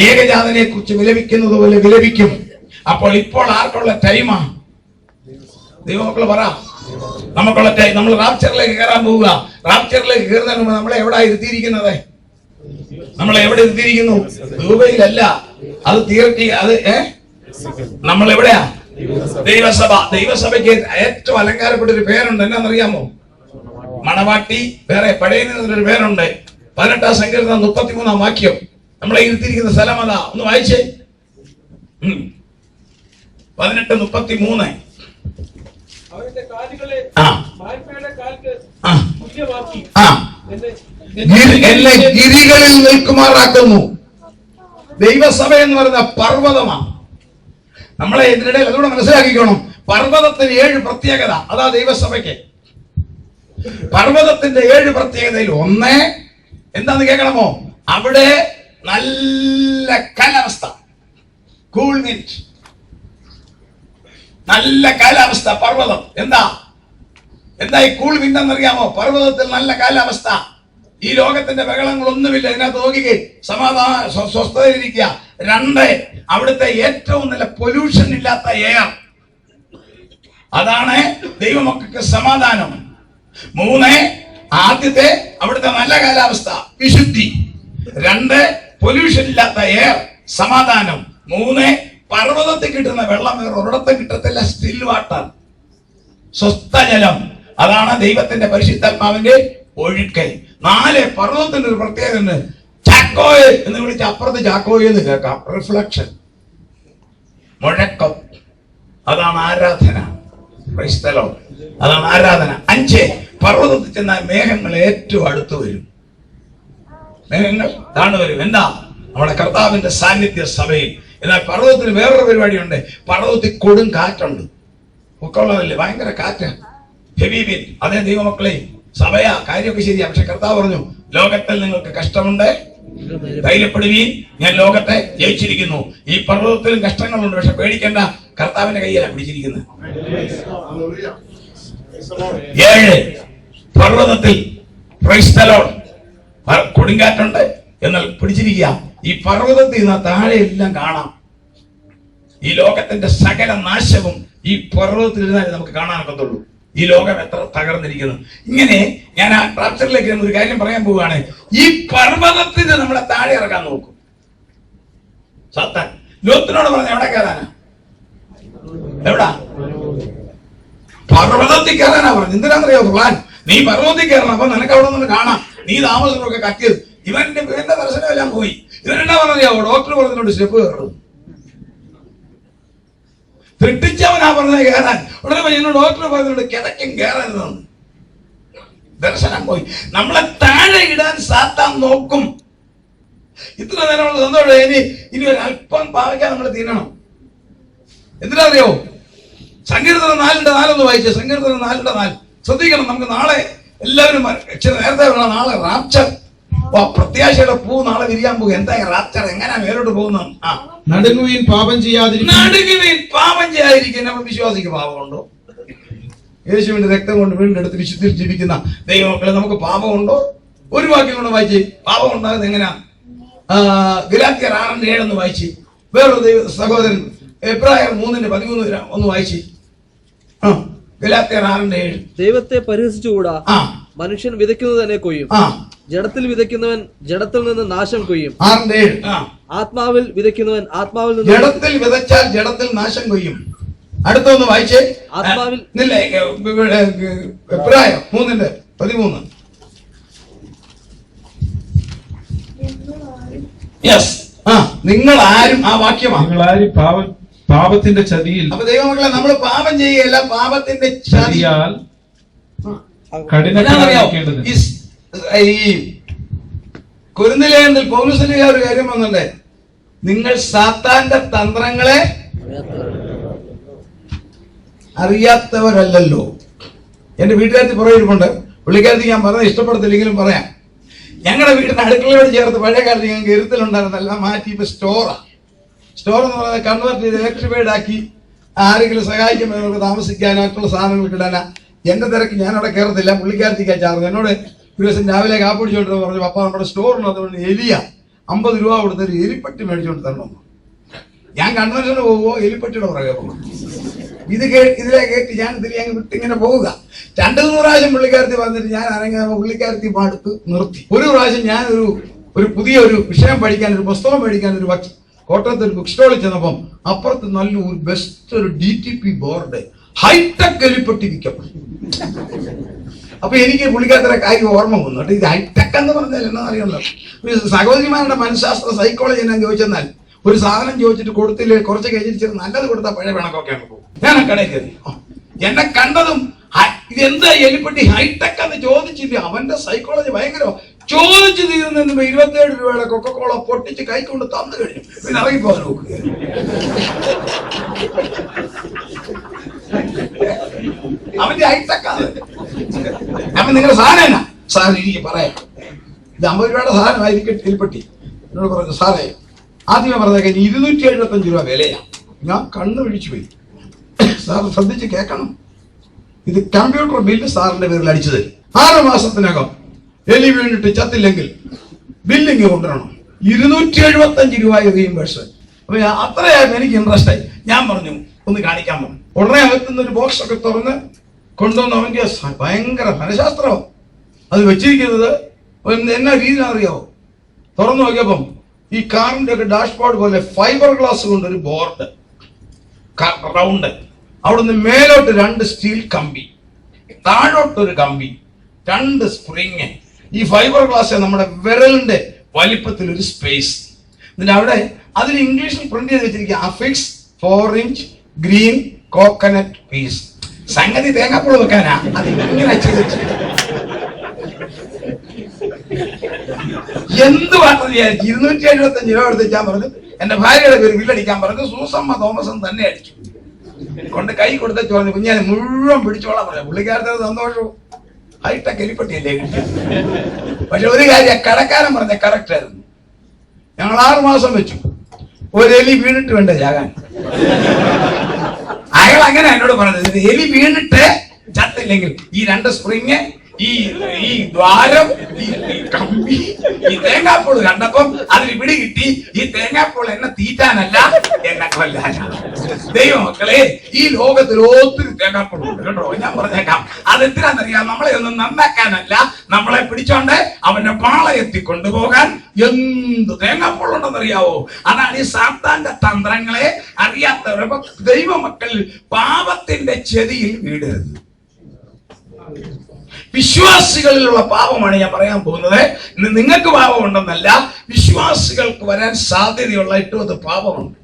ഏകജാതനെ കുറിച്ച് വിലപിക്കുന്നത് പോലെ വിലപിക്കും. ഇപ്പോൾ ആർക്കുള്ള ടൈമാ? ദൈവമക്കള് പറ, നമുക്കുള്ള ടൈം. നമ്മൾ റാപ്ചറിലേക്ക് കയറാൻ പോവുക. റാപ്ചറിലേക്ക് കയറുന്നതിന് മുമ്പ് നമ്മളെ എവിടെ ഇരുത്തിയിരിക്കുന്നത്? എവിടെ ഇരുത്തിയിരിക്കുന്നു? രൂപയിലല്ല, അത് തീർത്തി. നമ്മൾ എവിടെയാ? ദൈവസഭ. ദൈവസഭയ്ക്ക് ഏറ്റവും അലങ്കാരപ്പെട്ട ഒരു പേരുണ്ട്. എന്നാന്നറിയാമോ? മണവാട്ടി. വേറെ പഴയ ഒരു പേരുണ്ട്. 18 സങ്കീർത്തനം 33 വാക്യം. നമ്മളെ ഇരുത്തിയിരിക്കുന്ന സ്ഥലം അതാ. ഒന്ന് വായിച്ചേ. 18:33. എന്നെ ഗിരികളിൽ നിൽക്കുമാറാക്കുന്നു. ദൈവസഭ എന്ന് പറയുന്ന പർവ്വതമാണ്. നമ്മളെ ഇതിനിടയിൽ അതുകൂടെ മനസ്സിലാക്കിക്കോണം. പർവ്വതത്തിന് 7 പ്രത്യേകത. അതാ ദൈവസഭയ്ക്ക്. പർവ്വതത്തിന്റെ 7 പ്രത്യേകതയിൽ ഒന്ന് എന്താന്ന് കേൾക്കണമോ? അവിടെ നല്ല കാലാവസ്ഥ, കൂൾ വിൻഡ്. നല്ല കാലാവസ്ഥ. പർവ്വതം എന്താ ഈ കൂൾ വിൻഡ് എന്നറിയാമോ? പർവ്വതത്തിൽ നല്ല കാലാവസ്ഥ. ഈ ലോകത്തിന്റെ ബഹളങ്ങളൊന്നുമില്ല. ഇതിനകത്ത് നോക്കിക്കേ, സമാധാന സ്വസ്ഥതയിലിരിക്കുക. 2, അവിടുത്തെ ഏറ്റവും നല്ല പൊല്യൂഷൻ ഇല്ലാത്ത എയർ. അതാണ് ദൈവമക്കൾക്ക് സമാധാനം. 3, ആദ്യത്തെ അവിടുത്തെ നല്ല കാലാവസ്ഥ, വിശുദ്ധി. 2, പൊല്യൂഷൻ ഇല്ലാത്ത എയർ, സമാധാനം. 3, പർവ്വതത്തിൽ കിട്ടുന്ന വെള്ളം വേറെ ഒരിടത്തും കിട്ടത്തില്ല, സ്റ്റിൽ വാട്ടർ, സ്വസ്ഥ ജലം. അതാണ് ദൈവത്തിന്റെ പരിശുദ്ധാത്മാവിന്റെ ഒഴുക്കൽ. 4 പർവ്വതത്തിന്റെ ഒരു പ്രത്യേകത ഉണ്ട്. ചാക്കോയെ എന്ന് വിളിച്ച് അപ്പുറത്ത് ചാക്കോയെ എന്ന് കേൾക്കാം. റിഫ്ലക്ഷൻ, മുഴക്കം, അതാണ് ആരാധന. Price the Lord. അതാണ് ആരാധന. 5 പർവ്വതത്തിൽ ചെന്നാൽ മേഘങ്ങൾ ഏറ്റവും അടുത്ത് വരും. മേഘങ്ങൾ താണു വരും. എന്താ? നമ്മുടെ കർത്താവിന്റെ സാന്നിധ്യ സഭയിൽ. എന്നാൽ പർവ്വതത്തിന് വേറൊരു പരിപാടിയുണ്ട്. പർവ്വതത്തിൽ കൊടും കാറ്റുണ്ട്. ഉൾക്കൊള്ളതല്ലേ, ഭയങ്കര കാറ്റ്, ഹെവി വിൻഡ്. അതേ ദൈവമക്കളെ, സഭയാ, കാര്യമൊക്കെ ശരിയാ. പക്ഷെ കർത്താവ് പറഞ്ഞു, ലോകത്തിൽ നിങ്ങൾക്ക് കഷ്ടമുണ്ട്, ധൈര്യപ്പെടുവീൻ, ഞാൻ ലോകത്തെ ജയിച്ചിരിക്കുന്നു. ഈ പർവ്വതത്തിലും കഷ്ടങ്ങളുണ്ട്, പക്ഷെ പേടിക്കേണ്ട, കർത്താവിന്റെ കയ്യിലാണ് പിടിച്ചിരിക്കുന്നത്. 7 പർവ്വതത്തിൽ പ്രൈസ് ദി ലോർഡ് കൊടുങ്കാറ്റുണ്ട്, എന്നാൽ പിടിച്ചിരിക്കുക. ഈ പർവ്വതത്തിൽ നിന്ന് താഴെ എല്ലാം കാണാം. ഈ ലോകത്തിന്റെ സകല നാശവും ഈ പർവ്വതത്തിൽ ഇരുന്നാലേ നമുക്ക് കാണാനൊക്കത്തുള്ളൂ. ഈ ലോകം എത്ര തകർന്നിരിക്കുന്നു. ഇങ്ങനെ ഞാൻ ആ റാപ്ചറിലേക്ക് ഒരു കാര്യം പറയാൻ പോവുകയാണ്. ഈ പർവ്വതത്തിന് നമ്മളെ താഴെ ഇറക്കാൻ നോക്കും സാത്താൻ. ലോത്തിനോട് പറഞ്ഞ എവിടെ കയറാനാ? എവിടാ? പർവ്വതത്തിൽ കയറാനാ പറഞ്ഞു. എന്തിനാണെന്നറിയോ പ്ലാൻ? നീ പർവ്വതത്തിൽ കയറണം, അപ്പൊ നിനക്ക് അവിടെ നിന്ന് കാണാം. നീ താമസമൊക്കെ കത്തിയത്. ഇവന്റെ ദർശനം എല്ലാം പോയി. ഇവരെന്നാ പറഞ്ഞോ? ഡോക്ടർ പറഞ്ഞോണ്ട് സ്റ്റെപ്പ് കയറും. തെറ്റിച്ചവനാ പറഞ്ഞത് കയറാൻ. ഉടനെ എന്നോട് ഡോക്ടർ പറഞ്ഞോണ്ട് കിതയ്ക്കും കയറരുതെന്ന്. ദർശനം പോയി. നമ്മളെ താഴെ ഇടാൻ സാത്താൻ നോക്കും. ഇത്ര നേരമുള്ള സന്തോഷം. ഇനി ഒരു അല്പം പാവയ്ക്കാൻ നമ്മൾ തിന്നണം. എന്തിനാ അറിയോ? സങ്കീർത്തനം 4:4 വായിച്ചേ. സങ്കീർത്തനം 4:4 ശ്രദ്ധിക്കണം. നമുക്ക് നാളെ എല്ലാവരും നേരത്തെ വേണം. നാളെ റാപ്ചർ. പ്രത്യാശയുടെ പൂ നാളെ വിരിയാൻ പോകും. എന്താ റാപ്ചർ? എങ്ങനെയാ മേലോട്ട് പോകുന്നത്? നടുങ്ങുവീൻ, പാപം ചെയ്യാതിരിക്കും. നടുങ്ങുവീൻ, പാപം ചെയ്യാതിരിക്കും. നമ്മൾ വിശ്വാസിക്ക് പാപമുണ്ടോ? യേശുവിന്റെ രക്തം കൊണ്ട് വീണ്ടെടുത്ത് വിശുദ്ധിയിൽ ജീവിക്കുന്ന ദൈവമക്കളെ, നമുക്ക് പാപമുണ്ടോ? ഒരു വാക്യം കൊണ്ട് വായിച്ച്. പാപം ഉണ്ടാകുന്നത് എങ്ങനെയാ? ഗലാത്യർ 6:7 വായിച്ച്. വേറൊരു ദൈവ സഹോദരൻ എബ്രായർ 3:13 ഒന്ന് വായിച്ച്. ഗലാത്യർ 6:7. ദൈവത്തെ പരിഹസിച്ചുകൂടാ. മനുഷ്യൻ വിതയ്ക്കുന്നത് തന്നെ കൊയ്യും. ജഡത്തിൽ വിതയ്ക്കുന്നവൻ ജഡത്തിൽ നിന്ന് നാശം കൊയ്യും. 6:7. ആത്മാവിൽ വിതയ്ക്കുന്നവൻ ആത്മാവിൽ നിന്ന്. ജഡത്തിൽ വിതച്ചാൽ ജഡത്തിൽ നാശം കൊയ്യും. അടുത്തൊന്ന് വായിച്ചേ. ആത്മാവിൽ എബ്രായർ 3:13. യെസ്. നിങ്ങൾ ആരും, ആ വാക്യമാണ്, നിങ്ങൾ ആരും പാപത്തിന്റെ ചതിയിൽ. അപ്പൊ ദൈവമക്കളെ, നമ്മൾ പാപം ചെയ്യുകയല്ല, പാപത്തിന്റെ ചതിയാൽ കഠിനമായിരിക്കേണ്ടത്. ഈ കൊരിന്ത്യലേഖനത്തിൽ പൗലോസിന്റെ ഒരു കാര്യം വന്നിട്ടുണ്ട്. നിങ്ങൾ സാത്താന്റെ തന്ത്രങ്ങളെ അറിയാത്തവരല്ലോ. എന്റെ വീട്ടുകാരത്തി പുറകിരിപ്പുണ്ട്. പുള്ളിക്കാരത്തി ഞാൻ പറഞ്ഞത് ഇഷ്ടപ്പെടത്തില്ലെങ്കിലും പറയാം. ഞങ്ങളുടെ വീടിന്റെ അടുക്കളയോട് ചേർത്ത് പഴയ കാലത്ത് ഞങ്ങൾക്ക് എരുത്തിലുണ്ടായിരുന്നെല്ലാം മാറ്റി ഇപ്പൊ സ്റ്റോർ എന്ന് പറയുന്നത് കൺവേർട്ട് ചെയ്ത് ഇലക്ട്രിഫൈഡ് ആക്കി ആരെങ്കിലും സഹായിക്കുമ്പോൾ നമുക്ക് താമസിക്കാനോ മറ്റുള്ള സാധനങ്ങൾ ഇടാനാ. എന്റെ തിരക്ക് ഞാൻ അവിടെ കയറത്തില്ല. പുള്ളിക്കാരത്തിക്കാ ചാർജ്. എന്നോട് ഒരു ദിവസം രാവിലെ കാപ്പിടിച്ചോണ്ട് പറഞ്ഞു, പപ്പ നമ്മുടെ സ്റ്റോറിന് അതുകൊണ്ട് എലിയ 50 രൂപ കൊടുത്തൊരു എലിപ്പട്ടി മേടിച്ചോണ്ട് തരണം. ഞാൻ കൺവെൻഷന് പോകുമോ എലിപ്പട്ടിയുടെ പുറകെ പോകും. ഇതിലെ കേട്ട് ഞാൻ ഇതിൽ ഞങ്ങൾ വിട്ടിങ്ങനെ പോവുക. 2-3 പ്രാവശ്യം പുള്ളിക്കാരത്തി വന്നിട്ട് ഞാൻ അനങ്ങ പുള്ളിക്കാരത്തി പാടുത്ത് നിർത്തി. ഒരു പ്രാവശ്യം ഞാൻ ഒരു പുതിയ ഒരു വിഷയം പഠിക്കാൻ, ഒരു പുസ്തകം മേടിക്കാൻ ഒരു കോട്ടയത്ത് ഒരു ബുക്ക് സ്റ്റോളിൽ ചെന്നപ്പം അപ്പുറത്ത് നല്ലൊരു ബെസ്റ്റ് ഒരു DTP ബോർഡ് ഹൈടെക് എലിപ്പെട്ടി വിൽക്കപ്പെടും. അപ്പൊ എനിക്ക് പുള്ളിക്കാരത്തെ കാര്യം ഓർമ്മ വന്നു. ഇത് ഹൈടെക് എന്ന് പറഞ്ഞാൽ എന്നാ അറിയണല്ലോ. സഹോദരിമാരുടെ മനഃശാസ്ത്ര സൈക്കോളജി എന്നാ ചോദിച്ചെന്നാൽ, ഒരു സാധനം ചോദിച്ചിട്ട് കൊടുത്തില്ലേ, കുറച്ച് കഴിഞ്ഞിട്ട് നല്ലത് കൊടുത്താൽ പഴയ പിണക്കൊക്കെ അങ്ങ് പോകും. ഞാൻ ആ കടയിൽ കയറി. എന്നെ കണ്ടതും ഇതെന്താ എലിപ്പെട്ടി ഹൈടെക് എന്ന് ചോദിച്ചില്ല. അവന്റെ സൈക്കോളജി ഭയങ്കര. ചോദിച്ചു തീർന്നു 27 രൂപയുടെ കൊക്കക്കോള പൊട്ടിച്ച് കൈക്കൊണ്ട് തന്നു കഴിഞ്ഞു. പിന്നെ ഇറങ്ങിപ്പോകാൻ നോക്കുക. അവന്റെ ഹൈടെക് ആണ്. അപ്പൊ നിങ്ങളുടെ സാധനം എന്നാ? സാർ എനിക്ക് പറയാം, ഇത് 50 രൂപയുടെ സാധനമായിരിക്കും എലിപ്പെട്ടി. എന്നോട് പറഞ്ഞു, സാറേ ആദ്യമേ പറഞ്ഞേക്കാൻ 275 രൂപ വിലയാണ്. ഞാൻ കണ്ണു വിഴിച്ചു പോയി. സാർ ശ്രദ്ധിച്ച് കേൾക്കണം, ഇത് കമ്പ്യൂട്ടർ ബില്ല് സാറിന്റെ പേരിൽ അടിച്ചു തരും. 6 മാസത്തിനകം എലി വീണിട്ട് ചത്തില്ലെങ്കിൽ ബില്ലിങ് കൊണ്ടുവരണം. 275 രൂപ റീഇംബേഴ്സ്. അപ്പൊ അത്രയായിരുന്നു എനിക്ക് ഇൻട്രസ്റ്റ് ആയി. ഞാൻ പറഞ്ഞു ഒന്ന് കാണിക്കാൻ പറഞ്ഞു. ഉടനെ അകത്തുനിന്ന് ഒരു ബോക്സ് ഒക്കെ തുറന്ന് കൊണ്ടുവന്ന് അവന്റെ ഭയങ്കര മനഃശാസ്ത്രമാണ് അത് വെച്ചിരിക്കുന്നത്. എന്നാ രീതിയിൽ അറിയാവോ? തുറന്നു നോക്കിയപ്പം ഈ കാറിന്റെ ഒക്കെ ഡാഷ്ബോർഡ് പോലെ ഫൈബർ ഗ്ലാസ് കൊണ്ട് ഒരു ബോർഡ് റൗണ്ട്, അവിടുന്ന് മേലോട്ട് 2 സ്റ്റീൽ കമ്പി, താഴോട്ടൊരു കമ്പി, 2 സ്പ്രിങ്, ഈ ഫൈബർ ഗ്ലാസ് നമ്മുടെ വിരലിന്റെ വലിപ്പത്തിൽ ഒരു സ്പേസ്. എന്നിട്ട് അവിടെ അതിൽ ഇംഗ്ലീഷിൽ പ്രിന്റ് ചെയ്ത് വെച്ചിരിക്കുക affix 4 inch green coconut piece. സംഗതി തേങ്ങാപ്പുഴ വെക്കാനാ അത് ഇങ്ങനെ എന്ത് പാത്രം വിചാരിച്ചു. 275 രൂപ എടുത്ത് ഞാൻ പറഞ്ഞു, എന്റെ ഭാര്യയുടെ പേര് ബില്ലടിക്കാൻ പറഞ്ഞു. സൂസമ്മ തോമസൻ തന്നെ അടിച്ചു. കൊണ്ട് കൈ കൊടുത്തു പറഞ്ഞു, കുഞ്ഞാനെ മുഴുവൻ പിടിച്ചോളാൻ പറഞ്ഞു. പുള്ളിക്കാരത്തെ സന്തോഷവും ഹൈടെക് എലിപ്പട്ടിയല്ലേ കിട്ടിയത്. പക്ഷെ ഒരു കാര്യം കടക്കാരൻ പറഞ്ഞ കറക്റ്റ് ആയിരുന്നു. ഞങ്ങൾ 6 മാസം വെച്ചു, ഒരു എലി വീണിട്ട് വേണ്ട ചാകാൻ. അയാൾ അങ്ങനെ എന്നോട് പറഞ്ഞത്, എലി വീണിട്ട് ചത്തില്ലെങ്കിൽ ഈ 2 സ്പ്രിങ്, ഈ ദ്വാരം, ഈ കമ്പി, ഈ തേങ്ങാപ്പൂള് കണ്ടപ്പം അതിന് പിടി കിട്ടി. ഈ തേങ്ങാപ്പൂള് എന്നെ തീറ്റാനല്ല, എന്നെ കൊല്ലാനാണ്. ദൈവമക്കളെ, ഈ ലോകത്തിൽ ഒത്തിരി തേങ്ങാപ്പൂളുണ്ട് കേട്ടോ. ഞാൻ പറഞ്ഞേക്കാം, അതെന്തിനാന്നറിയാം, നമ്മളെ ഒന്നും നന്നാക്കാനല്ല, നമ്മളെ പിടിച്ചോണ്ട് അവന്റെ പാളയത്തിൽ കൊണ്ടുപോകാൻ. എന്ത് തേങ്ങാപ്പൂളുണ്ടെന്നറിയാവോ? അതാണ് ഈ സാത്താന്റെ തന്ത്രങ്ങളെ അറിയാത്തവർ. ദൈവമക്കൾ പാപത്തിന്റെ ചെതിയിൽ വീടരുത്. വിശ്വാസികളിലുള്ള പാപമാണ് ഞാൻ പറയാൻ പോകുന്നത്. നിങ്ങൾക്ക് പാപമുണ്ടെന്നല്ല, വിശ്വാസികൾക്ക് വരാൻ സാധ്യതയുള്ള 8 പാപമുണ്ട്.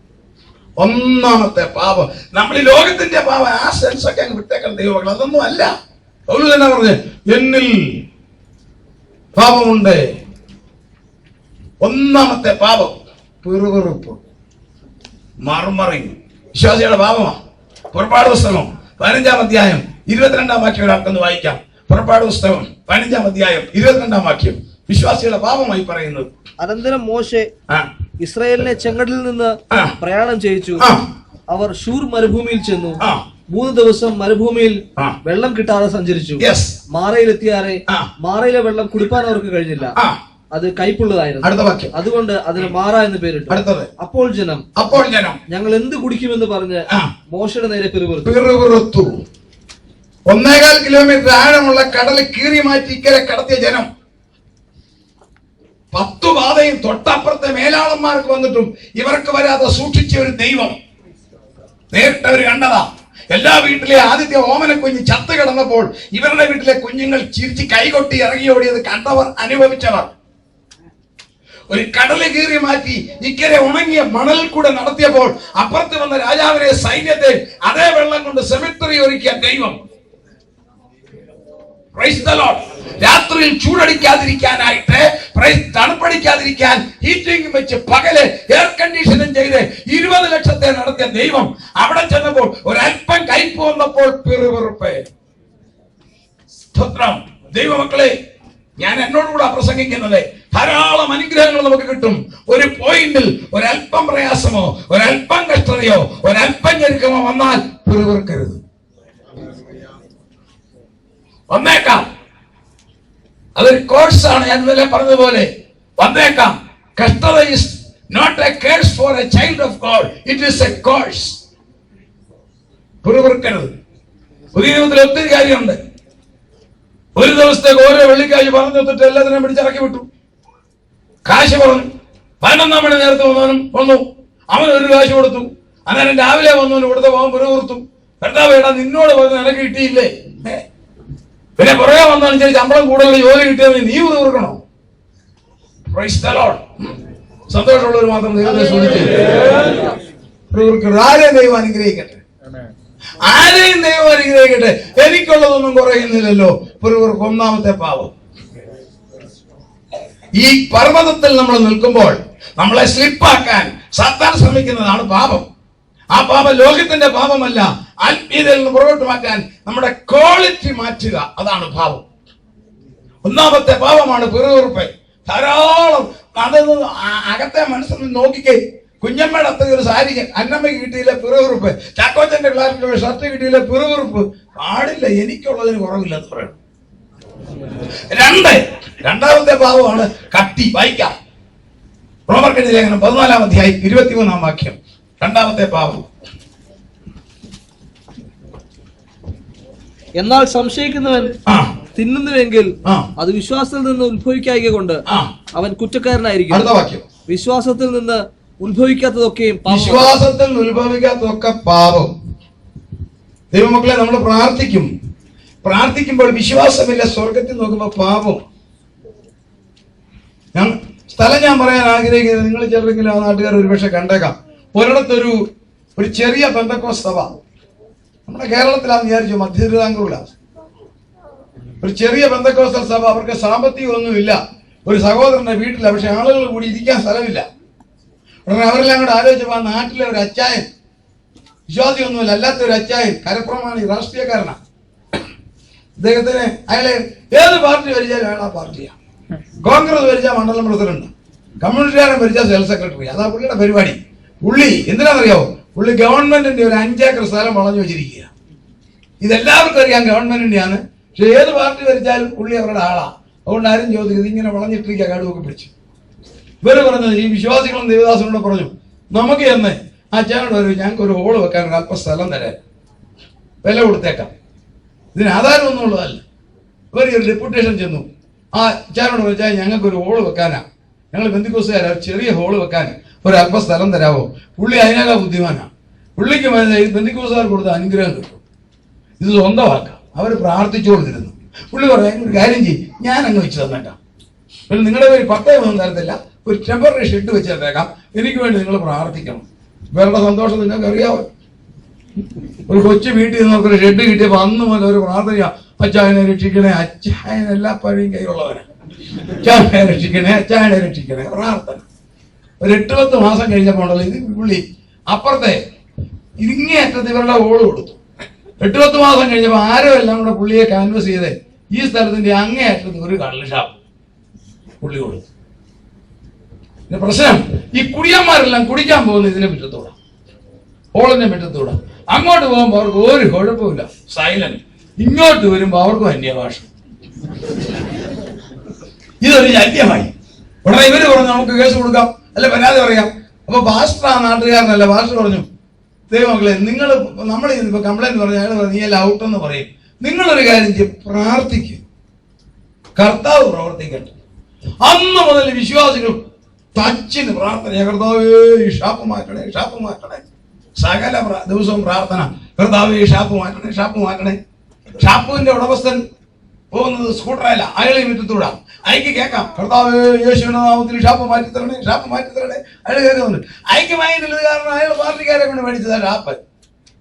ഒന്നാമത്തെ പാപം, നമ്മൾ ഈ ലോകത്തിന്റെ പാപം ആ സെൻസൊക്കെ അങ്ങ് വിട്ടേക്കാൻ ദൈവമക്കൾ, അതൊന്നും അല്ല. പൗലോസ് തന്നെ പറഞ്ഞു, എന്നിൽ പാപമുണ്ട്. ഒന്നാമത്തെ പാപം പിറുപിറുപ്പ്, മർമറിങ്, വിശ്വാസികളുടെ പാപമാണ്. പുറപ്പാട് പുസ്തകം 15-ാം അധ്യായം 22-ാം വാക്യം ഒരാൾക്കൊന്ന് വായിക്കാം. പുറപ്പാട് പുസ്തകം 15-ാം അധ്യായം 22-ാം വാക്യം വിശ്വാസികളുടെ പാപമായി പറയുന്നത്. അനന്തരം മോശെ ഇസ്രായേലിനെ ചെങ്കടലിൽ നിന്ന് പ്രയാണം ചെയ്യിച്ചു. അവർ ഷൂർ മരുഭൂമിയിൽ ചെന്നു. 3 ദിവസം മരുഭൂമിയിൽ വെള്ളം കിട്ടാതെ സഞ്ചരിച്ചു. മാറയിലെത്തിയാറെ മാറയിലെ വെള്ളം കുടിപ്പാൻ അവർക്ക് കഴിഞ്ഞില്ല, അത് കയ്പുള്ളതായിരുന്നു. അടുത്ത വാക്യം, അതുകൊണ്ട് അതിന് മാറ എന്ന് പേരിട്ടു. അടുത്തത്, അപ്പോൾ ജനം ഞങ്ങൾ എന്ത് കുടിക്കുമെന്ന് പറഞ്ഞ് മോശയുടെ നേരെ പിറുപിറുത്തു. 1.25 കിലോമീറ്റർ ആഴമുള്ള കടൽ കീറി മാറ്റി ഇക്കരെ കടത്തിയ ജനം 10 ബാധയും തൊട്ടപ്പുറത്തെ മേലാളന്മാർക്ക് വന്നിട്ടും ഇവർക്ക് വരാതെ സൂക്ഷിച്ച ഒരു ദൈവം നേരിട്ടവർ കണ്ടതാ. എല്ലാ വീട്ടിലെ ആദ്യത്തെ ഓമന കുഞ്ഞ് ചത്ത് കിടന്നപ്പോൾ ഇവരുടെ വീട്ടിലെ കുഞ്ഞുങ്ങൾ ചിരിച്ച് കൈകൊട്ടി ഇറങ്ങിയോടിയത് കണ്ടവർ, അനുഭവിച്ചവർ. ഒരു കടല് കീറി മാറ്റി ഇക്കരെ ഉണങ്ങിയ മണൽ കൂടെ നടത്തിയപ്പോൾ അപ്പുറത്ത് വന്ന രാജാവിനെ, സൈന്യത്തെ അതേ വെള്ളം കൊണ്ട് സെമിറ്ററി ഒരുക്കിയ ദൈവം. രാത്രിയിൽ ചൂടടിക്കാതിരിക്കാനായിട്ട്, തണുപ്പടിക്കാതിരിക്കാൻ ഹീറ്റിംഗ് വെച്ച് പകല് എയർ കണ്ടീഷനും ചെയ്ത് 20 ലക്ഷത്തെ നടത്തിയ ദൈവം അവിടെ ചെന്നപ്പോൾ ഒരല്പം കയ്പ് വന്നപ്പോൾ പിറുപിറുപ്പ്. സ്തോത്രം. ദൈവമക്കളെ, ഞാൻ എന്നോടുകൂടെ പ്രസംഗിക്കുന്നത്, ധാരാളം അനുഗ്രഹങ്ങൾ നമുക്ക് കിട്ടും. ഒരു പോയിന്റിൽ ഒരല്പം പ്രയാസമോ ഒരല്പം കഷ്ടതയോ ഒരല്പം ഞെരുക്കമോ വന്നാൽ പിറുപിറുക്കരുത്. വന്നേക്കാം, അതൊരു കോഴ്സാണ്. ഞാൻ ഇന്നലെ പറഞ്ഞതുപോലെ വന്നേക്കാം. കഷ്ടത is not a curse for a child of God, it is a course. പിറുപിറുക്കരുത്. പുതിയ നിയമത്തിൽ ഒത്തിരി കാര്യമുണ്ട്. ഒരു ദിവസത്തേക്ക് ഓരോ വെള്ളിക്കാശ് പറഞ്ഞു വെച്ചിട്ട് എല്ലാത്തിനും പിടിച്ചിറക്കി വിട്ടു. കാശ് പറഞ്ഞു. 11 മണി നേരത്തെ വന്നവനും വന്നു, അവൻ 1 കാശ് കൊടുത്തു. അന്നേരം രാവിലെ വന്നവന് കൊടുത്ത പോകാൻ പിറുപിറുത്തു. വേടാ, നിന്നോട് പറഞ്ഞ് നിനക്ക് കിട്ടിയില്ലേ? പിന്നെ പുറകെ വന്നാലും ശരി, ശമ്പളം കൂടുതൽ ജോലി കിട്ടിയവന് നീ പിറുപിറുക്കണോ? സന്തോഷമുള്ളവർ മാത്രം ദൈവത്തെ സ്തുതിച്ച് പിറുപിറുക്കരുത്. ആരെയും ദൈവം അനുഗ്രഹിക്കട്ടെ, ആരെയും ദൈവം അനുഗ്രഹിക്കട്ടെ. എനിക്കുള്ളതൊന്നും കുറയുന്നില്ലല്ലോ. പിറുപിറുക്ക് ഒന്നാമത്തെ പാപം. ഈ പർവ്വതത്തിൽ നമ്മൾ നിൽക്കുമ്പോൾ നമ്മളെ സ്ലിപ്പാക്കാൻ സാത്താൻ ശ്രമിക്കുന്നതാണ് പാപം. ആ പാപം ലോകത്തിന്റെ പാപമല്ല, ആത്മീയതയിൽ നിന്ന് പുറകോട്ട് മാറ്റാൻ നമ്മുടെ ക്വാളിറ്റി മാറ്റുക, അതാണ് പാപം. ഒന്നാമത്തെ പാപമാണ് പിറുപിറുപ്പ്. ധാരാളം അതൊന്നും അകത്തെ മനസ്സിൽ നോക്കിക്കേ. കുഞ്ഞമ്മയുടെ അത്ര ഒരു സാരി അന്നമ്മയ്ക്ക് കിട്ടിയില്ല, പിറുപിറുപ്പ്. ചാക്കോച്ചന്റെ പിള്ളേർക്ക് ഷർട്ട് കിട്ടിയില്ല, പിറുപിറുപ്പ്. പാടില്ല, എനിക്കുള്ളതിന് കുറവില്ലെന്ന് പറയണം. രണ്ടാമത്തെ ഭാവമാണ് കട്ടി. വായിക്കാം, റോമർക്കെഴുതിയ ലേഖനം 14-ാം അധ്യായം 23-ാം വാക്യം. രണ്ടാമത്തെ പാപം. എന്നാൽ സംശയിക്കുന്നവൻ തിന്നുന്നുവെങ്കിൽ അത് വിശ്വാസത്തിൽ നിന്ന് ഉത്ഭവിക്കായിക കൊണ്ട് അവൻ കുറ്റക്കാരനായിരിക്കും. അടുത്ത വാക്യം, വിശ്വാസത്തിൽ നിന്ന് ഉത്ഭവിക്കാത്തതൊക്കെയും പാപം. ദൈവമക്കളെ, നമ്മൾ പ്രാർത്ഥിക്കുമ്പോൾ വിശ്വാസമില്ല, സ്വർഗത്തിൽ നോക്കുമ്പോൾ പാപം. സ്ഥലം ഞാൻ പറയാൻ ആഗ്രഹിക്കുന്നത്, നിങ്ങൾ ചിലരെങ്കിലും ആ നാട്ടുകാർ ഒരുപക്ഷെ കണ്ടേക്കാം. ഒരിടത്തൊരു ചെറിയ പെന്തക്കോസ്ത് സഭ, നമ്മുടെ കേരളത്തിലാന്ന് വിചാരിച്ചു, മധ്യ തിരുവിതാംകൂറിലാണ്. ഒരു ചെറിയ പെന്തക്കോസ്തൽ സഭ, അവർക്ക് സാമ്പത്തികമൊന്നുമില്ല, ഒരു സഹോദരന്റെ വീട്ടില, പക്ഷെ ആളുകൾ കൂടി ഇരിക്കാൻ സ്ഥലമില്ല. ഉടനെ അവരെല്ലാം കൂടെ ആലോചിച്ചപ്പോൾ ആ നാട്ടിലെ ഒരു അച്ചായൻ, വിശ്വാസിയൊന്നുമില്ല, അല്ലാത്ത ഒരു അച്ചായൻ, കരപ്രമാണി, രാഷ്ട്രീയക്കാരനാണ്. അദ്ദേഹത്തിന് അയാളെ ഏത് പാർട്ടി ഭരിച്ചാലും അയാൾ ആ പാർട്ടിയാണ്. കോൺഗ്രസ് ഭരിച്ചാൽ മണ്ഡലം പ്രസിഡന്റ്, കമ്മ്യൂണിസ്റ്റുകാരൻ ഭരിച്ചാൽ സെൽ സെക്രട്ടറി. അതാ പുള്ളിയുടെ പരിപാടി. പുള്ളി എന്തിനാണെന്നറിയാവോ? പുള്ളി ഗവൺമെന്റിന്റെ ഒരു 5 ഏക്കർ സ്ഥലം വളഞ്ഞു വെച്ചിരിക്കുക. ഇതെല്ലാവർക്കും അറിയാം ഗവൺമെന്റിന്റെയാണ്. പക്ഷെ ഏത് പാർട്ടി ഭരിച്ചാലും പുള്ളി അവരുടെ ആളാ. അതുകൊണ്ട് ആരും ചോദിക്കുന്നത് ഇങ്ങനെ വളഞ്ഞിട്ടിരിക്കുക, കടുവൊക്കെ പിടിച്ചു. ഇവര് പറഞ്ഞത്, ഈ വിശ്വാസികളും ദേവദാസനോട് പറഞ്ഞു, നമുക്ക് എന്ന് ആ അച്ഛനോട് ഒരു ഞങ്ങൾക്ക് ഒരു ഹോള് വെക്കാൻ ഒരു അല്പ സ്ഥലം തരാൻ, വില കൊടുത്തേക്കാം. ഇതിന് ആധാരമൊന്നും ഉള്ളതല്ല. ഇവർ ഒരു ഡെപ്യൂട്ടേഷൻ ചെന്നു. ആ അച്ഛനോട് വെച്ചാൽ ഞങ്ങൾക്ക് ഒരു ഹോള് വെക്കാനാ, ഞങ്ങൾ ബന്ധുക്കോസുകാരാ, ചെറിയ ഹോള് വെക്കാൻ ഒരു അല്പ സ്ഥലം തരാവോ? പുള്ളി അതിനേക്കാ ബുദ്ധിമാനാണ്. പുള്ളിക്ക് ബന്ധുക്കോസുകാർ കൊടുത്ത അനുഗ്രഹം കിട്ടും. ഇത് സ്വന്തമാക്കാം. അവർ പ്രാർത്ഥിച്ചുകൊണ്ടിരുന്നു. പുള്ളി പറയാം, ഒരു കാര്യം ചെയ്യും, ഞാൻ അങ്ങ് വെച്ച് തന്നേക്കാം. പിന്നെ നിങ്ങളുടെ പേര് പട്ടയമൊന്നും തരത്തില്ല, ഒരു ടെമ്പററി ഷെഡ് വെച്ച് തന്നേക്കാം, എനിക്ക് വേണ്ടി നിങ്ങൾ പ്രാർത്ഥിക്കണം. ഇവരുടെ സന്തോഷം നിങ്ങൾക്ക് അറിയാമോ? ഒരു കൊച്ചു വീട്ടിൽ നിന്നൊരു ഷെഡ് കിട്ടിയപ്പോൾ അന്ന് മുതൽ ഒരു പ്രാർത്ഥന, അച്ചായനെ രക്ഷിക്കണേ, അച്ചായൻ എല്ലാ പഴയും കൈയുള്ളവനാ, അച്ചായനെ രക്ഷിക്കണേ, അച്ചായനെ രക്ഷിക്കണേ, പ്രാർത്ഥന. ഒരു 8-10 മാസം കഴിഞ്ഞപ്പോൾ ഉണ്ടല്ലോ, ഇത് പുള്ളി അപ്പുറത്തെ ഇങ്ങേയറ്റത്ത് ഇവരുടെ ഓള് കൊടുത്തു. 8-10 മാസം കഴിഞ്ഞപ്പോൾ ആരോ എല്ലാം കൂടെ പുള്ളിയെ കാൻവസ് ചെയ്ത് ഈ സ്ഥലത്തിന്റെ അങ്ങേയറ്റത്ത് ഒരു കള്ള് ഷാപ്പ് പുള്ളി കൊടുത്തു. പിന്നെ പ്രശ്നം, ഈ കുടിയന്മാരെല്ലാം കുടിക്കാൻ പോകുന്ന ഇതിന്റെ മുറ്റത്തൂടെ, ഹോളിന്റെ മുറ്റത്തൂടെ. അങ്ങോട്ട് പോകുമ്പോൾ അവർക്ക് ഒരു കുഴപ്പമില്ല, സൈലന്റ്. ഇങ്ങോട്ട് വരുമ്പോൾ അവർക്കും അന്യഭാഷ. ഇതൊരു ശല്യമായി. ഉടനെ ഇവര് പറഞ്ഞു, നമുക്ക് കേസ് കൊടുക്കാം, അല്ലെ പരാതി പറയാം. അപ്പൊ പാസ്റ്റർ, ആ നാട്ടുകാരനല്ല, പാസ്റ്റർ പറഞ്ഞു, ദൈവമക്കളെ, നിങ്ങൾ നമ്മൾ ഇപ്പൊ കംപ്ലൈന്റ് പറഞ്ഞു, അയാൾ പറഞ്ഞു, നീ എല്ലാം ഔട്ടെന്ന് പറയും. നിങ്ങളൊരു കാര്യം ചെയ്യും, പ്രാർത്ഥിക്കും, കർത്താവ് പ്രവർത്തിക്കട്ടെ. അന്ന് മുതൽ വിശ്വാസികൾ തച്ചിന് പ്രാർത്ഥന, കർത്താവേ ഷാപ്പ് മാറ്റണേ, ഷാപ്പ് മാറ്റണേ. സകല ദിവസവും പ്രാർത്ഥന, കർത്താവേ ഷാപ്പ് മാറ്റണേ, ഷാപ്പ് മാറ്റണേ. ഷാപ്പിന്റെ ഉടമസ്ഥൻ പോകുന്നത് സ്കൂട്ടറല്ല, അയാൾ ഈ മുറ്റത്തൂടാ. അയക്ക് കേൾക്കാം, കർത്താവേ യേശുവിന്റെ നാമത്തിൽ ഷാപ്പ് മാറ്റി തരണേ, ഷാപ്പ് മാറ്റി തരണേ. അയാൾ കേൾക്കുന്നുണ്ട്. അയക്ക് മൈൻഡുള്ളത് കാരണം അയാൾ പാർട്ടിക്കാരെ കൊണ്ട് മേടിച്ചതാ ഷാപ്പ്.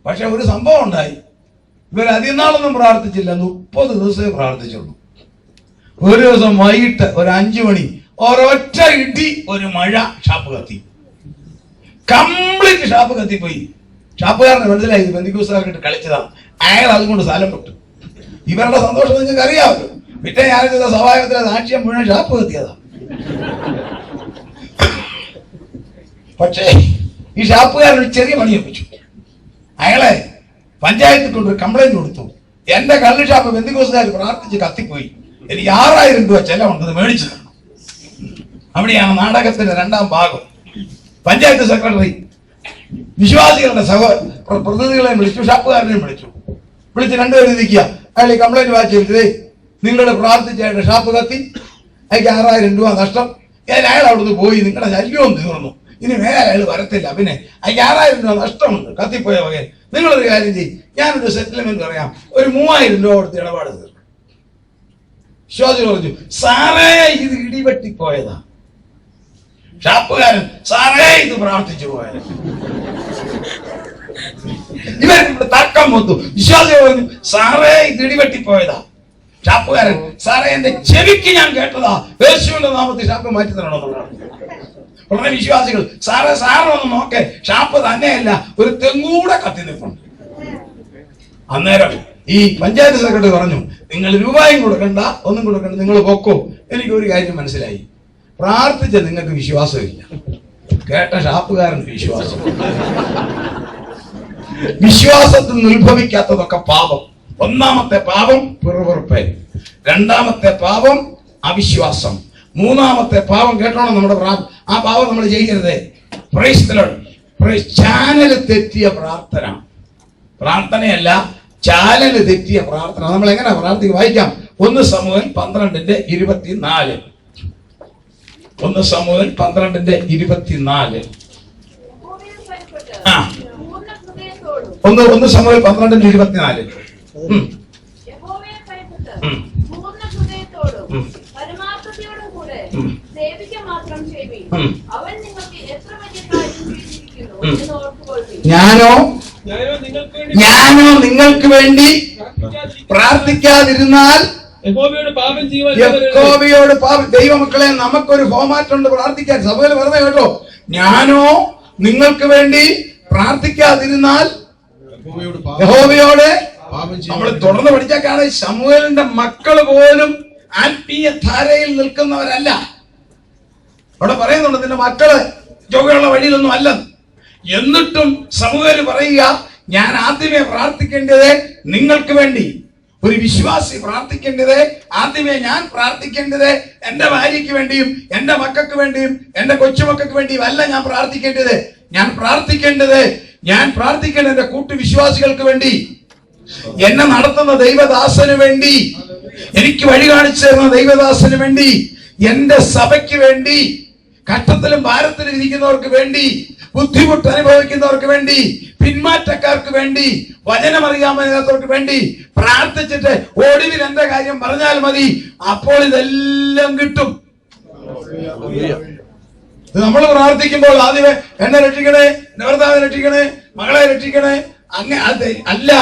പക്ഷെ ഒരു സംഭവം ഉണ്ടായി. ഇവർ അധികനാളൊന്നും പ്രാർത്ഥിച്ചില്ല, 30 ദിവസമേ പ്രാർത്ഥിച്ചുള്ളൂ. ഒരു ദിവസം വൈകിട്ട് ഒരു 5 മണി ഒരൊറ്റ ഇടി, ഒരു മഴ, ഷാപ്പ് കത്തി, കംപ്ലീറ്റ് ഷാപ്പ് കത്തിപ്പോയി. ഷാപ്പുകാരനെ മനസ്സിലായി ബന്ധുക്കോസുകാർക്കിട്ട് കളിച്ചതാണ്. അയാൾ അതുകൊണ്ട് സ്ഥലം വിട്ടു. ഇവരുടെ സന്തോഷം നിങ്ങൾക്ക് അറിയാമല്ലോ. പിറ്റേ ഞായറാഴ്ച സഭായത്തിലെ സാക്ഷ്യം മുഴുവൻ ഷാപ്പ് കത്തിയതാ. പക്ഷേ ഈ ഷാപ്പുകാരൻ ഒരു ചെറിയ പണി ഒപ്പിച്ചു. അയാളെ പഞ്ചായത്തിൽ കൊണ്ടൊരു കംപ്ലൈന്റ് കൊടുത്തു, എന്റെ കള്ള് ഷാപ്പ് ബന്ധുക്കോസുകാർ പ്രാർത്ഥിച്ച് കത്തിപ്പോയി, എനിക്ക് 6000 രൂപ ചെലവുണ്ടെന്ന് മേടിച്ചു തരണം. അവിടെയാണ് നാടകത്തിന്റെ 2ാം ഭാഗം. പഞ്ചായത്ത് സെക്രട്ടറി വിശ്വാസികളുടെ പ്രതിനിധികളെ വിളിച്ചു, ഷാപ്പുകാരനെയും വിളിച്ച് 2 പേരും ഇരിക്കുക. അയാൾ ഈ കംപ്ലൈന്റ് വായിച്ചിട്ട്, നിങ്ങൾ പ്രാർത്ഥിച്ചായിട്ട് ഷാപ്പ് കത്തി, അയാൾക്ക് 6000 രൂപ നഷ്ടം. അയാൾ അവിടുന്ന് പോയി, നിങ്ങളുടെ ശല്യവും തീർന്നു, ഇനി വേറെ അയാൾ വരത്തില്ല, പിന്നെ അയാൾക്ക് 6000 രൂപ നഷ്ടമുണ്ട് കത്തിപ്പോയ വകയിൽ. നിങ്ങളൊരു കാര്യം ചെയ്യും, ഞാനൊരു സെറ്റിൽമെന്റ് പറയാം, ഒരു 3000 രൂപ കൊടുത്ത് ഇടപാട് തീർക്കും. വിശ്വാസി പറഞ്ഞു, സാറേ ഇത് ഇടിവെട്ടിപ്പോയതാ. ഷാപ്പുകാരൻ, സാറേ ഇത് പ്രാർത്ഥിച്ചു പോയത്. ഇവർ തർക്കം വന്നു. വിശ്വാസി പറഞ്ഞു, സാറേ ഇത് ഇടിവെട്ടിപ്പോയതാ. ഷാപ്പുകാരൻ, സാറേ എന്റെ ചെവിക്ക് ഞാൻ കേട്ടതാ, യേശുവിന്റെ നാമത്തിൽ ഷാപ്പ് മാറ്റി തരണമെന്നുള്ളതാണ്. ഉടനെ വിശ്വാസികൾ, സാറേ സാറൊന്ന് നോക്കേ, ഷാപ്പ് തന്നെയല്ല, ഒരു തെങ്ങൂടെ കത്തി നിൽപ്പുണ്ട്. അന്നേരം ഈ പഞ്ചായത്ത് സെക്രട്ടറി പറഞ്ഞു, നിങ്ങൾ രൂപയും കൊടുക്കണ്ട, ഒന്നും കൊടുക്കണ്ട, നിങ്ങൾ പൊക്കോ. എനിക്ക് ഒരു കാര്യം മനസ്സിലായി, പ്രാർത്ഥിച്ച നിങ്ങൾക്ക് വിശ്വാസമില്ല, കേട്ട ഷാപ്പുകാരന് വിശ്വാസം. വിശ്വാസത്തിൽ നിന്ന് ഉത്ഭവിക്കാത്തതൊക്കെ പാപം. 1ാമത്തെ പാപം പിറുപിറുപ്പ്, 2ാമത്തെ പാപം അവിശ്വാസം, 3ാമത്തെ പാപം കേട്ടോണം നമ്മുടെ ആ പാപം നമ്മൾ ചെയ്യരുത്. ചാനല് തെറ്റിയ പ്രാർത്ഥന, പ്രാർത്ഥനയല്ല ചാനല് തെറ്റിയ പ്രാർത്ഥന. നമ്മൾ എങ്ങനെ പ്രാർത്ഥിക്കും? വായിക്കാം, 1 സമൂഹം 12:24. 1 സമൂഹം 12:24. 1 സമൂഹം 12:24. വേണ്ടി പ്രാർത്ഥിക്കാതിരുന്നാൽ യഹോവയോട് പാപം ചെയ്യുവാൻ യഹോവയോട് പാപം. ദൈവമക്കളെ, നമുക്കൊരു ഫോമാറ്റ് ഉണ്ട് പ്രാർത്ഥിക്കാൻ. സഭയിൽ പറഞ്ഞ കേട്ടോ, ഞാനോ നിങ്ങൾക്ക് വേണ്ടി പ്രാർത്ഥിക്കാതിരുന്നാൽ യഹോവയോട് നമ്മൾ തുടർന്ന് പഠിച്ചാൽ ശമൂവേലിന്റെ മക്കള് പോലും ആത്മീയ ധാരയിൽ നിൽക്കുന്നവരല്ല. അവിടെ പറയുന്നുണ്ട് നിന്റെ മക്കള് ചൊവ്വയുള്ള വഴിയിലൊന്നും അല്ല. എന്നിട്ടും സമൂഹത്തിൽ പറയുക, ഞാൻ ആദ്യമേ പ്രാർത്ഥിക്കേണ്ടത് നിങ്ങൾക്ക് വേണ്ടി. ഒരു വിശ്വാസി പ്രാർത്ഥിക്കേണ്ടത് ആദ്യമേ ഞാൻ പ്രാർത്ഥിക്കേണ്ടത് എന്റെ ഭാര്യയ്ക്ക് വേണ്ടിയും എന്റെ മക്കൾക്ക് വേണ്ടിയും എന്റെ കൊച്ചുമക്കൾക്ക് വേണ്ടിയും അല്ല ഞാൻ പ്രാർത്ഥിക്കേണ്ടത്. ഞാൻ പ്രാർത്ഥിക്കേണ്ടത് എന്റെ കൂട്ടുവിശ്വാസികൾക്ക് വേണ്ടി, എന്നെ നടത്തുന്ന ദൈവദാസന് വേണ്ടി, എനിക്ക് വഴി കാണിച്ചു തരുന്ന ദൈവദാസന് വേണ്ടി, എന്റെ സഭയ്ക്ക് വേണ്ടി, കഷ്ടത്തിലും ഭാരത്തിലും ഇരിക്കുന്നവർക്ക് വേണ്ടി, ബുദ്ധിമുട്ട് അനുഭവിക്കുന്നവർക്ക് വേണ്ടി, പിന്മാറ്റക്കാർക്ക് വേണ്ടി, വചനമറിയാമെന്നവർക്ക് വേണ്ടി പ്രാർത്ഥിച്ചിട്ട് ഒടുവിൽ എന്റെ കാര്യം പറഞ്ഞാൽ മതി, അപ്പോൾ ഇതെല്ലാം കിട്ടും. നമ്മൾ പ്രാർത്ഥിക്കുമ്പോൾ ആദ്യമേ എന്നെ രക്ഷിക്കണേ, ഭർത്താവിനെ രക്ഷിക്കണേ, മകളെ രക്ഷിക്കണേ, അങ്ങനെ അല്ല.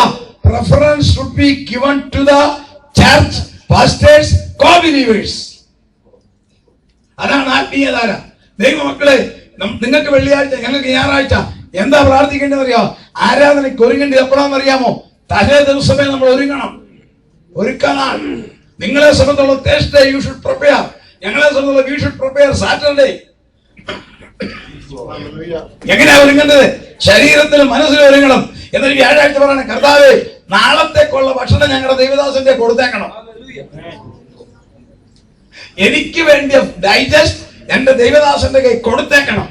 Preference should be given to the church, pastors, co-believers. അതാണ് ആത്മീയധാര. ദൈവമക്കളെ, നിങ്ങൾക്ക് വെള്ളിയാഴ്ച, ഞങ്ങൾക്ക് ഞായറാഴ്ച എന്താ പ്രാർത്ഥിക്കേണ്ടതെന്ന് അറിയാമോ? ആരാധനയ്ക്ക് ഒരുങ്ങേണ്ടത് എപ്പോഴാണെന്ന് അറിയാമോ? തലേ ദിവസമേ നമ്മൾ ഒരുക്കണം. നിങ്ങളെ സംബന്ധിച്ചുള്ള Thursday you should prepare. ഞങ്ങളെ സംബന്ധിച്ചുള്ള we should prepare Saturday. എങ്ങനെയാ ഒരുങ്ങേണ്ടത്? ശരീരത്തിലും മനസ്സിലും ഒരുങ്ങണം. എന്നിട്ട് വ്യാഴാഴ്ച പറയണം, കർത്താവേ, നാളത്തേക്കുള്ള ഭക്ഷണം ഞങ്ങളുടെ ദൈവദാസന്റെ കൊടുത്തേക്കണം. എനിക്ക് വേണ്ടി ഡൈജസ്റ്റ് എന്റെ ദൈവദാസന്റെ കൈ കൊടുത്തേക്കണം.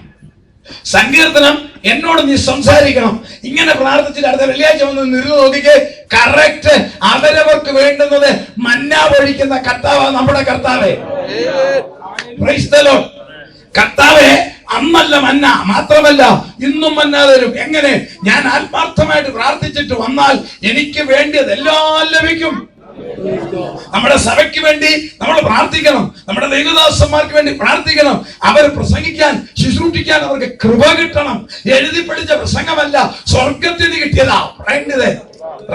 സങ്കീർത്തനം എന്നോട് നീ സംസാരിക്കണം. ഇങ്ങനെ പ്രാർത്ഥിച്ചിട്ട് അടുത്ത വെള്ളിയാഴ്ച വന്ന് നിന്ന് നോക്കിക്കേ, കറക്റ്റ് അവരവർക്ക് വേണ്ടുന്നത് മന്ന ഒഴിക്കുന്ന കർത്താവ് നമ്മുടെ കർത്താവേ. Price the Lord. കർത്താവേ, അന്നല്ല മന്ന, മാത്രമല്ല ഇന്നും മന്ന തരും. എങ്ങനെ? ഞാൻ ആത്മാർത്ഥമായിട്ട് പ്രാർത്ഥിച്ചിട്ട് വന്നാൽ എനിക്ക് വേണ്ടിയതെല്ലാം ലഭിക്കും. നമ്മുടെ സഭയ്ക്ക് വേണ്ടി നമ്മൾ പ്രാർത്ഥിക്കണം. നമ്മുടെ ദൈവദാസന്മാർക്ക് വേണ്ടി പ്രാർത്ഥിക്കണം. അവർ പ്രസംഗിക്കാൻ, ശുശ്രൂഷിക്കാൻ അവർക്ക് കൃപ കിട്ടണം. എഴുതി പഠിച്ച പ്രസംഗമല്ല, സ്വർഗത്തിൽ നിന്ന് കിട്ടിയതാ പറയേണ്ടത്.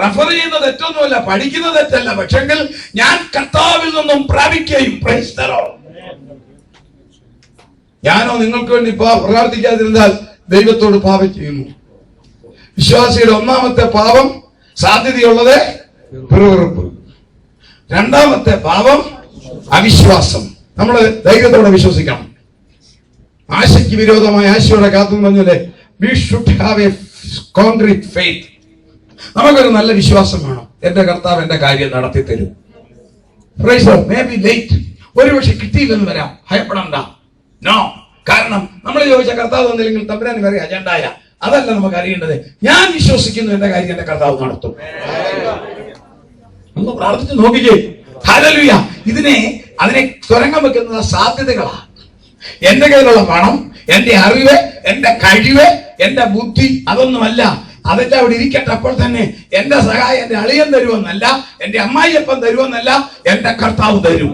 റഫർ ചെയ്യുന്നത് തെറ്റൊന്നുമല്ല, പഠിക്കുന്നത് തെറ്റല്ല. പക്ഷെങ്കിൽ ഞാൻ കർത്താവിൽ നിന്നും പ്രാപിക്കുകയും. Price the Lord. ഞാനോ നിങ്ങൾക്ക് വേണ്ടി പ്രാർത്ഥിക്കാതിരുന്നാൽ ദൈവത്തോട് പാപം ചെയ്യുന്നു. വിശ്വാസിയുടെ ഒന്നാമത്തെ പാപം സാധ്യതയുള്ളത് പിറുപിറുപ്പ്. രണ്ടാമത്തെ പാപം അവിശ്വാസം. നമ്മൾ ധൈര്യത്തോടെ വിശ്വസിക്കണം. ആശയ്ക്ക് വിരോധമായ ആശയോടെ കാത്തു പറഞ്ഞല്ലേ, we should have a concrete faith. നമുക്കൊരു നല്ല വിശ്വാസം വേണം. എന്റെ കർത്താവ് എന്റെ കാര്യം നടത്തി തരും. Praise the Lord. Maybe late, ഒരുപക്ഷെ കിട്ടിയില്ലെന്ന് വരാം, ഭയപ്പെടണ്ട. നോ, കാരണം നമ്മൾ ചോദിച്ച കർത്താവ് തന്നില്ലെങ്കിൽ തമ്പുരാന് വേറെ അജണ്ടായ അതല്ല നമുക്ക് അറിയേണ്ടത്. ഞാൻ വിശ്വസിക്കുന്നു എന്റെ കാര്യം എന്റെ കർത്താവ് നടത്തും. ഒന്ന് പ്രാർത്ഥിച്ച് നോക്കിക്കേ. ഹല്ലേലൂയ. അതിനെ തുരങ്കം വെക്കുന്ന സാധ്യതകളാണ്. എന്റെ കയ്യിലുള്ള പണം, എന്റെ അറിവ്, എന്റെ കഴിവ്, എന്റെ ബുദ്ധി, അതൊന്നുമല്ല. അതെല്ലാം അവിടെ ഇരിക്കട്ടെ. അപ്പോൾ തന്നെ എന്റെ സഹായം എന്റെ അളിയൻ തരുമെന്നല്ല, എന്റെ അമ്മായിയപ്പൻ തരുമെന്നല്ല, എന്റെ കർത്താവ് തരും.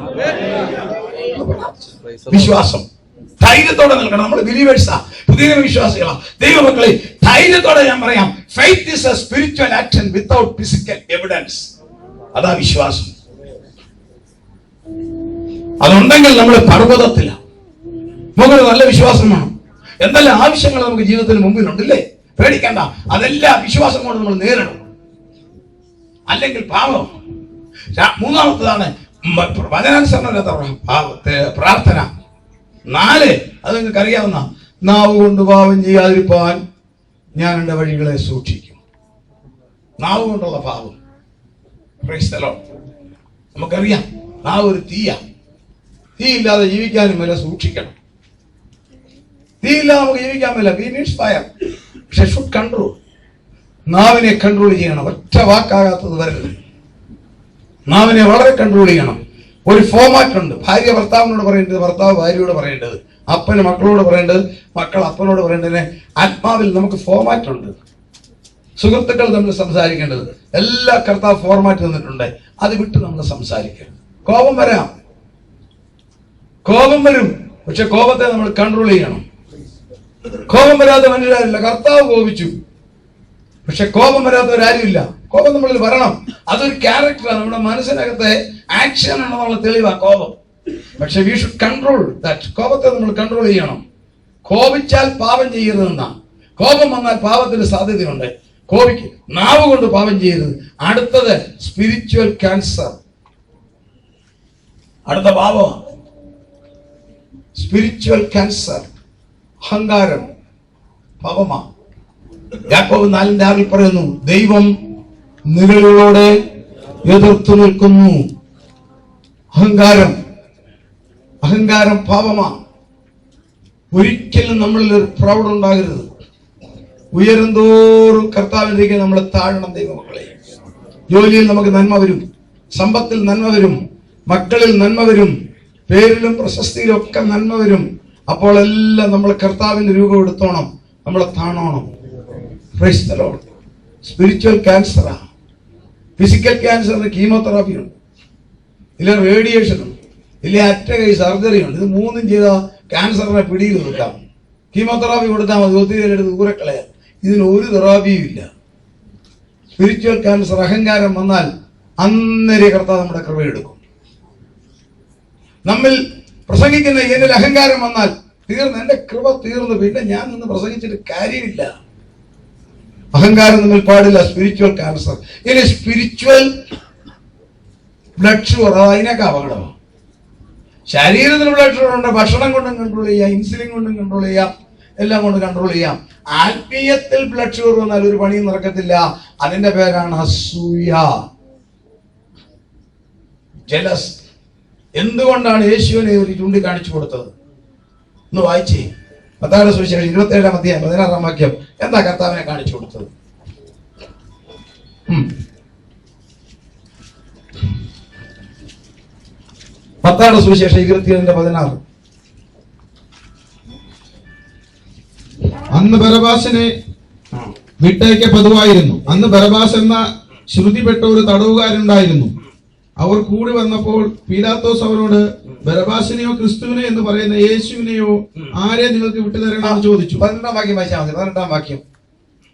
വിശ്വാസം ധൈര്യത്തോടെ നിൽക്കണം. നമ്മൾ ബിലീവേഴ്സാ, പുതിയ വിശ്വാസികളാ. ദൈവമക്കളെ, ധൈര്യത്തോടെ ഞാൻ പറയാം, faith is A spiritual action without physical evidence. അതാ വിശ്വാസം. അതുണ്ടെങ്കിൽ നമ്മൾ പർവ്വതത്തിലാണ്. നമുക്കൊരു നല്ല വിശ്വാസം വേണം. എന്തെല്ലാം ആവശ്യങ്ങൾ നമുക്ക് ജീവിതത്തിന് മുമ്പിലുണ്ടല്ലേ, പേടിക്കണ്ട. അതെല്ലാം വിശ്വാസം കൊണ്ട് നമ്മൾ നേരിടണം. അല്ലെങ്കിൽ പാപം. മൂന്നാമത്തതാണ് വചനാനുസരണ പ്രാർത്ഥന. 4, അത് നിങ്ങൾക്ക് അറിയാവുന്ന, നാവ് കൊണ്ട് പാപം ചെയ്യാതിരിക്കാൻ ഞാൻ എന്റെ വഴികളെ സൂക്ഷിക്കും. നാവ് കൊണ്ടുള്ള പാപം. Price the Lord. നമുക്കറിയാം, നാവ് ഒരു തീയാ. തീയില്ലാതെ ജീവിക്കാനും വല്ല സൂക്ഷിക്കണം. തീയില്ലാതെ നമുക്ക് ജീവിക്കാൻ പറ്റില്ല. We needs fire. പക്ഷെ ഷുഡ് കൺട്രോൾ. നാവിനെ കൺട്രോൾ ചെയ്യണം. ഒറ്റ വാക്കാകാത്തത് വരരുത്. നാവിനെ വളരെ കൺട്രോൾ ചെയ്യണം. ഒരു ഫോമാറ്റ് ഉണ്ട്. ഭാര്യ ഭർത്താവിനോട് പറയേണ്ടത്, ഭർത്താവ് ഭാര്യയോട് പറയേണ്ടത്, അപ്പന് മക്കളോട് പറയേണ്ടത്, മക്കൾ അപ്പനോട് പറയേണ്ടതിന് ആത്മാവിൽ നമുക്ക് ഫോമാറ്റ് ഉണ്ട്. സുഹൃത്തുക്കൾ നമ്മൾ സംസാരിക്കേണ്ടത് എല്ലാ കർത്താവ് ഫോർമാറ്റ് തന്നിട്ടുണ്ട്. അത് വിട്ട് നമ്മൾ സംസാരിക്കരുത്. കോപം വരാം, കോപം വരും. പക്ഷെ കോപത്തെ നമ്മൾ കൺട്രോൾ ചെയ്യണം. കോപം വരാത്ത മനുഷ്യരാരില്ല. കർത്താവ് കോപിച്ചു, പക്ഷെ കോപം വരാത്തവരാരുമില്ല. കോപം നമ്മളിൽ വരണം. അതൊരു ക്യാരക്ടറാണ്, നമ്മുടെ മനസ്സിനകത്തെ ആക്ഷൻ ഉണ്ടെന്നുള്ള തെളിവാ കോപം. പക്ഷെ വി ഷുഡ് കൺട്രോൾ ദാറ്റ്. കോപത്തെ നമ്മൾ കൺട്രോൾ ചെയ്യണം. കോപിച്ചാൽ പാപം ചെയ്യരുതെന്നാ. കോപം വന്നാൽ പാപത്തിന് സാധ്യതയുണ്ട്. കോപിക്ക് നാവ് കൊണ്ട് പാപം ചെയ്യരുത്. അടുത്തത് സ്പിരിച്വൽ ക്യാൻസർ. അടുത്ത പാപമാണ് സ്പിരിച്വൽ ക്യാൻസർ. അഹങ്കാരം പാപമാ. യാക്കോബ് 4:6 പറയുന്നു, ദൈവം നിഴലുകളോടെ എതിർത്തു നിൽക്കുന്നു. അഹങ്കാരം പാപമാ. ഒരിക്കലും നമ്മളിൽ ഒരു പ്രൗഢ ഉണ്ടാകരുത്. ഉയരുന്തോറും കർത്താവിലേക്ക് നമ്മൾ താഴണം. ദൈവമക്കളെ, ജോലിയിൽ നമുക്ക് നന്മ വരും, സമ്പത്തിൽ നന്മ വരും, മക്കളിൽ നന്മ വരും, പേരിലും പ്രശസ്തിയിലും ഒക്കെ നന്മ വരും. അപ്പോൾ എല്ലാം നമ്മൾ കർത്താവിന്റെ രൂപം എടുത്തോണം, നമ്മളെ താണോണം. Praise the lord. സ്പിരിച്വൽ ക്യാൻസറാ. ഫിസിക്കൽ ക്യാൻസറിന് കീമോതെറാപ്പി ഉണ്ട്, ഇല്ല റേഡിയേഷൻ ഉണ്ട്, ഇല്ല അറ്റ കൈ സർജറി ഉണ്ട്. ഇത് മൂന്നും ചെയ്താൽ ക്യാൻസറിനെ പിടിയിൽ നിൽക്കാം. കീമോതെറാപ്പി കൊടുത്താൽ മതി, ഒത്തിരി എടുത്ത് ദൂരക്കളയാം. ഇതിന് ഒരു തെറാപ്പിയും ഇല്ല. സ്പിരിച്വൽ ക്യാൻസർ, അഹങ്കാരം വന്നാൽ അന്നേരം കർത്താവ് നമ്മുടെ കൃപയെടുക്കും. നമ്മിൽ പ്രസംഗിക്കുന്ന എന്നിൽ അഹങ്കാരം വന്നാൽ തീർന്ന്, എന്റെ കൃപ തീർന്നു, പിന്നെ ഞാൻ നിന്ന് പ്രസംഗിച്ചിട്ട് കാര്യമില്ല. അഹങ്കാരം നമ്മിൽ പാടില്ല. Spiritual cancer. ഇനി സ്പിരിച്വൽ ബ്ലഡ് ഷുഗർ, അതിനൊക്കെ അപകടമാണ്. ശരീരത്തിന് ബ്ലഡ് ഷുഗർ ഉണ്ട്, ഭക്ഷണം കൊണ്ടും കൺട്രോൾ ചെയ്യാം, ഇൻസുലിൻ കൊണ്ടും കൺട്രോൾ ചെയ്യാം, എല്ലാം കൊണ്ട് കൺട്രോൾ ചെയ്യാം. ആത്മീയത്തിൽ ബ്ലഡ് ഷുഗർ വന്നാൽ ഒരു പണിയും നടക്കത്തില്ല. അതിന്റെ പേരാണ് അസൂയ, ജലസ്. എന്തുകൊണ്ടാണ് യേശുവിനെ ഒരു ചൂണ്ടിക്കാണിച്ചു കൊടുത്തത്? ഒന്ന് വായിച്ചേ. മത്തായിയുടെ സുവിശേഷം 27-ാം വാക്യം. എന്താ കർത്താവിനെ കാണിച്ചു കൊടുത്തത്? മത്തായിയുടെ സുവിശേഷം 27:16. അന്ന് ബരബാസിനെ വിട്ടയക്കപ്പെടുവായിരുന്നു. അന്ന് ബരബാസ് എന്ന ശ്രുതിപ്പെട്ട ഒരു തടവുകാരുണ്ടായിരുന്നു. അവർ കൂടി വന്നപ്പോൾ പീലാത്തോസ് അവരോട്, ബരബാസിനെയോ ക്രിസ്തുവിനെയോ എന്ന് പറയുന്ന യേശുവിനെയോ ആരെ നിങ്ങൾക്ക് വിട്ടുതരണമെന്ന് ചോദിച്ചു. 12-ാം വാക്യം വായിച്ചാൽ മതി. 12-ാം വാക്യം.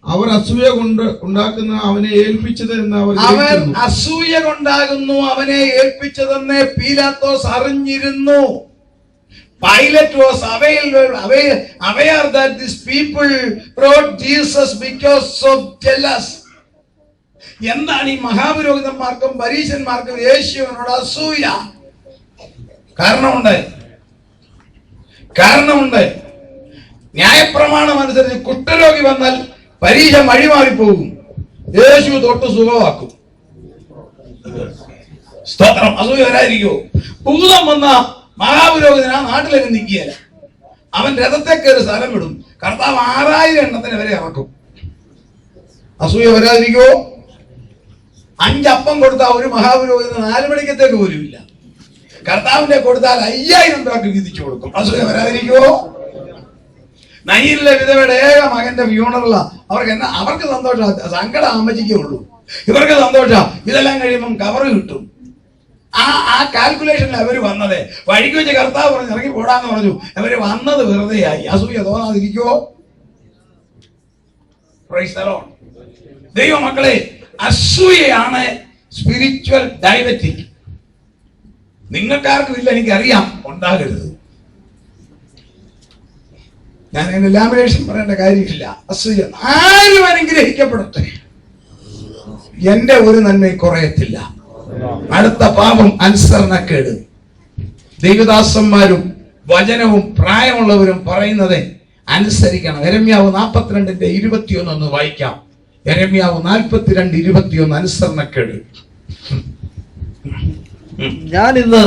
അവർ അസൂയ കൊണ്ട് ഉണ്ടാക്കുന്ന അവനെ ഏൽപ്പിച്ചത് എന്ന് അവൻ അസൂയ കൊണ്ടാകുന്നു അവനെ ഏൽപ്പിച്ചതെന്ന് പീലാത്തോസ് അറിഞ്ഞിരുന്നു. Pilate was aware that these people brought Jesus because of jealous. എന്താണ് ഈ മഹാപുരോഹിതന്മാർക്കും പരീശന്മാർക്കും യേശുവിനോട് അസൂയ? കാരണമുണ്ട്. ന്യായപ്രമാണം അനുസരിച്ച് കുഷ്ഠരോഗി വന്നാൽ പരീശ വഴിമാറിപ്പോകും, യേശു തൊട്ട് സുഖമാക്കും. സ്തോത്രം. അസൂയ വരാതിരിക്കുമോ? ഭൂതം വന്ന മഹാപുരോഹിതൻ ആ നാട്ടിലേക്ക് നിൽക്കുകയല്ല, അവൻ രഥത്തെ കയറി സ്ഥലം വിടും. കർത്താവ് 6000 എണ്ണത്തിന് വരെ ഇറക്കും. അസൂയ വരാതിരിക്കുമോ? 5 അപ്പം കൊടുത്താൽ ഒരു മഹാപുരോഹിതന് 4 മണിക്കത്തേക്ക് പോലും ഇല്ല. കർത്താവിന്റെ കൊടുത്താൽ 5000 പേർക്ക് വിധിച്ചു കൊടുക്കും. അസൂയ വരാതിരിക്കുമോ? നൈരിലെ വിധവയുടെ ഏക മകന്റെ ഫ്യൂണറല. അവർക്ക് സന്തോഷം, സങ്കടം അമ്മച്ചിക്കേ ഉള്ളൂ. ഇവർക്ക് സന്തോഷം, ഇതെല്ലാം കഴിയുമ്പം കവർ കിട്ടും. ആ കാൽക്കുലേഷനിൽ അവര് വന്നത്. വഴിക്ക് വെച്ച് കർത്താവ് പറഞ്ഞു ഇറങ്ങി പോടാന്ന് പറഞ്ഞു. അവര് വന്നത് വെറുതെയായി. അസൂയ തോന്നാതിരിക്കുമോ? Price the Lord. ദൈവമക്കളെ, അസൂയയാണ് സ്പിരിച്വൽ ഡയബറ്റിക്. നിങ്ങൾക്കാർക്കും ഇല്ല, എനിക്കറിയാം, ഉണ്ടാകരുത്. ഞാൻ അതിന് ലാമിനേഷൻ പറയേണ്ട കാര്യമില്ല. അസൂയ ആരും അനുഗ്രഹിക്കപ്പെടട്ടെ, എന്റെ ഒരു നന്മയും കുറയത്തില്ല. അടുത്ത പാപം അനുസരണക്കേട്. ദൈവദാസന്മാരും വചനവും പ്രായമുള്ളവരും പറയുന്നത് അനുസരിക്കണം. യെരമ്യാവ് 42:21 ഒന്ന് വായിക്കാം. യെരമ്യാവ് 42:21. അനുസരണക്കേട്. ഞാൻ ഇന്ന്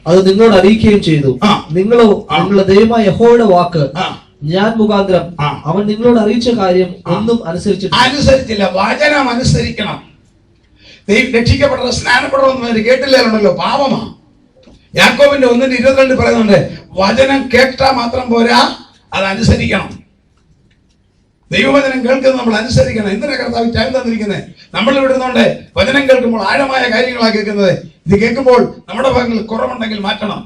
അത് നിങ്ങളോട് അറിയിക്കുകയും ചെയ്തു. നിങ്ങളോ നിങ്ങളുടെ ദൈവമായ യഹോവയുടെ വാക്ക് ഞാൻ മുഖാന്തരം അവൻ നിങ്ങളോട് അറിയിച്ച കാര്യം ഒന്നും അനുസരിച്ചില്ല. വചനം അനുസരിക്കണം. രക്ഷിക്കപ്പെട്ട സ്നാനപ്പെടണമെന്ന് കേട്ടില്ലേണ്ടല്ലോ, പാപമാ. യാക്കോബിന്റെ 1:22 പറയുന്നുണ്ട്, വചനം കേട്ടാ മാത്രം പോരാ, അത് അനുസരിക്കണം. ദൈവവചനം കേൾക്കുന്നത് നമ്മൾ അനുസരിക്കണം. എന്തിനാ കർത്താവ് ടൈം തന്നിരിക്കുന്നത്? നമ്മൾ ഇവിടുന്നുണ്ട് വചനം കേൾക്കുമ്പോൾ ആഴമായ കാര്യങ്ങളാണ് കേൾക്കുന്നത്. ഇത് കേൾക്കുമ്പോൾ നമ്മുടെ ഭാഗങ്ങളിൽ കുറവുണ്ടെങ്കിൽ മാറ്റണം.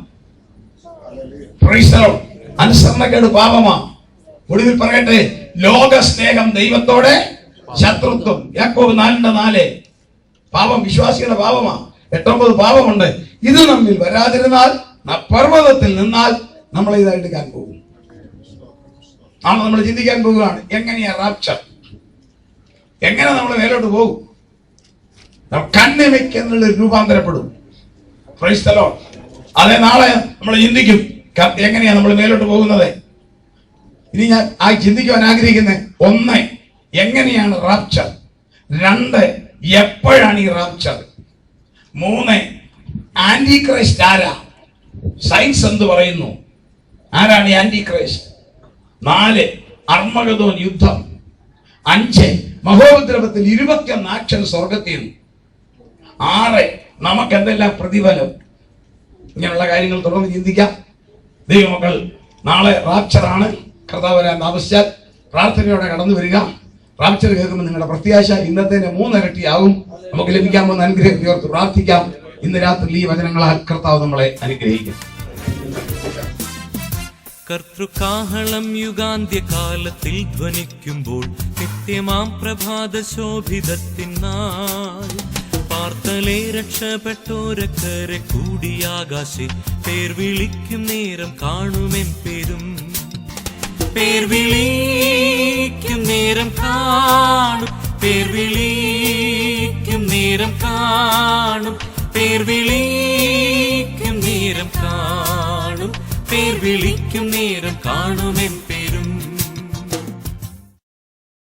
അനുസരണക്കേട് പാപമാ. ഒടുവിൽ പറയട്ടെ, ലോക സ്നേഹം ദൈവത്തോടെ ശത്രുത്വം. യാക്കോബ് 4:4. പാപം വിശ്വാസിയുടെ പാപമാ. 8-9 പാപമുണ്ട്. ഇത് നമ്മിൽ വരാതിരുന്നാൽ പർവ്വതത്തിൽ നിന്നാൽ നമ്മളെ ഇതായിട്ട് പോകും. നമ്മൾ ചിന്തിക്കാൻ പോവുകയാണ്, എങ്ങനെയാ റാപ്ചർ, എങ്ങനെ നമ്മൾ മേലോട്ട് പോകും? കണ്ണിമയ്ക്കെന്നുള്ള രൂപാന്തരപ്പെടും. Praise the lord. അതേ നാളെ നമ്മൾ ചിന്തിക്കും എങ്ങനെയാ നമ്മൾ മേലോട്ട് പോകുന്നത്. ഇനി ഞാൻ ചിന്തിക്കുവാൻ ആഗ്രഹിക്കുന്നത്, 1, എങ്ങനെയാണ് റാപ്ചർ? 2, എപ്പോഴാണ് ഈ റാപ്ചർ? 3, ആന്റി ക്രൈസ്റ്റ് ആരാ? സയൻസ് എന്ത് പറയുന്നു? ആരാണ് ഈ ആന്റി ക്രൈസ്റ്റ്? 4, അർമഗദോൻ യുദ്ധം. 5, മഹോപദ്രവത്തിൽ 21 ആക്ഷൻ സ്വർഗത്തിൽ നിന്ന്. 6, നമുക്ക് എന്തെല്ലാം പ്രതിഫലം? ഇങ്ങനെയുള്ള കാര്യങ്ങൾ തുടർന്ന് ചിന്തിക്കാം. ദൈവമക്കൾ, നാളെ റാപ്ചറാണ്. കർത്താവ് വരാൻ താമസിച്ചാൽ പ്രാർത്ഥനയോടെ കടന്നു വരിക. റാപ്ചർ കേൾക്കുമ്പോൾ നിങ്ങളുടെ പ്രത്യാശ ഇന്നത്തേനെ 3 ഇരട്ടിയാകും. നമുക്ക് ലഭിക്കാൻ പോകുന്ന അനുഗ്രഹത്തെ ഓർത്ത് പ്രാർത്ഥിക്കാം. ഇന്ന് രാത്രി ഈ വചനങ്ങളാൽ കർത്താവ് നമ്മളെ അനുഗ്രഹിക്കും. കർത്തൃകാഹളം യുഗാന്ത്യകാലത്തിൽ ധ്വനിക്കുമ്പോൾ നിത്യമാം പ്രഭാത ശോഭിതത്തിനാൾ പാർത്തലേ രക്ഷപ്പെട്ടോരക്കരെ കൂടിയാകാശെ പേർ വിളിക്കും നേരം കാണുമെൻ പേരും. പേർ വിളിക്കും നേരം കാണും, പേർ വിളിക്കും നേരം കാണും, പേർ വിളിക്കും നേരം കാണും, പേർ വിളിക്കും നേരം കാണുമെൻ